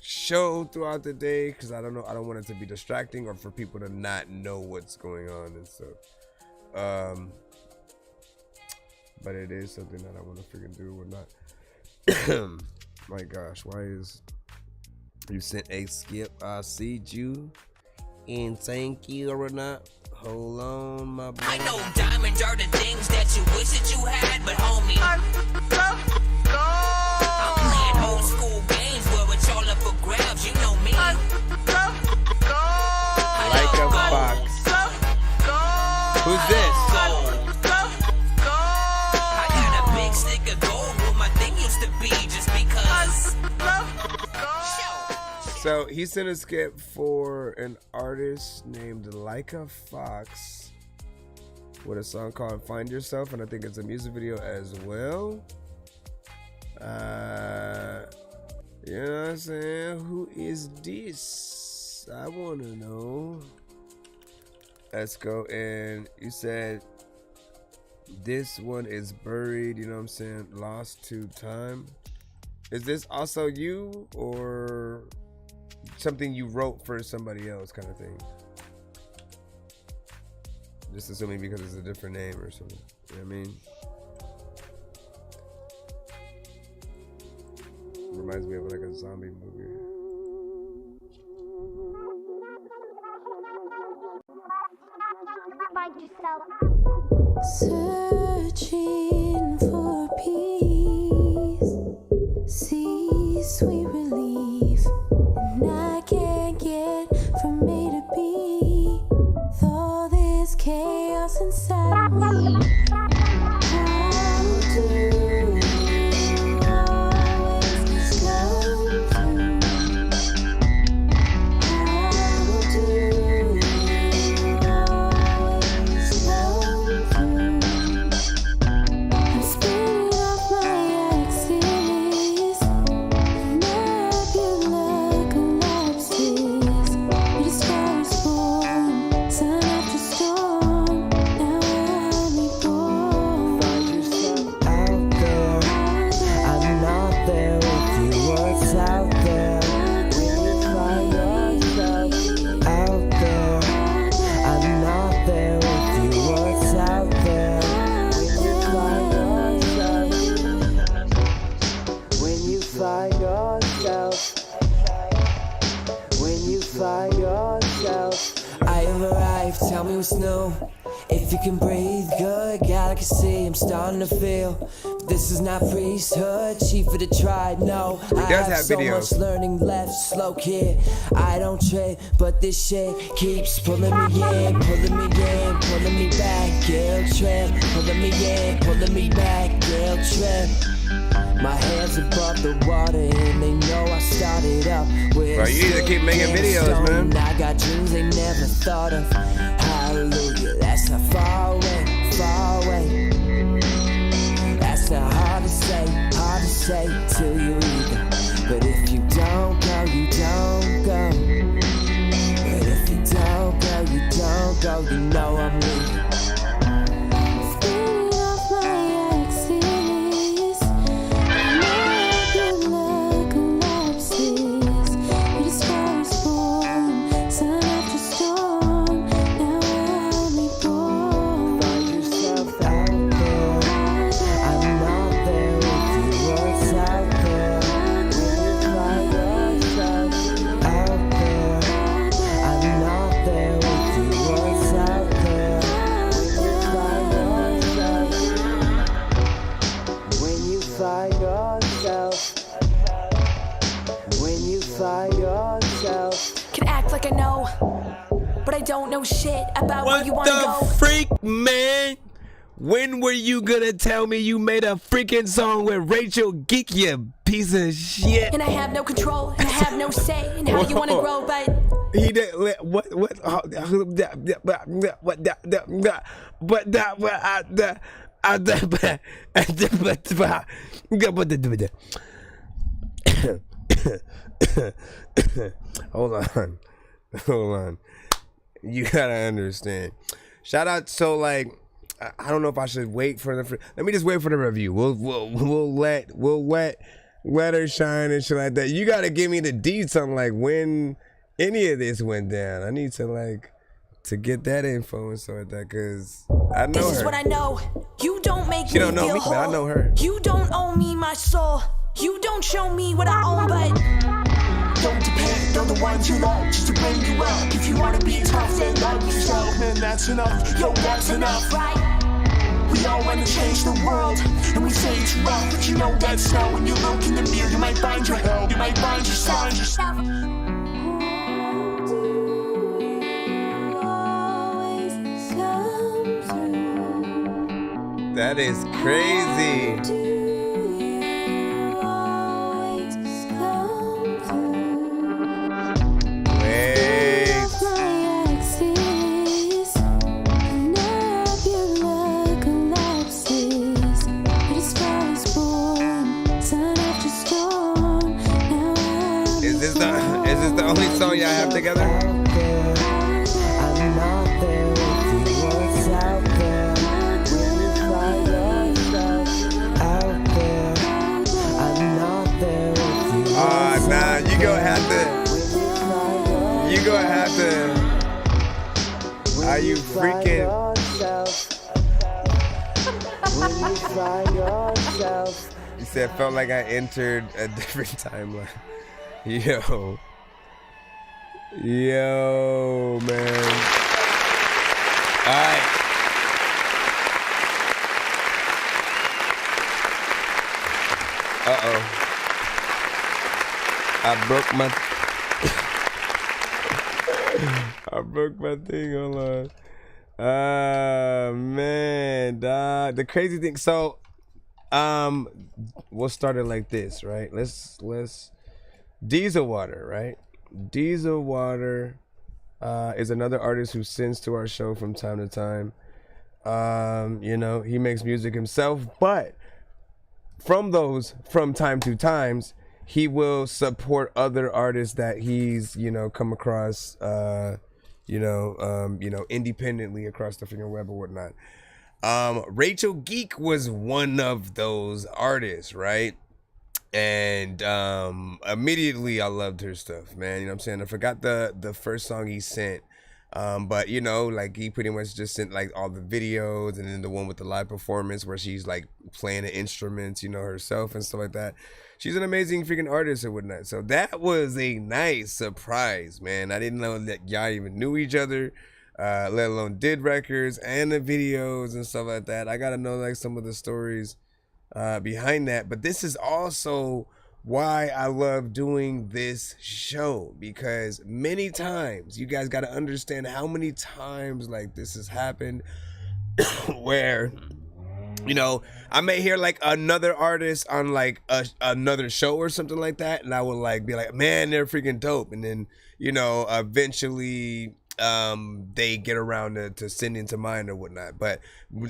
show throughout the day, because I don't know, I don't want it to be distracting or for people to not know what's going on and stuff. But it is something that I want to freaking do or not. My gosh, why is you sent a skip? I see you and thank you or not. Hold on, my boy. I know diamonds are the things that you wish that you had, but homie, I'm playing old school games where it's all up for grabs. You know me. Like a fox. Who's this? I got a big stick of gold where my thing used to be just because. So he sent a skip for an artist named Like a Fox with a song called Find Yourself, and I think it's a music video as well. You know what I'm saying? Who is this? I want to know. Let's go. And you said this one is buried, you know what I'm saying? Lost to time. Is this also you or something you wrote for somebody else kind of thing? Just assuming because it's a different name or something. You know what I mean? Reminds me of like a zombie movie. Searching for peace, see sweet relief, and I can't get from A to B with all this chaos inside of me. How do you always come through? How do you always come through? I'm spinning off my axis, nebula collapses. We the stars born, sun after storm. Now I'm reborn. Find yourself out there. I'm not there with you. What's out there? When you find yourself out there. I'm not there with you. What's out there? When you find yourself. When you find yourself. I have arrived, tell me what's new. If you can breathe good, God, I can see I'm starting to feel. This is not priesthood, chief of the tribe, no. I does have have so videos. much learning left, slow kid. I don't trade, but this shit keeps pulling me in, pulling me in, pulling me back, guilt trip. Pulling me in, pulling me back, guilt trip. My hands above the water and they know I started up with. Bro, you need to keep making videos, man. I got dreams they never thought of. Hallelujah, that's not far away, far away. That's not hard to say to you either. But if you don't go, you don't go. But if you don't go, you don't go. You know I'm leaving. Spinning off my axis, nebula collapses. We the stars born, sun after storm. Now I'm reborn. Find yourself out there. I'm not there with you. What's out there? When you find yourself out there. I'm not there with you. What's out there? When you find yourself. When you find yourself. Can act like I know, but I don't know shit about where you What wanna go. the freak, man? When were you gonna tell me you made a freaking song with Rachel Geek, you piece of shit? And I have no control, and I have no say in how you wanna Whoa. grow, but He did what hold on. You gotta understand. Shout out. So like, I don't know if I should wait for the. Let me just wait for the review. We'll let her shine and shit like that. You gotta give me the deets on like when any of this went down. I need to get that info and stuff like that, cause I know this her. is what I know. You don't make She me don't know feel me, whole. but I know her. You don't owe me my soul. You don't show me what I own, but don't depend on the ones you love just to bring you up. If you wanna be tough, then love yourself, man, that's enough. Yo, that's enough, right? We all wanna change the world, and we say it's rough, but you know that's not. When you look in the mirror, you might find your hell, you might find yourself. That is crazy. Is this the only song y'all have together? Nah, you gonna have to. Are you freaking? You said felt like I entered a different timeline. Yo, man. All right. Uh-oh. I broke my thing. Hold on. Man, dog. The crazy thing. So, we'll start it like this, right? Let's Diesel Water, right? Diesel Water is another artist who sends to our show from time to time. You know, he makes music himself, but from time to times, he will support other artists that he's, you know, come across, independently across the freaking web or whatnot. Rachel Geek was one of those artists, right? And immediately I loved her stuff, man. You know what I'm saying? I forgot the first song he sent. But you know, like he pretty much just sent like all the videos, and then the one with the live performance where she's like playing the instruments, you know, herself and stuff like that. She's an amazing freaking artist and whatnot. So that was a nice surprise, man. I didn't know that y'all even knew each other, let alone did records and the videos and stuff like that. I gotta know like some of the stories behind that. But this is also why I love doing this show, because many times you guys got to understand how many times like this has happened where, you know, I may hear like another artist on like another show or something like that, and I would like be like, man, they're freaking dope, and then, you know, eventually they get around to sending to mine or whatnot. But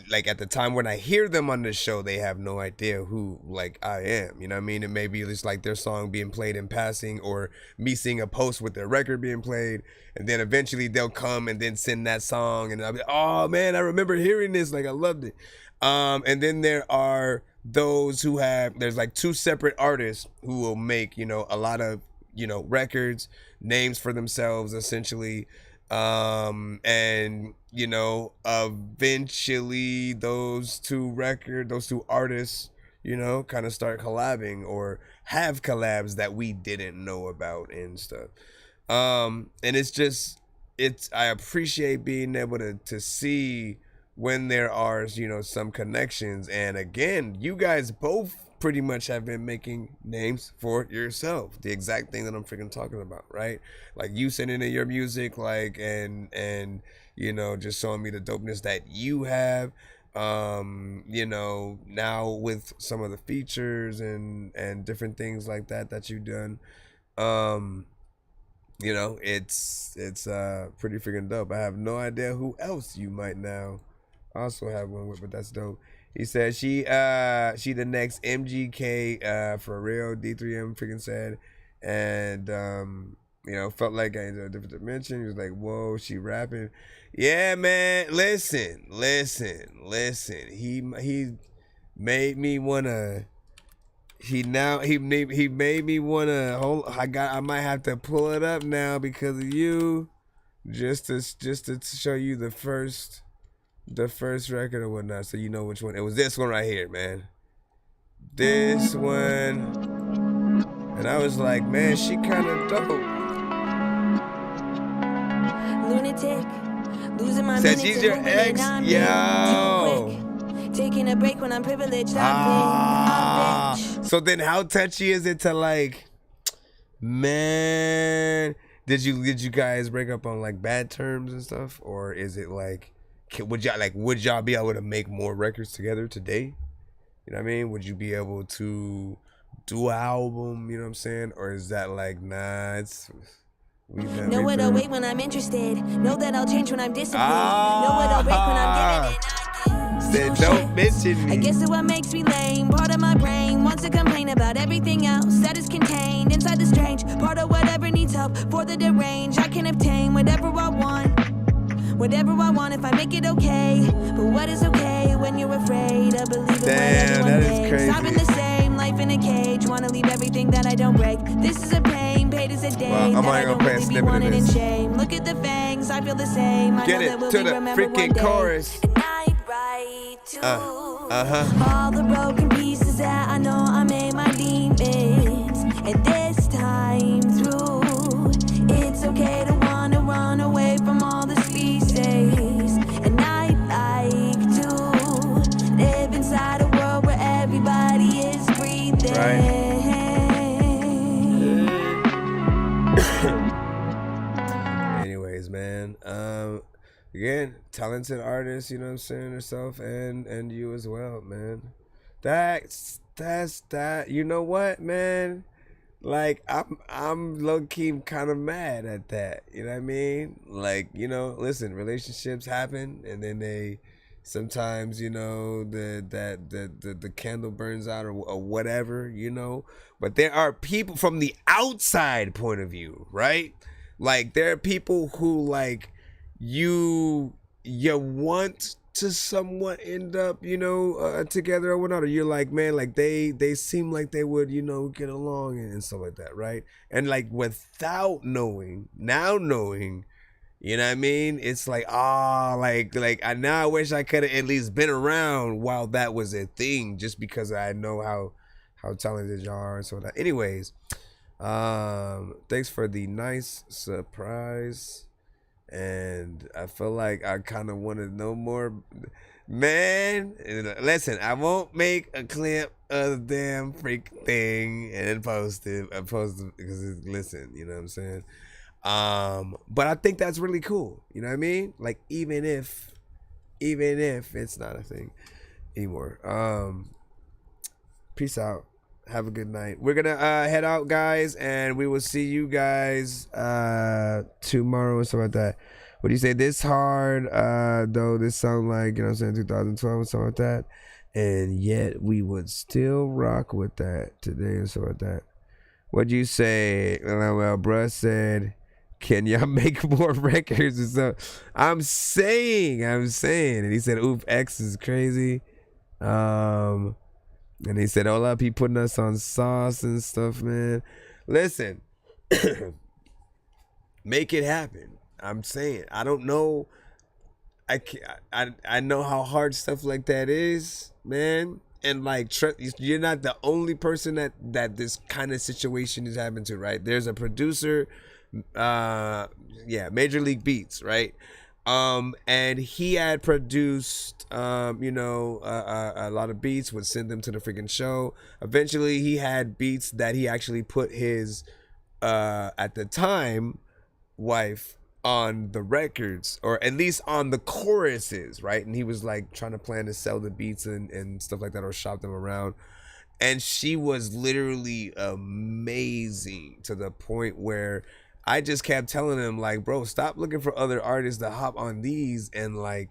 like at the time when I hear them on the show, they have no idea who like I am, you know what I mean? It may be just like their song being played in passing, or me seeing a post with their record being played, and then eventually they'll come and then send that song, and I'll be, oh man, I remember hearing this, like I loved it. And then there are those who there's like two separate artists who will make, you know, a lot of, you know, records, names for themselves essentially. And you know, eventually those two artists, you know, kind of start collabing or have collabs that we didn't know about and stuff. And I appreciate being able to see when there are, you know, some connections. And again, you guys both pretty much have been making names for yourself, the exact thing that I'm freaking talking about, right? Like you sending in your music, like, and you know, just showing me the dopeness that you have, you know, now with some of the features and different things like that you've done. You know, it's pretty freaking dope. I have no idea who else you might now also have one with, but that's dope. He said she the next MGK for real, D3M freaking said. And you know, felt like I entered a different dimension. He was like, whoa, she rapping. Yeah, man, listen. He made me wanna he made me wanna I might have to pull it up now because of you. Just to show you the first record or whatnot, so you know which one. It was this one right here, man. This one. And I was like, man, she kind of dope. Lunatic, losing my Said minutes she's and your moving ex? and I'm Yo. taking a break when I'm privileged. So then how touchy is it to like, man, did you guys break up on like bad terms and stuff? Or is it like, would y'all be able to make more records together today? You know what I mean? Would you be able to do an album, you know what I'm saying? Or is that like, nah, Know what I'll wait when I'm interested. Know that I'll change when I'm disciplined. Know what I'll break when I'm giving it. Said don't mention me. I guess it's what makes me lame. Part of my brain wants to complain about everything else that is contained inside the strange. Part of whatever needs help for the deranged. I can obtain whatever I want. Whatever I want if I make it okay. But what is okay when you're afraid of believing what everyone thinks? I've been the same, life in a cage. Wanna leave everything that I don't break. This is a pain, paid as a day. Well, I'm that I gonna don't play a really be snippet of wanted in this. shame. Look at the fangs, I feel the same. I Get know it that we'll to be the remembered one freaking day. chorus. And I write to Uh-huh. all the broken pieces that I know I made my demons. And this time through, it's okay to wanna run away from all the species. And I like to live inside a world where everybody is breathing. Anyways, man. Again, talented artist, you know what I'm saying, herself and you as well, man. That's that. You know what, man? Like I'm low-key kind of mad at that. You know what I mean? Like, you know, listen, relationships happen and then they sometimes, you know, the candle burns out or whatever, you know. But there are people from the outside point of view, right? Like there are people who like you want to somewhat end up, you know, together or whatnot, or you're like, man, like they seem like they would, you know, get along and stuff like that, right? And like without knowing, now knowing, you know what I mean? It's like, like I now wish I could have at least been around while that was a thing, just because I know how talented y'all are and so that. Anyways, thanks for the nice surprise. And I feel like I kind of want to know more, man. Listen, I won't make a clip of the damn freak thing and then post it. I post it because listen, you know what I'm saying. But I think that's really cool. You know what I mean? Like even if it's not a thing anymore. Peace out. Have a good night. We're gonna head out, guys, and we will see you guys tomorrow and stuff like that. What do you say? This hard, though. This sound like, you know what I'm saying, 2012 and stuff like that. And yet we would still rock with that today and stuff like that. What'd you say? Well, bruh said, can y'all make more records and stuff? I'm saying. And he said, oof, X is crazy. And he said, "Hola, he putting us on sauce and stuff, man." Listen, make it happen. I'm saying, I don't know. I know how hard stuff like that is, man. And like, you're not the only person that this kind of situation is happening to, right? There's a producer, Major League Beats, right? And he had produced, you know, a lot of beats, would send them to the freaking show. Eventually he had beats that he actually put his, at the time, wife on the records, or at least on the choruses, right? And he was like trying to plan to sell the beats and stuff like that, or shop them around. And she was literally amazing to the point where I just kept telling him, like, bro, stop looking for other artists to hop on these and like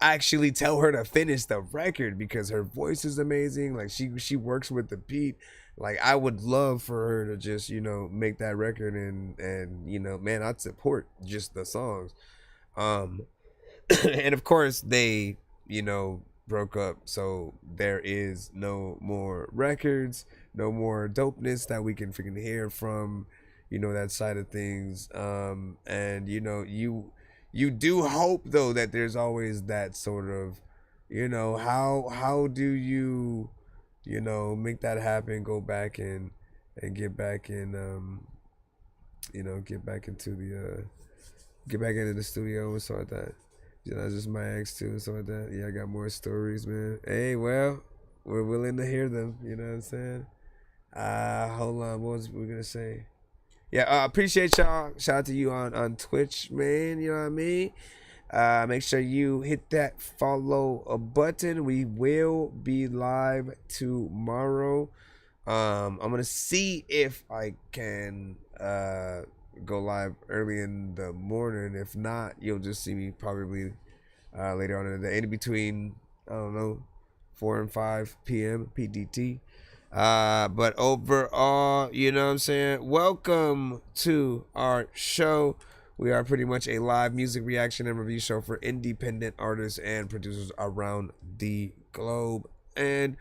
actually tell her to finish the record, because her voice is amazing. Like she works with the beat. Like I would love for her to just, you know, make that record and you know, man, I'd support just the songs. And of course they, you know, broke up, so there is no more records, no more dopeness that we can freaking hear from, you know, that side of things. And you know, you do hope though that there's always that sort of, you know, how do you know, make that happen, go back and and get back in, you know, get back into the studio and stuff like that. You know, just my ex too and stuff like that. Yeah, I got more stories, man. Hey, well, we're willing to hear them. You know what I'm saying? Hold on, what was we gonna say? Yeah, appreciate y'all. Shout out to you on Twitch, man. You know what I mean? Make sure you hit that follow button. We will be live tomorrow. I'm gonna see if I can go live early in the morning. If not, you'll just see me probably later on in the day, in between, I don't know, 4 and 5 p.m. PDT. But overall, you know what I'm saying? Welcome to our show. We are pretty much a live music reaction and review show for independent artists and producers around the globe. And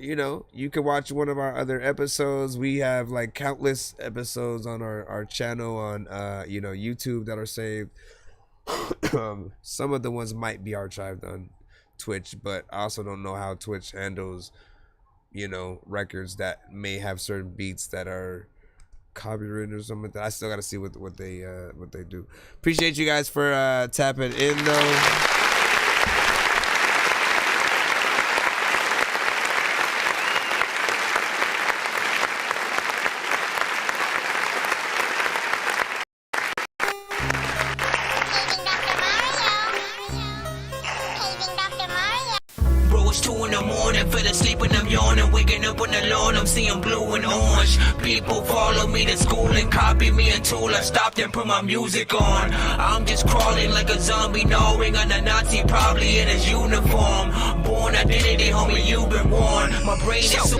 you know, you can watch one of our other episodes. We have like countless episodes on our channel on you know, YouTube that are saved. Some of the ones might be archived on Twitch, but I also don't know how Twitch handles, you know, records that may have certain beats that are copyrighted or something like that. I still gotta see what they do. Appreciate you guys for tapping in though. Bro, it's 2 in the morning, fell asleep and I'm yawning, waking up on the lawn, I'm seeing blue and orange. People follow me to school and copy me until I stopped and put my music on. I'm just crawling like a zombie, gnawing on a Nazi, probably in his uniform. Born identity, homie, you've been warned. My brain is so...